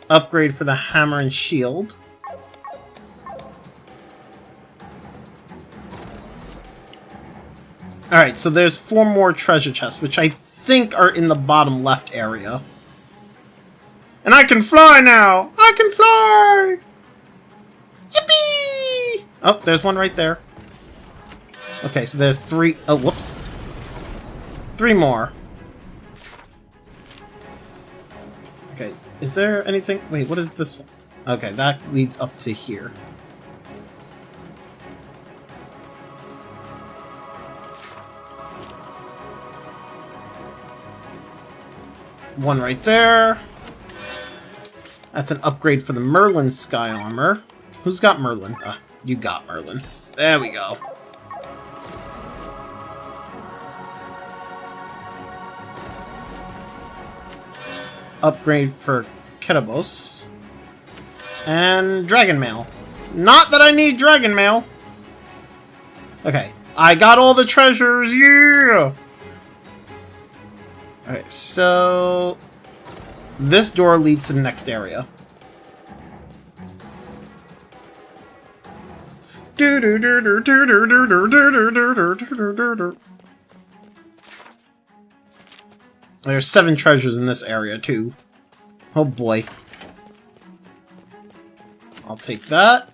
Speaker 2: upgrade for the hammer and shield. Alright, so there's 4 more treasure chests, which I think are in the bottom left area. And I can fly now! I can fly!
Speaker 3: Yippee!
Speaker 2: Oh, there's one right there. Okay, so there's 3... Oh, whoops. 3 more. Okay, is there anything... Wait, what is this one? Okay, that leads up to here. One right there. That's an upgrade for the Merlin Sky Armor. Who's got Merlin? You got Merlin. There we go. Upgrade for Ketabos. And Dragon Mail. Not that I need Dragon Mail. Okay, I got all the treasures, yeah! Alright, so... this door leads to the next area. There's 7 treasures in this area, too. Oh boy. I'll take that.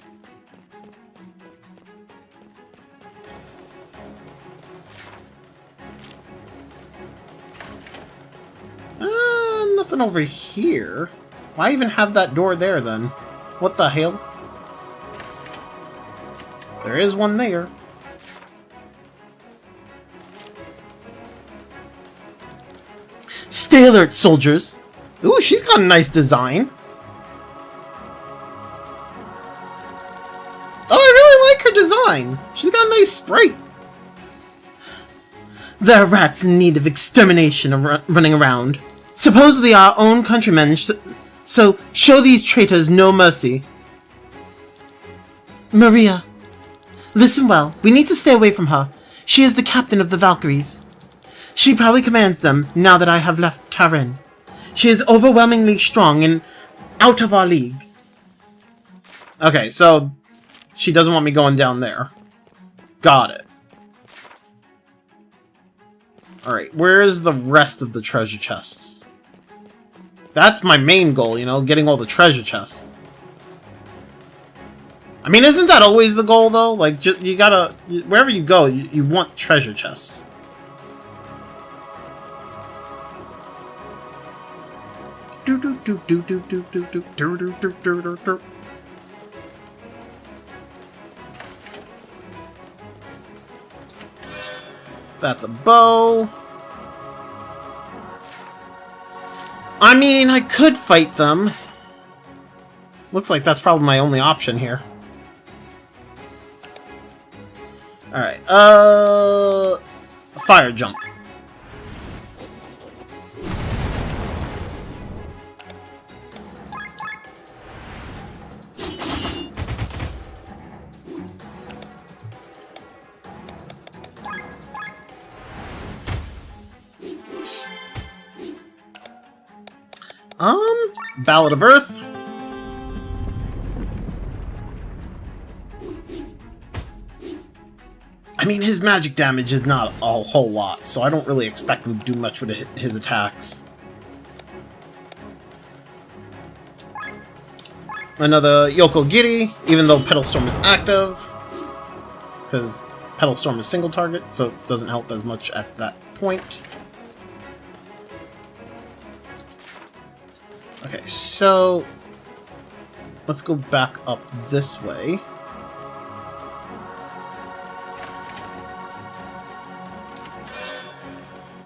Speaker 2: Nothing over here. Why even have that door there, then? What the hell? There is one there. Stay alert, soldiers! Ooh, she's got a nice design. Oh, I really like her design. She's got a nice sprite. There are rats in need of extermination running around. Supposedly our own countrymen, so show these traitors no mercy. Maria, listen well. We need to stay away from her. She is the captain of the Valkyries. She probably commands them now that I have left THEN. She is overwhelmingly strong and out of our league. Okay, so she doesn't want me going down there. Got it. Alright, where's the rest of the treasure chests? That's my main goal, you know, getting all the treasure chests. I mean, isn't that always the goal, though? Like, just, you gotta... wherever you go, you want treasure chests. That's a bow. I mean, I could fight them. Looks like that's probably my only option here. Alright, fire jump. Ballad of Earth. I mean, his magic damage is not a whole lot, so I don't really expect him to do much with his attacks. Another Yoko Giri, even though Petal Storm is active, because Petal Storm is single target, so it doesn't help as much at that point. Okay, so let's go back up this way.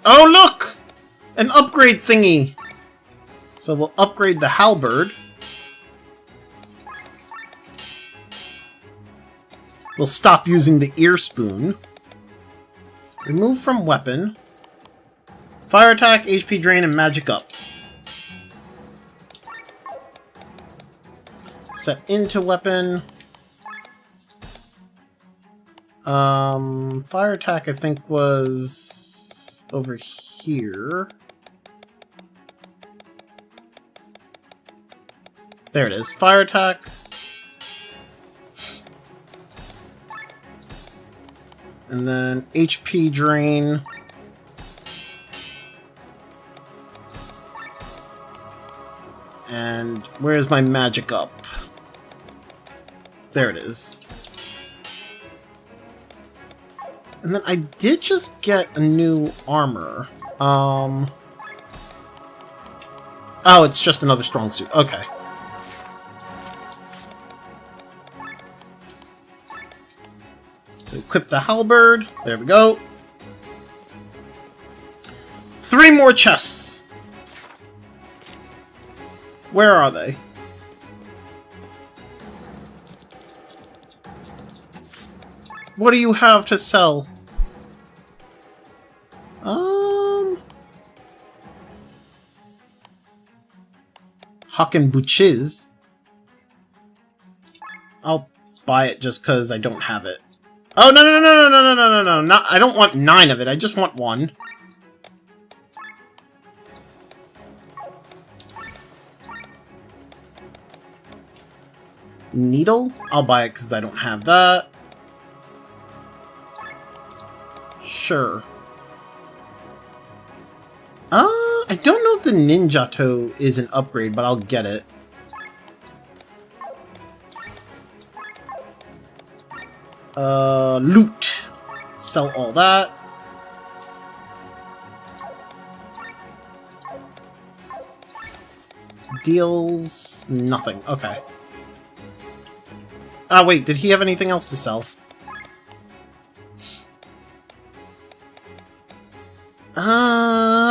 Speaker 2: Oh, look! An upgrade thingy! So we'll upgrade the halberd. We'll stop using the ear spoon. Remove from weapon. Fire attack, HP drain, and magic up. Set into weapon. Fire attack I think was over here. There it is. Fire attack. And then HP drain. And where's my magic up? There it is. And then I did just get a new armor. Oh, it's just another strong suit. Okay. So equip the halberd. There we go. 3 more chests. Where are they? What do you have to sell? Hawken Buchiz. I'll buy it just because I don't have it. Oh, no, no, no, no, no, no, no, no, no, no. I don't want 9 of it. I just want 1. Needle? I'll buy it because I don't have that. Sure. I don't know if the Ninjato is an upgrade, but I'll get it. Loot. Sell all that. Deals nothing. Okay. Ah, wait, did he have anything else to sell?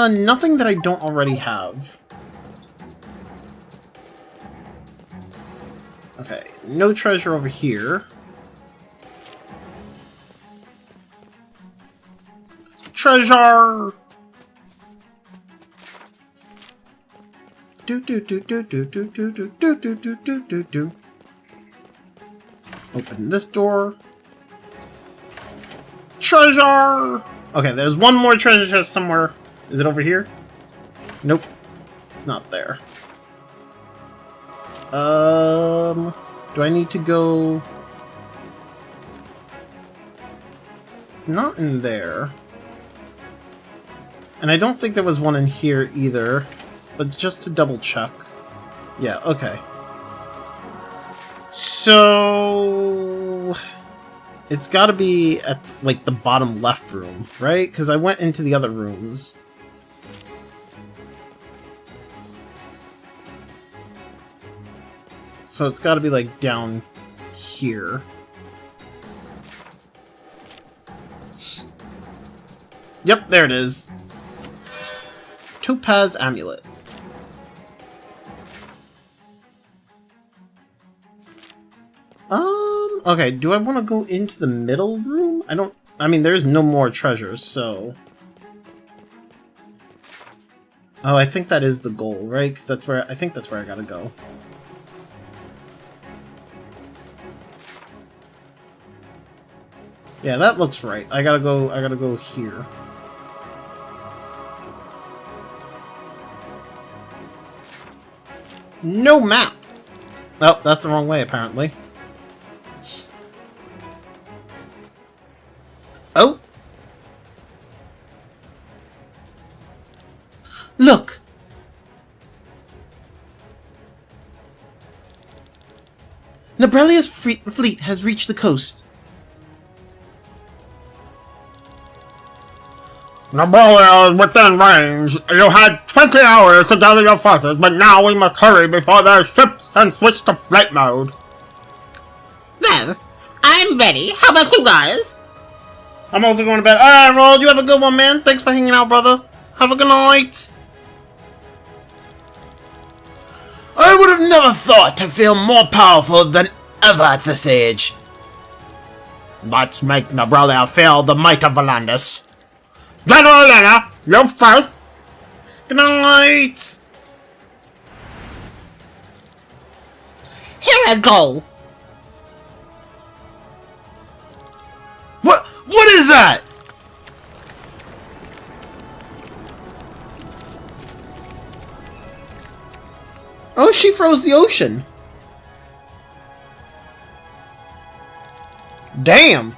Speaker 2: Nothing that I don't already have. Okay, no treasure over here. Treasure! Do do do do do do do do do do do do do do. Open this door. Treasure! Okay, there's one more treasure chest somewhere. Is it over here? Nope. It's not there. Do I need to go... It's not in there. And I don't think there was one in here either. But just to double check. Yeah, okay. So... It's gotta be at, like, the bottom left room, right? Because I went into the other rooms. So it's gotta be, like, down here. Yep, there it is. Topaz Amulet. Okay, do I want to go into the middle room? I mean, there's no more treasures, so... Oh, I think that is the goal, right? Because that's where, I think that's where I gotta go. Yeah, that looks right. I gotta go here. No map! Oh, that's the wrong way, apparently. Oh! Look! Nebrelia's fleet has reached the coast.
Speaker 1: Nabolia is within range. You had 20 hours to gather your forces, but now we must hurry before their ships can switch to flight mode.
Speaker 4: Well, I'm ready. How about you guys?
Speaker 2: I'm also going to bed. Alright, Roll, you have a good one, man. Thanks for hanging out, brother. Have a good night.
Speaker 3: I would have never thought to feel more powerful than ever at this age.
Speaker 1: Let's make Nabralia feel the might of Volandis. General Elena, you first.
Speaker 2: Good night.
Speaker 4: Here I go.
Speaker 3: What is that?
Speaker 2: Oh, she froze the ocean. Damn.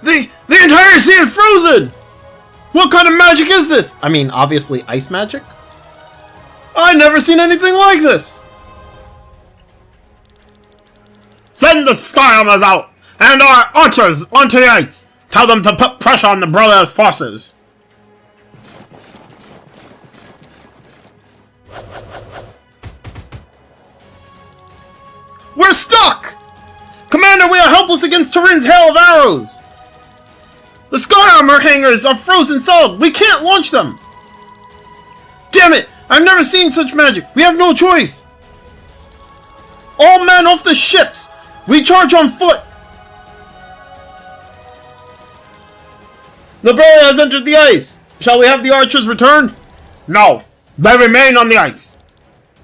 Speaker 3: The entire sea is frozen!
Speaker 2: What kind of magic is this? I mean, obviously ice magic? I've never seen anything like this!
Speaker 1: Send the sky armors out, and our archers onto the ice! Tell them to put pressure on the brothers' forces! We're stuck! Commander, we are helpless against Turin's hail of arrows! The sky armor hangers are frozen solid! We can't launch them! Damn it! I've never seen such magic! We have no choice! All men off the ships! We charge on foot! Nabralia has entered the ice! Shall we have the archers returned? No! They remain on the ice!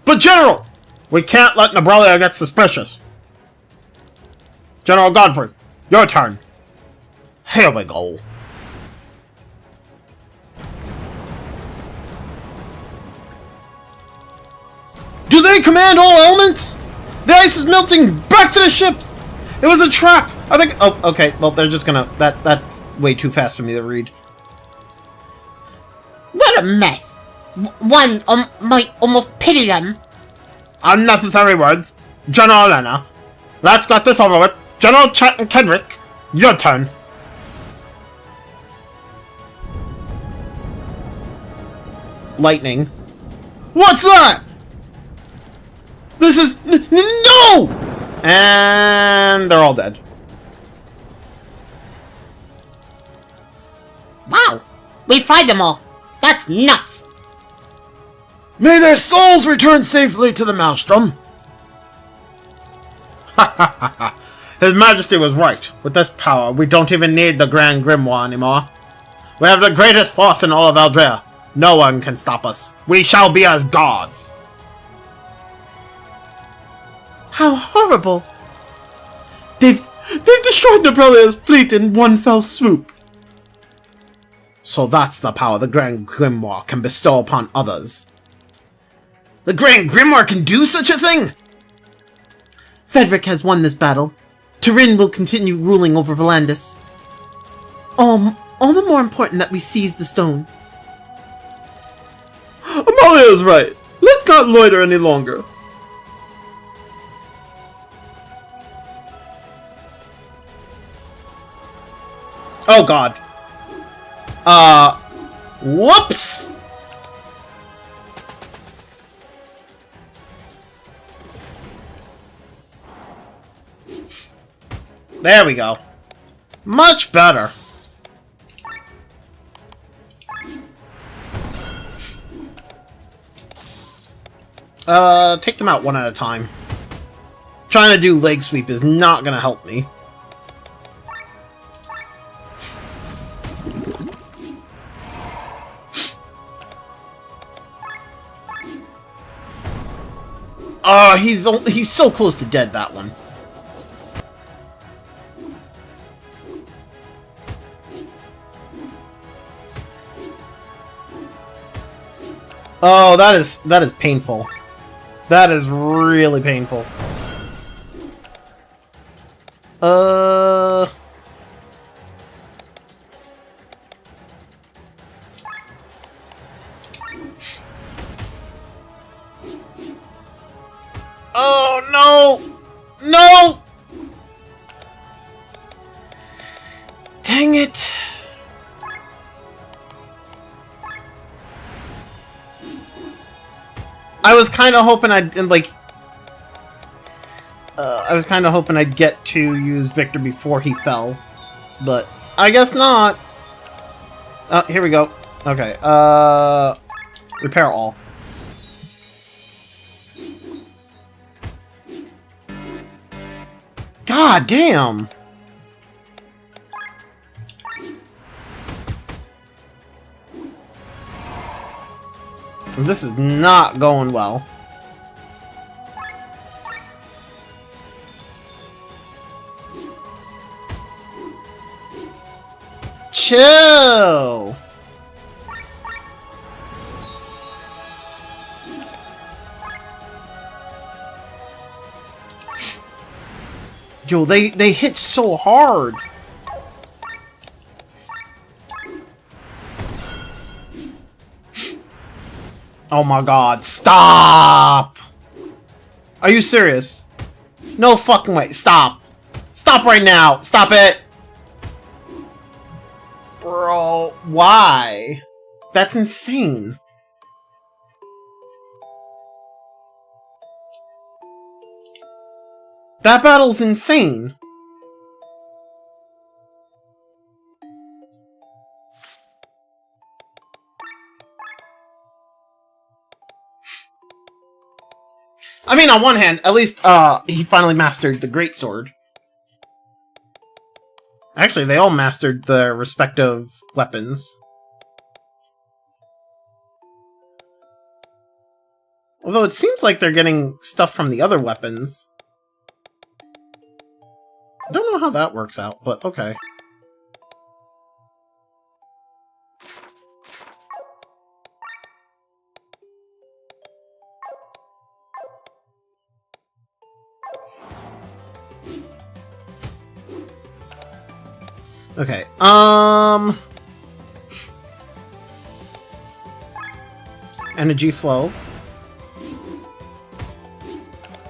Speaker 1: But General! We can't let Nabralia get suspicious. General Godfrey, your turn. Here we go. Do they command all elements? The ice is melting! Back to the ships! It was a trap! I think... Oh, okay. Well, they're just gonna... That's way too fast for me to read.
Speaker 4: What a mess! One might almost pity them.
Speaker 1: Unnecessary words. General Elena. Let's get this over with. General Fredrik, your turn.
Speaker 2: Lightning.
Speaker 1: What's that? This is... No!
Speaker 2: And they're all dead.
Speaker 4: Wow! We fried them all. That's nuts!
Speaker 1: May their souls return safely to the Maelstrom. Ha ha ha ha. His Majesty was right. With this power, we don't even need the Grand Grimoire anymore. We have the greatest force in all of Aldrea. No one can stop us. We shall be as gods.
Speaker 3: How horrible! They've destroyed Nabralia's fleet in one fell swoop.
Speaker 2: So that's the power the Grand Grimoire can bestow upon others. The Grand Grimoire can do such a thing?!
Speaker 3: Fredrik has won this battle. Turin will continue ruling over Volandis. All the more important that we seize the stone.
Speaker 1: Amalia is right. Let's not loiter any longer.
Speaker 2: Oh god. Whoops! There we go. Much better. Take them out one at a time. Trying to do leg sweep is not gonna help me. Oh, he's so close to dead, that one. Oh, that is painful. That is really painful. Oh, no! No! Dang it. I was kind of hoping I'd, like... I was kind of hoping I'd get to use Victor before he fell. But, I guess not. Here we go. Okay, repair all. God damn! This is not going well. Chill! Yo, they hit so hard. Oh my god, stop! Are you serious? No fucking way. Stop. Stop right now. Stop it. Bro, why? That's insane. That battle's insane. I mean, on one hand, at least, he finally mastered the greatsword. Actually, they all mastered their respective weapons. Although it seems like they're getting stuff from the other weapons. I don't know how that works out, but okay. Okay, energy flow.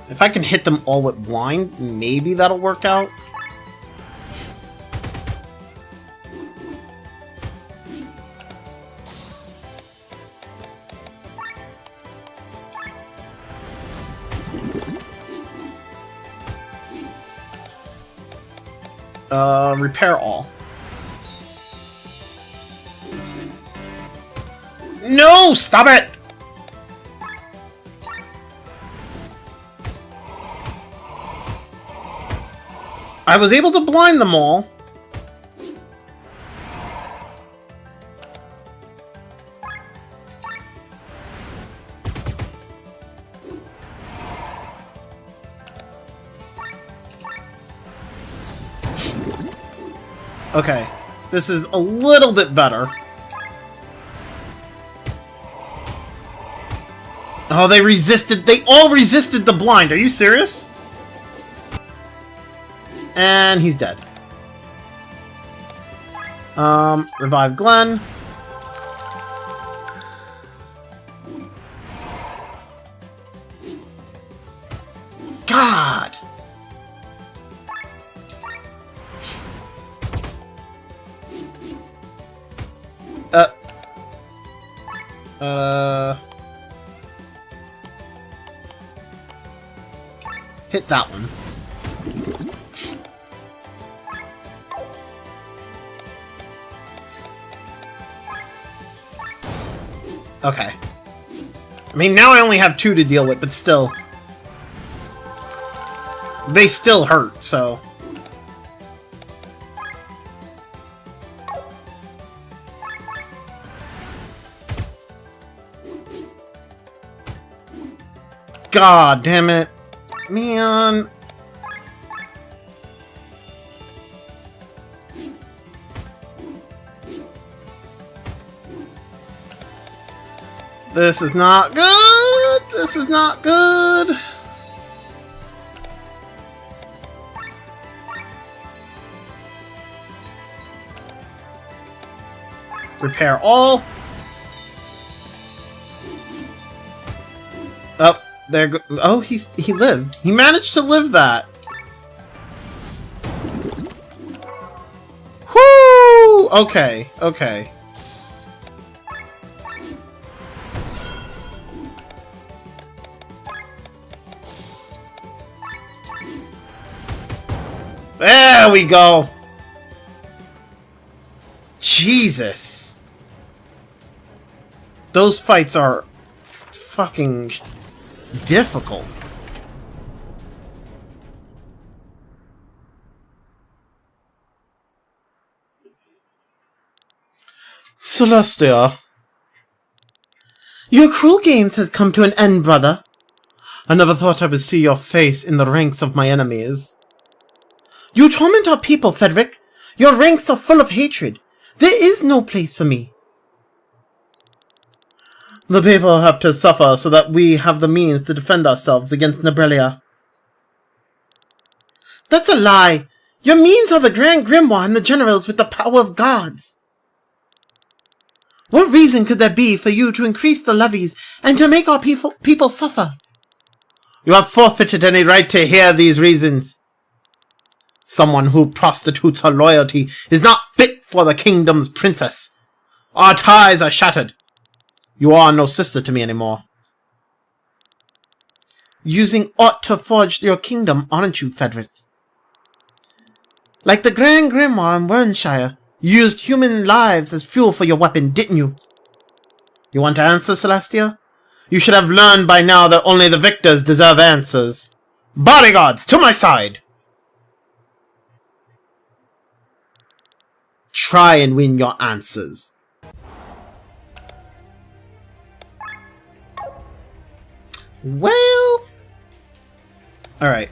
Speaker 2: If I can hit them all with blind, maybe that'll work out. Repair all. No! Stop it! I was able to blind them all. Okay, this is a little bit better. Oh, they resisted. They all resisted the blind. Are you serious? And he's dead. Revive Glenn. God! Hit that one. Okay. I mean, now I only have 2 to deal with, but still. They still hurt, so... God damn it. Man. This is not good. This is not good. Repair all. Oh, there go. Oh, he lived. He managed to live that. Whoo! Okay, okay. There we go. Jesus. Those fights are fucking difficult. Celestia. Your cruel games has come to an end, brother. I never thought I would see your face in the ranks of my enemies. You torment our people, Fredrik. Your ranks are full of hatred. There is no place for me. The people have to suffer so that we have the means to defend ourselves against Nebrelia. That's a lie. Your means are the Grand Grimoire and the generals with the power of gods. What reason could there be for you to increase the levies and to make our people suffer? You have forfeited any right to hear these reasons. Someone who prostitutes her loyalty is not fit for the kingdom's princess. Our ties are shattered. You are no sister to me anymore.
Speaker 3: Using aught to forge your kingdom, aren't you, Fredrik? Like the Grand Grimoire in Wernshire, you used human lives as fuel for your weapon, didn't you?
Speaker 2: You want answers, Celestia? You should have learned by now that only the victors deserve answers. Bodyguards, to my side! Try and win your answers.
Speaker 3: Well...
Speaker 2: Alright,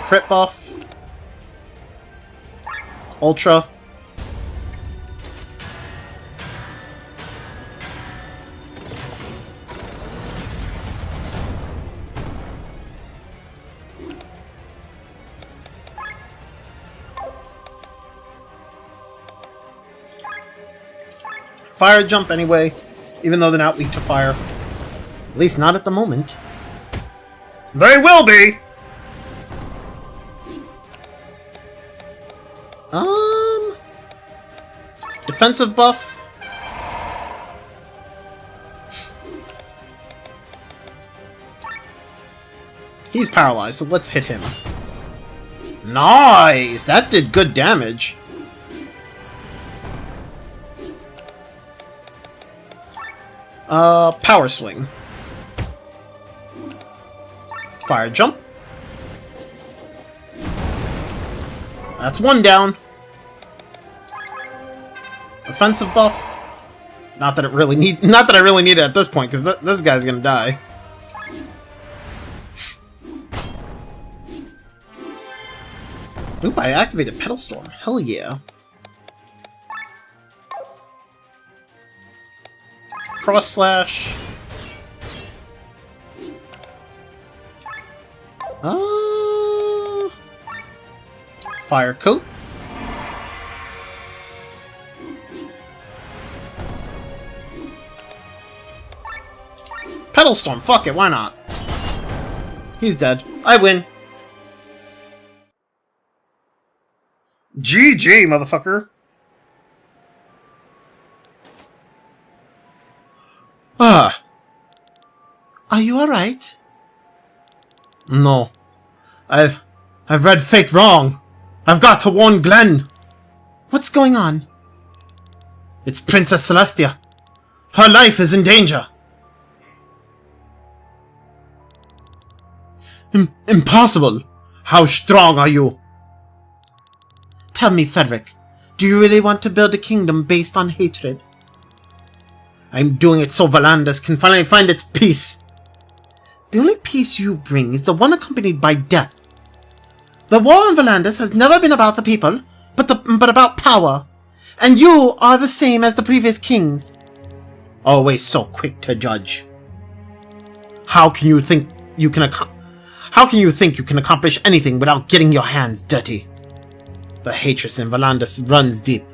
Speaker 2: crit buff. Ultra. Fire jump anyway, even though they're not weak to fire. At least not at the moment. They will be! Defensive buff. He's paralyzed, so let's hit him. Nice! That did good damage. Power swing. Fire jump. That's one down. Offensive buff. Not that I really need it at this point, because this guy's gonna die. Ooh, I activated Petal Storm. Hell yeah. Cross slash. Fire coat. Petal Storm, fuck it, why not? He's dead. I win. GG, motherfucker. Ah.
Speaker 3: Are you alright?
Speaker 2: No. I've read fate wrong. I've got to warn Glenn.
Speaker 3: What's going on?
Speaker 2: It's Princess Celestia. Her life is in danger. Impossible. How strong are you?
Speaker 3: Tell me, Fredrik, do you really want to build a kingdom based on hatred?
Speaker 2: I'm doing it so Valandis can finally find its peace.
Speaker 3: The only peace you bring is the one accompanied by death. The war in Valandis has never been about the people, but about power. And you are the same as the previous kings.
Speaker 2: Always so quick to judge. How can you think you can accomplish anything without getting your hands dirty? The hatred in Valandis runs deep.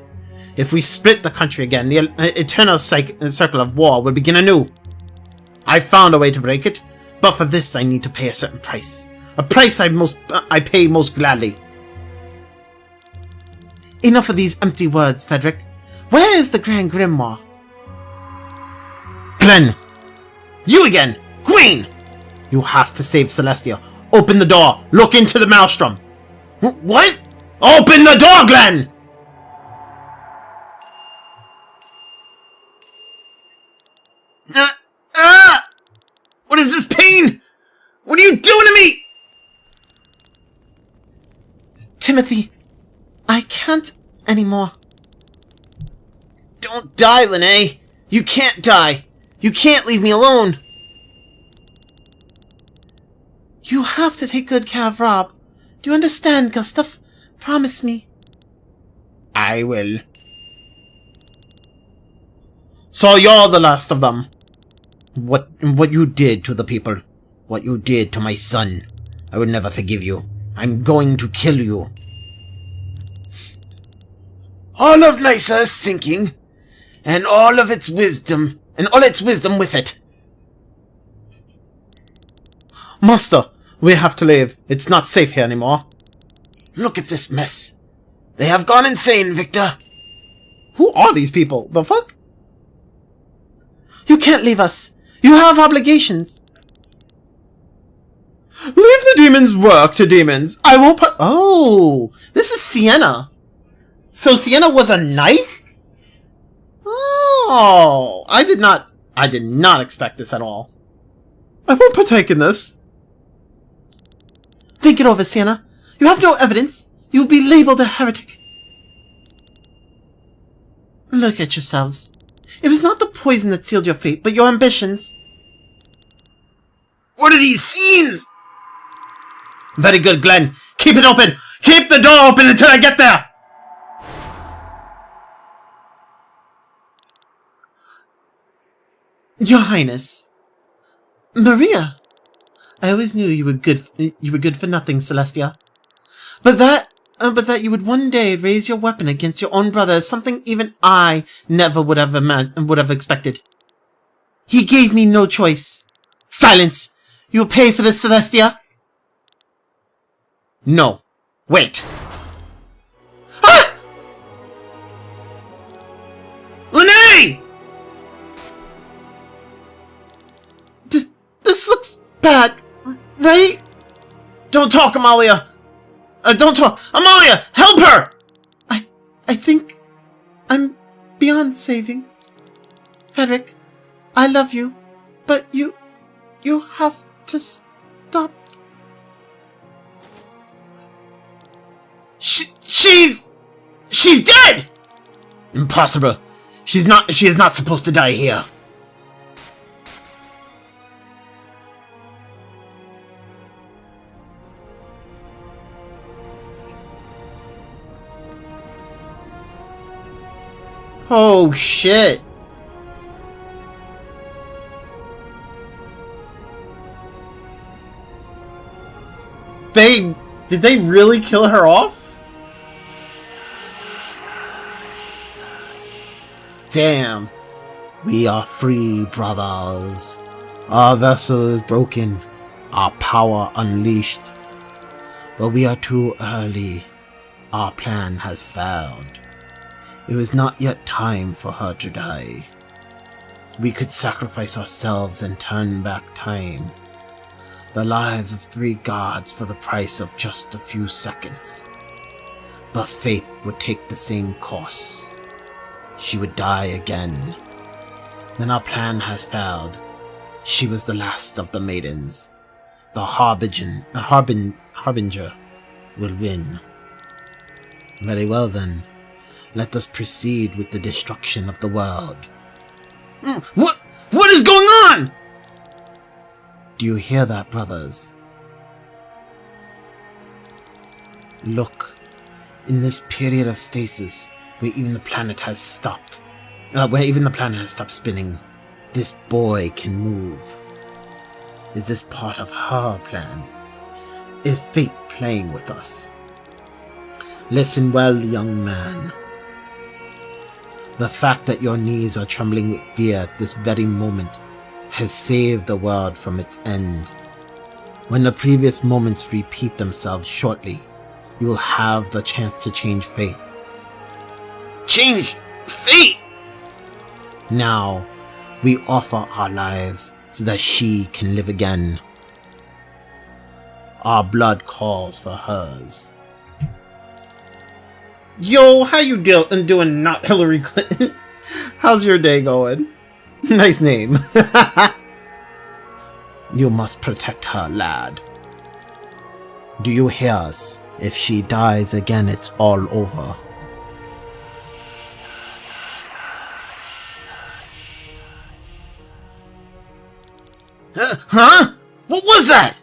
Speaker 2: If we split the country again, the eternal circle of war will begin anew. I found a way to break it, but for this I need to pay a certain price. A price I pay most gladly.
Speaker 3: Enough of these empty words, Fredrik. Where is the Grand Grimoire?
Speaker 2: Glenn! You again! Queen! You have to save Celestia. Open the door. Look into the maelstrom. What? Open the door, Glenn! What is this pain? What are you doing to me?
Speaker 3: Timothy, I can't anymore.
Speaker 2: Don't die, Linnae. You can't die. You can't leave me alone.
Speaker 3: You have to take good care of Rob. Do you understand, Gustav? Promise me.
Speaker 2: I will. So you're the last of them. What you did to the people. What you did to my son. I will never forgive you. I'm going to kill you. All of Lysa is sinking, and all its wisdom with it. Master, we have to leave. It's not safe here anymore.
Speaker 3: Look at this mess. They have gone insane, Victor.
Speaker 2: Who are these people? The fuck?
Speaker 3: You can't leave us. You have obligations.
Speaker 2: Leave the demons' work to demons. I won't put...
Speaker 3: Oh, this is Sienna.
Speaker 2: So Sienna was a knight? Oh, I did not expect this at all. I won't partake in this.
Speaker 3: Think it over, Sienna. You have no evidence. You will be labeled a heretic. Look at yourselves. It was not the poison that sealed your fate, but your ambitions.
Speaker 2: What are these scenes? Very good, Glenn. Keep it open. Keep the door open until I get there.
Speaker 3: Your Highness. Maria. I always knew you were good. You were good for nothing, Celestia. But that you would one day raise your weapon against your own brother is something even I never would have expected. He gave me no choice. Silence! You will pay for this, Celestia.
Speaker 2: No. Wait.
Speaker 3: Ah!
Speaker 2: Lene!
Speaker 3: This looks bad, right?
Speaker 2: Don't talk, Amalia. Don't talk. Amalia, help her!
Speaker 3: I think I'm beyond saving. Fredrik, I love you, but you have to stop.
Speaker 2: She's dead! Impossible. She is not supposed to die here. Oh shit. Did they really kill her off? Damn.
Speaker 3: We are free, brothers. Our vessel is broken, our power unleashed. But we are too early. Our plan has failed. It was not yet time for her to die. We could sacrifice ourselves and turn back time. The lives of 3 gods for the price of just a few seconds. But fate would take the same course. She would die again. Then our plan has failed. She was the last of the maidens. The Harbinger will win. Very well then. Let us proceed with the destruction of the world.
Speaker 2: What is going on?
Speaker 3: Do you hear that, brothers? Look, in this period of stasis, where even the planet has stopped spinning, this boy can move. Is this part of her plan? Is fate playing with us? Listen well, young man. The fact that your knees are trembling with fear at this very moment has saved the world from its end. When the previous moments repeat themselves shortly, you will have the chance to change fate.
Speaker 2: Change fate?
Speaker 3: Now, we offer our lives so that she can live again. Our blood calls for hers.
Speaker 2: Yo, how you doing, not Hillary Clinton? How's your day going? Nice name.
Speaker 3: You must protect her, lad. Do you hear us? If she dies again, it's all over.
Speaker 2: Huh? What was that?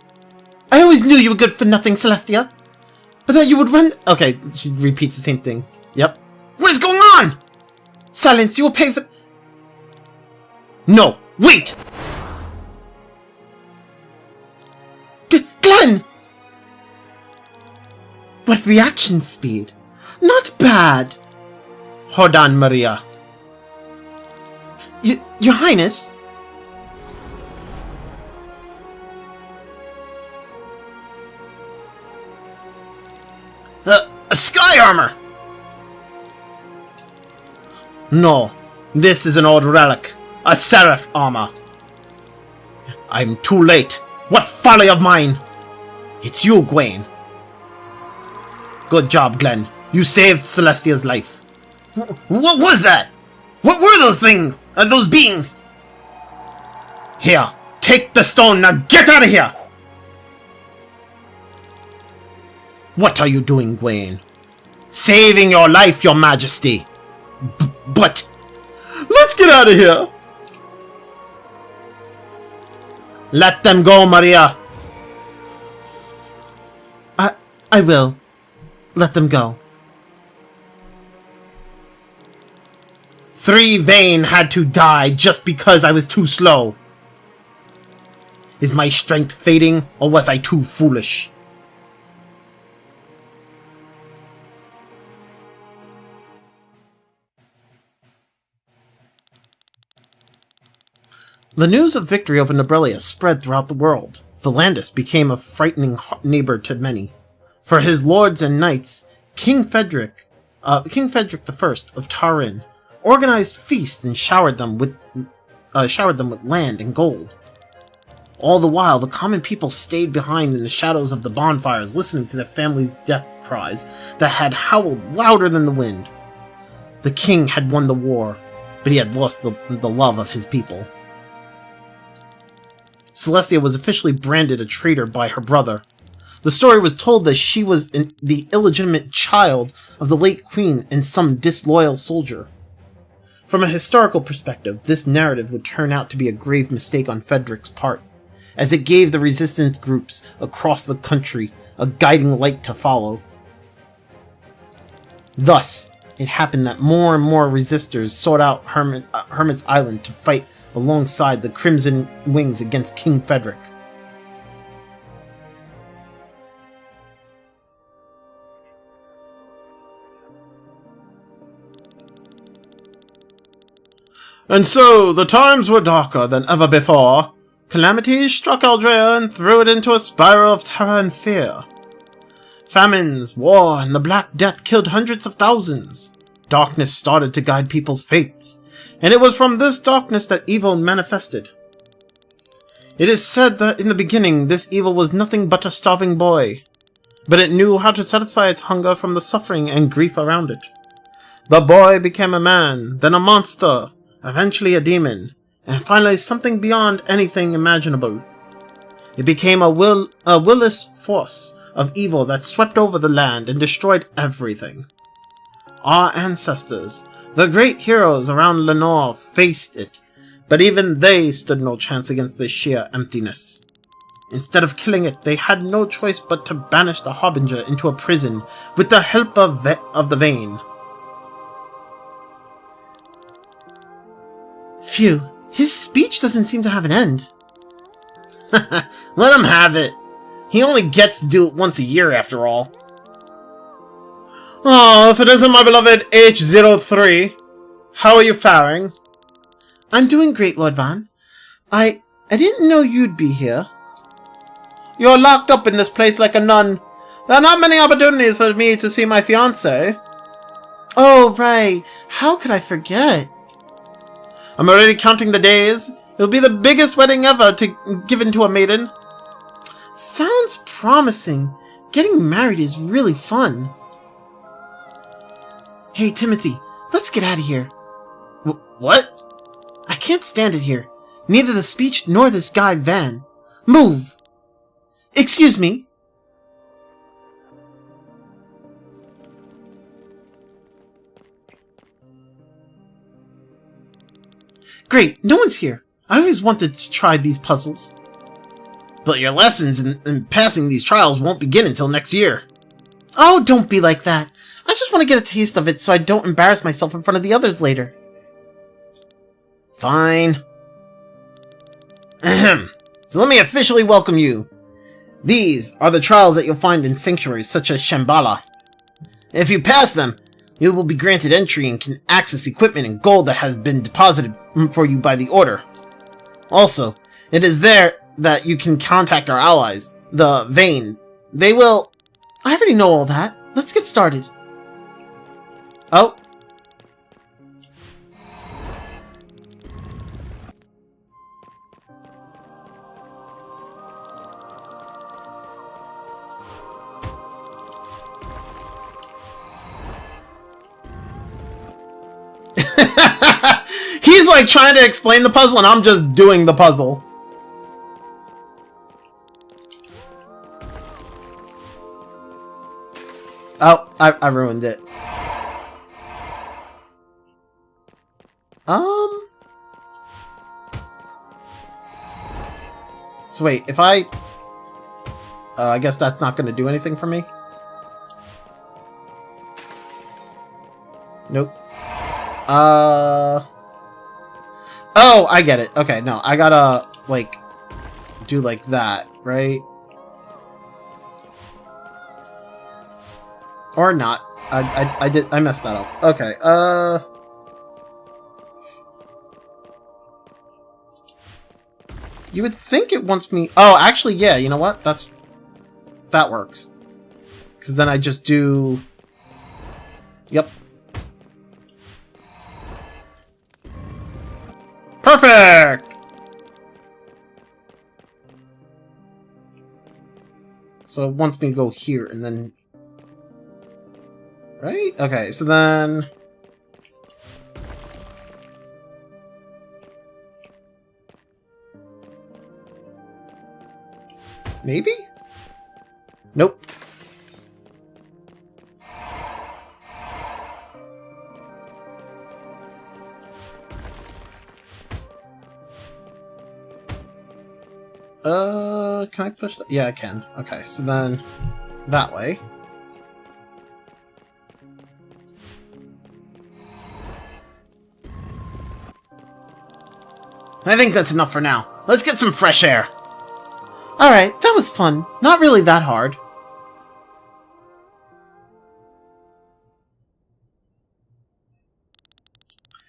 Speaker 3: I always knew you were good for nothing, Celestia. But that you would run...
Speaker 2: Okay, she repeats the same thing. Yep.
Speaker 3: What is going on? Silence, you will pay for...
Speaker 2: No, wait!
Speaker 3: Glenn! What reaction speed? Not bad.
Speaker 2: Hold on, Maria.
Speaker 3: Your Highness?
Speaker 2: A sky armor! No, this is an old relic. A seraph armor. I'm too late. What folly of mine! It's you, Gwaine. Good job, Glenn. You saved Celestia's life. What was that? What were those things? Those beings? Here, take the stone. Now get out of here! What are you doing, Gwaine? Saving your life, your majesty. But... Let's get out of here! Let them go, Maria.
Speaker 3: I will. Let them go.
Speaker 2: 3 Vane had to die just because I was too slow. Is my strength fading, or was I too foolish?
Speaker 3: The news of victory over Nobrelius spread throughout the world. Valandis became a frightening neighbor to many. For his lords and knights, King Fredrik I of Tarin organized feasts and showered them with land and gold. All the while, the common people stayed behind in the shadows of the bonfires, listening to their families' death cries that had howled louder than the wind. The king had won the war, but he had lost the love of his people. Celestia was officially branded a traitor by her brother. The story was told that she was the illegitimate child of the late queen and some disloyal soldier. From a historical perspective, this narrative would turn out to be a grave mistake on Fredrik's part, as it gave the resistance groups across the country a guiding light to follow. Thus, it happened that more and more resistors sought out Hermit's Island to fight alongside the Crimson Wings against King Fredrik.
Speaker 2: And so, the times were darker than ever before. Calamities struck Aldrea and threw it into a spiral of terror and fear. Famines, war, and the Black Death killed hundreds of thousands. Darkness started to guide people's fates, and it was from this darkness that evil manifested. It is said that in the beginning, this evil was nothing but a starving boy, but it knew how to satisfy its hunger from the suffering and grief around it. The boy became a man, then a monster, eventually a demon, and finally something beyond anything imaginable. It became a willless force of evil that swept over the land and destroyed everything. Our ancestors, the great heroes around Lenore, faced it, but even they stood no chance against the sheer emptiness. Instead of killing it, they had no choice but to banish the Harbinger into a prison with the help of the Vane.
Speaker 3: Phew, his speech doesn't seem to have an end.
Speaker 2: Let him have it. He only gets to do it once a year after all. Oh, if it isn't my beloved H03. How are you faring?
Speaker 3: I'm doing great, Lord Van. I didn't know you'd be here.
Speaker 2: You're locked up in this place like a nun. There are not many opportunities for me to see my fiancé.
Speaker 3: Oh, right. How could I forget?
Speaker 2: I'm already counting the days. It'll be the biggest wedding ever given to a maiden.
Speaker 3: Sounds promising. Getting married is really fun. Hey, Timothy, let's get out of here.
Speaker 2: What?
Speaker 3: I can't stand it here. Neither the speech nor this guy, Van. Move! Excuse me. Great, no one's here. I always wanted to try these puzzles.
Speaker 2: But your lessons in passing these trials won't begin until next year.
Speaker 3: Oh, don't be like that. I just want to get a taste of it so I don't embarrass myself in front of the others later.
Speaker 2: Fine. Ahem. So let me officially welcome you. These are the trials that you'll find in sanctuaries such as Shambhala. If you pass them, you will be granted entry and can access equipment and gold that has been deposited for you by the Order. Also, it is there that you can contact our allies, the Vane. They will...
Speaker 3: I already know all that. let's get started. Oh.
Speaker 2: He's like trying to explain the puzzle and I'm just doing the puzzle. Oh, I ruined it. So wait, if I guess that's not going to do anything for me. Nope. Oh, I get it. Okay, no, I gotta, like, do like that, right? Or not. I messed that up. Okay, you would think it wants me... Oh, actually, yeah, you know what? That works. Because then I just do... Yep. Perfect! So it wants me to go here, and then... Right? Okay, so then... Maybe? Nope. Can I push that? Yeah, I can. Okay, so then that way. I think that's enough for now. Let's get some fresh air.
Speaker 3: Alright, that was fun. Not really that hard.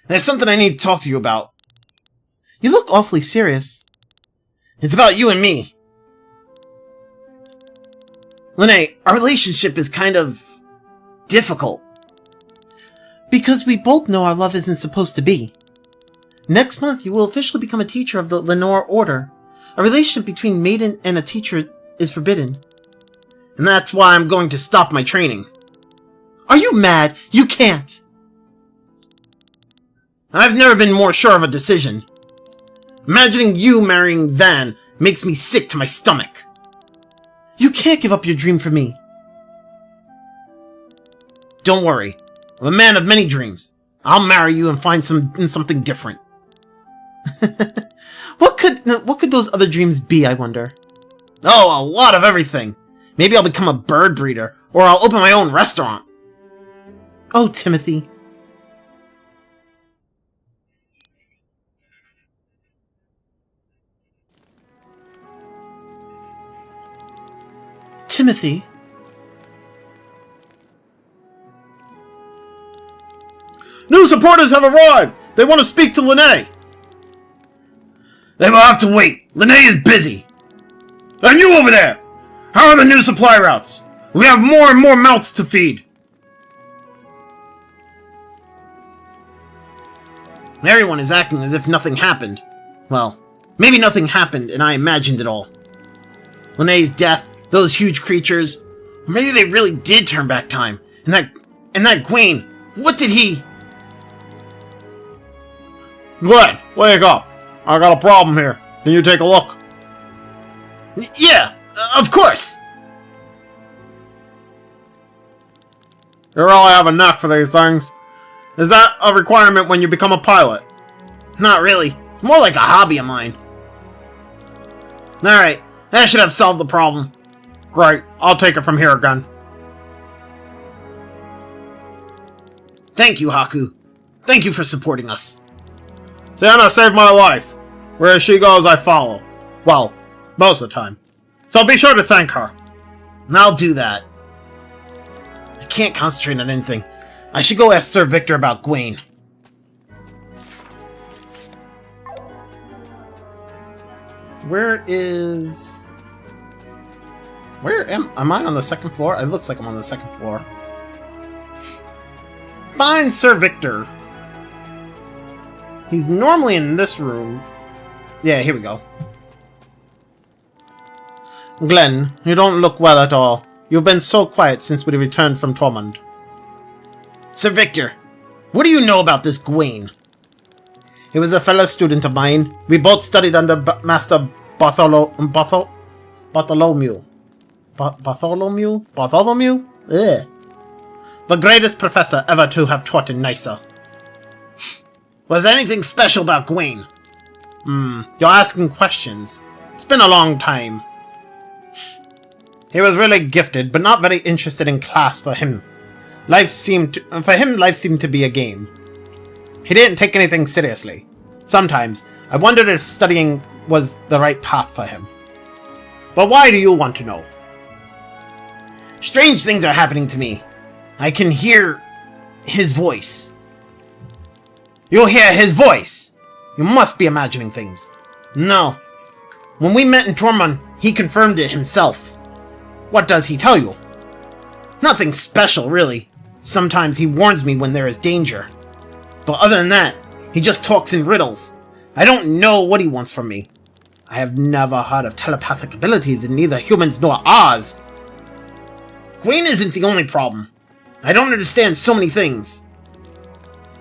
Speaker 2: There's something I need to talk to you about.
Speaker 3: You look awfully serious.
Speaker 2: It's about you and me. Lene, our relationship is kind of... difficult.
Speaker 3: Because we both know our love isn't supposed to be. Next month, you will officially become a teacher of the Lenore Order. A relationship between maiden and a teacher is forbidden.
Speaker 2: And that's why I'm going to stop my training.
Speaker 3: Are you mad? You can't!
Speaker 2: I've never been more sure of a decision. Imagining you marrying THEN makes me sick to my stomach.
Speaker 3: You can't give up your dream for me.
Speaker 2: Don't worry. I'm a man of many dreams. I'll marry you and find something different.
Speaker 3: What could those other dreams be, I wonder?
Speaker 2: Oh, a lot of everything. Maybe I'll become a bird breeder, or I'll open my own restaurant.
Speaker 3: Oh, Timothy. Timothy.
Speaker 2: New supporters have arrived! They want to speak to Lene! They will have to wait. Lene is busy. And you over there! How are the new supply routes? We have more and more mouths to feed. Everyone is acting as if nothing happened. Well, maybe nothing happened and I imagined it all. Lene's death, those huge creatures, or maybe they really did turn back time. And that Gwaine, what did he... Glenn, wake up. I got a problem here. Can you take a look? Yeah, of course. You really have a knack for these things. Is that a requirement when you become a pilot? Not really. It's more like a hobby of mine. Alright, that should have solved the problem. Great, I'll take it from here again. Thank you, Haku. Thank you for supporting us. Sienna saved my life. Where she goes, I follow. Well, most of the time. So be sure to thank her. And I'll do that. I can't concentrate on anything. I should go ask Sir Victor about Gwaine. Where is... Where am I on the second floor? It looks like I'm on the second floor. Find Sir Victor. He's normally in this room. Yeah, here we go. Glenn, you don't look well at all. You've been so quiet since we returned from Tormund. Sir Victor, what do you know about this Gawain? He was a fellow student of mine. We both studied under Master Bartholomew? Bartholomew? Ugh. The greatest professor ever to have taught in Nysa. Was there anything special about Gawain? You're asking questions. It's been a long time. He was really gifted, but not very interested in class for him. Life seemed to be a game. He didn't take anything seriously. Sometimes, I wondered if studying was the right path for him. But why do you want to know? Strange things are happening to me. I can hear his voice. You'll hear his voice! You must be imagining things. No. When we met in Tormund, he confirmed it himself. What does he tell you? Nothing special, really. Sometimes he warns me when there is danger. But other than that, he just talks in riddles. I don't know what he wants from me. I have never heard of telepathic abilities in neither humans nor ours. Gawain isn't the only problem. I don't understand so many things.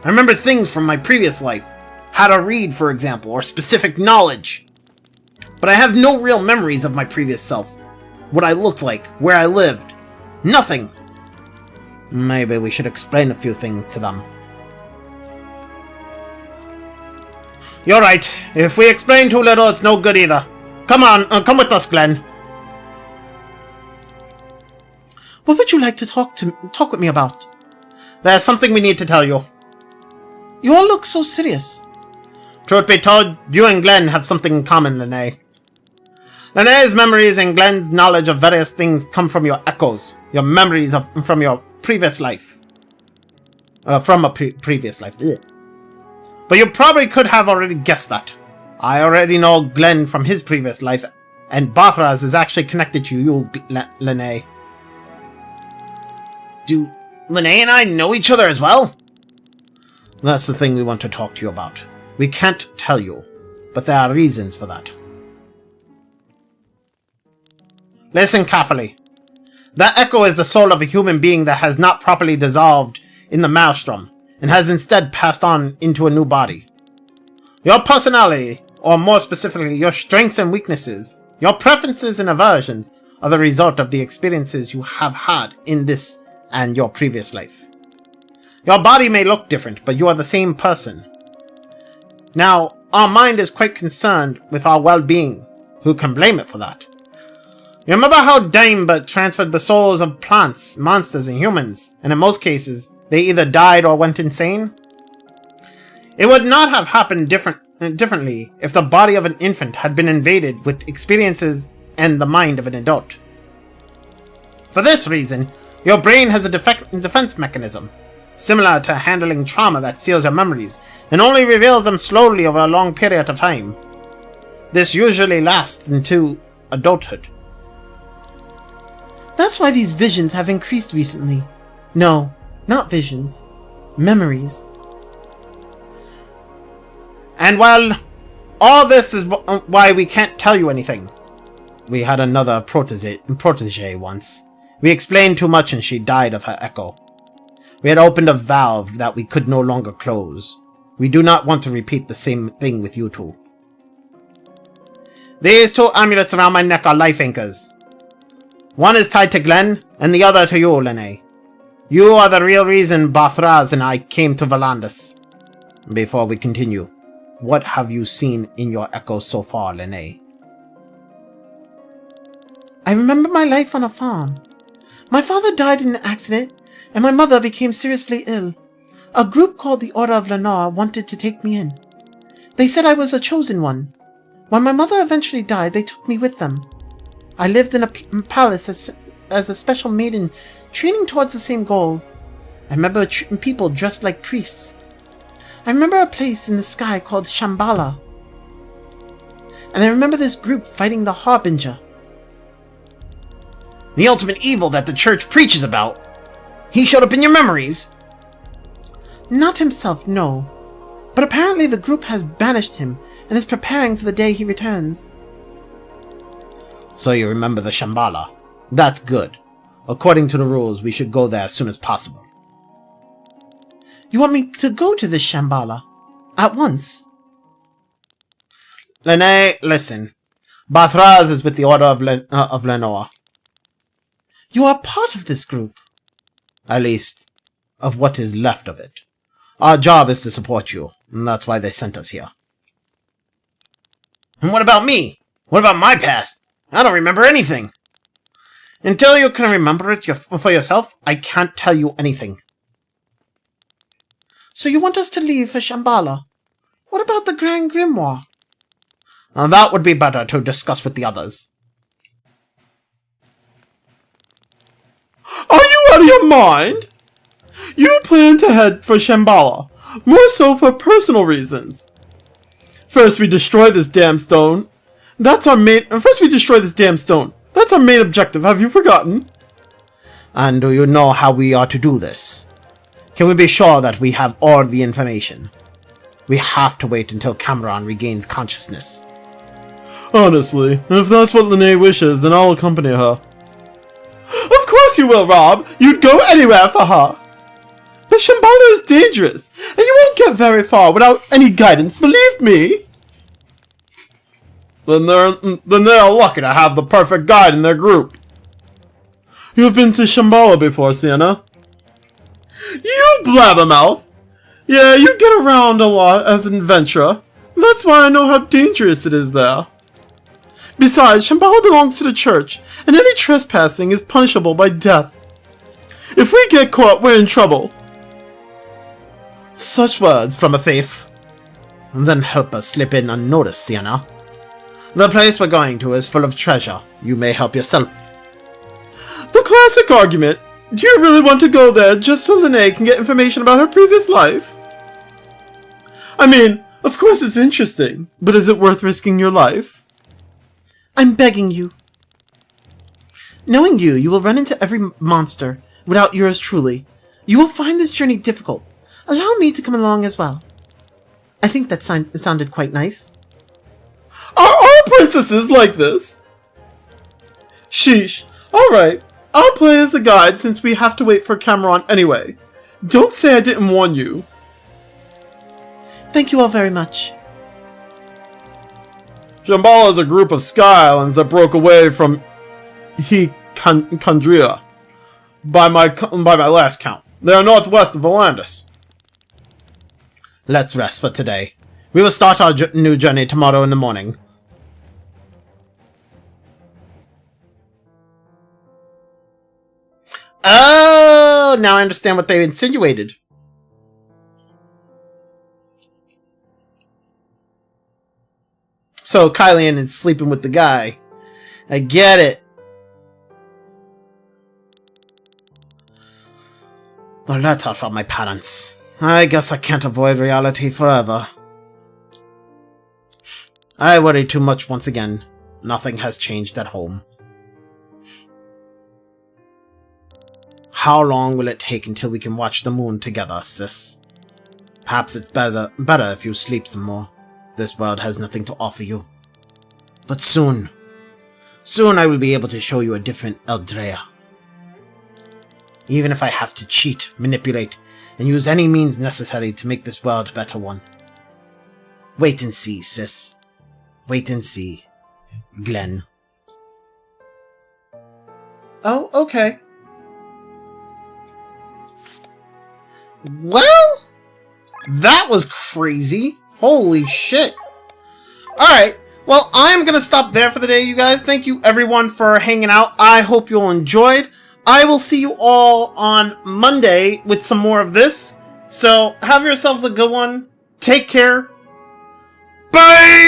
Speaker 2: I remember things from my previous life. How to read, for example, or specific knowledge. But I have no real memories of my previous self. What I looked like, where I lived. Nothing. Maybe we should explain a few things to them. You're right. If we explain too little, it's no good either. Come on, come with us, Glenn.
Speaker 3: What would you like to talk with me about?
Speaker 2: There's something we need to tell you.
Speaker 3: You all look so serious.
Speaker 2: Truth be told, you and Glenn have something in common, Lene. Lene's memories and Glenn's knowledge of various things come from your echoes, your memories from your previous life. From a previous life. Ugh. But you probably could have already guessed that. I already know Glenn from his previous life, and Bathraz is actually connected to you, Lene. Do Lene and I know each other as well? That's the thing we want to talk to you about. We can't tell you, but there are reasons for that. Listen carefully. That echo is the soul of a human being that has not properly dissolved in the maelstrom, and has instead passed on into a new body. Your personality, or more specifically, your strengths and weaknesses, your preferences and aversions, are the result of the experiences you have had in this and your previous life. Your body may look different, but you are the same person. Now, our mind is quite concerned with our well-being. Who can blame it for that? You remember how Dimebert transferred the souls of plants, monsters, and humans, and in most cases, they either died or went insane? It would not have happened differently if the body of an infant had been invaded with experiences and the mind of an adult. For this reason, your brain has a defense mechanism, similar to handling trauma that seals your memories, and only reveals them slowly over a long period of time. This usually lasts into adulthood.
Speaker 3: That's why these visions have increased recently. No, not visions. Memories.
Speaker 2: And well, all this is why we can't tell you anything. We had another protege once. We explained too much and she died of her echo. We had opened a valve that we could no longer close. We do not want to repeat the same thing with you two. These two amulets around my neck are life anchors. One is tied to Glenn, and the other to you, Lene. You are the real reason Bathraz and I came to Valandis. Before we continue, what have you seen in your echoes so far, Lene?
Speaker 3: I remember my life on a farm. My father died in an accident, and my mother became seriously ill. A group called the Order of Lennar wanted to take me in. They said I was a chosen one. When my mother eventually died, they took me with them. I lived in a palace as a special maiden, training towards the same goal. I remember people dressed like priests. I remember a place in the sky called Shambhala. And I remember this group fighting the Harbinger.
Speaker 2: The ultimate evil that the church preaches about. He showed up in your memories.
Speaker 3: Not himself, no. But apparently the group has banished him and is preparing for the day he returns.
Speaker 2: So you remember the Shambhala. That's good. According to the rules, we should go there as soon as possible.
Speaker 3: You want me to go to this Shambhala? At once?
Speaker 2: Lene, listen. Bathraz is with the Order of Lenoa.
Speaker 3: You are part of this group.
Speaker 2: At least, of what is left of it. Our job is to support you, and that's why they sent us here. And what about me? What about my past? I don't remember anything. Until you can remember it for yourself, I can't tell you anything.
Speaker 3: So you want us to leave for Shambhala? What about the Grand Grimoire?
Speaker 2: That would be better to discuss with the others.
Speaker 1: Are you out of your mind? You plan to head for Shambhala, more so for personal reasons. First we destroy this damn stone. That's our main objective, have you forgotten?
Speaker 2: And do you know how we are to do this? Can we be sure that we have all the information? We have to wait until Cameron regains consciousness.
Speaker 1: Honestly, if that's what Lene wishes, then I'll accompany her. Of course you will, Rob! You'd go anywhere for her! The Shambhala is dangerous, and you won't get very far without any guidance, believe me! Then they're lucky to have the perfect guide in their group. You've been to Shambhala before, Sienna. You blabbermouth! Yeah, you get around a lot as an adventurer. That's why I know how dangerous it is there. Besides, Shambhala belongs to the church, and any trespassing is punishable by death. If we get caught, we're in trouble.
Speaker 2: Such words from a thief. And then help us slip in unnoticed, Sienna. The place we're going to is full of treasure. You may help yourself.
Speaker 1: The classic argument. Do you really want to go there just so Lene can get information about her previous life? I mean, of course it's interesting, but is it worth risking your life?
Speaker 3: I'm begging you. Knowing you, you will run into every monster without yours truly. You will find this journey difficult. Allow me to come along as well. I think that sounded quite nice.
Speaker 1: Are all princesses like this? Sheesh. Alright, I'll play as the guide since we have to wait for Cameron anyway. Don't say I didn't warn you.
Speaker 3: Thank you all very much.
Speaker 1: Shambhala is a group of sky islands that broke away from Kandria. By my last count. They are northwest of Volandis.
Speaker 2: Let's rest for today. We will start our new journey tomorrow in the morning. Oh, now I understand what they insinuated. So Kylian is sleeping with the guy. I get it. A letter from my parents. I guess I can't avoid reality forever. I worry too much once again. Nothing has changed at home. How long will it take until we can watch the moon together, sis? Perhaps it's better if you sleep some more. This world has nothing to offer you. But soon I will be able to show you a different Eldrea. Even if I have to cheat, manipulate, and use any means necessary to make this world a better one. Wait and see, sis. Wait and see. Glenn.
Speaker 3: Oh, okay.
Speaker 2: Well, that was crazy. Holy shit. Alright, well, I'm going to stop there for the day, you guys. Thank you, everyone, for hanging out. I hope you all enjoyed. I will see you all on Monday with some more of this. So, have yourselves a good one. Take care. Bye!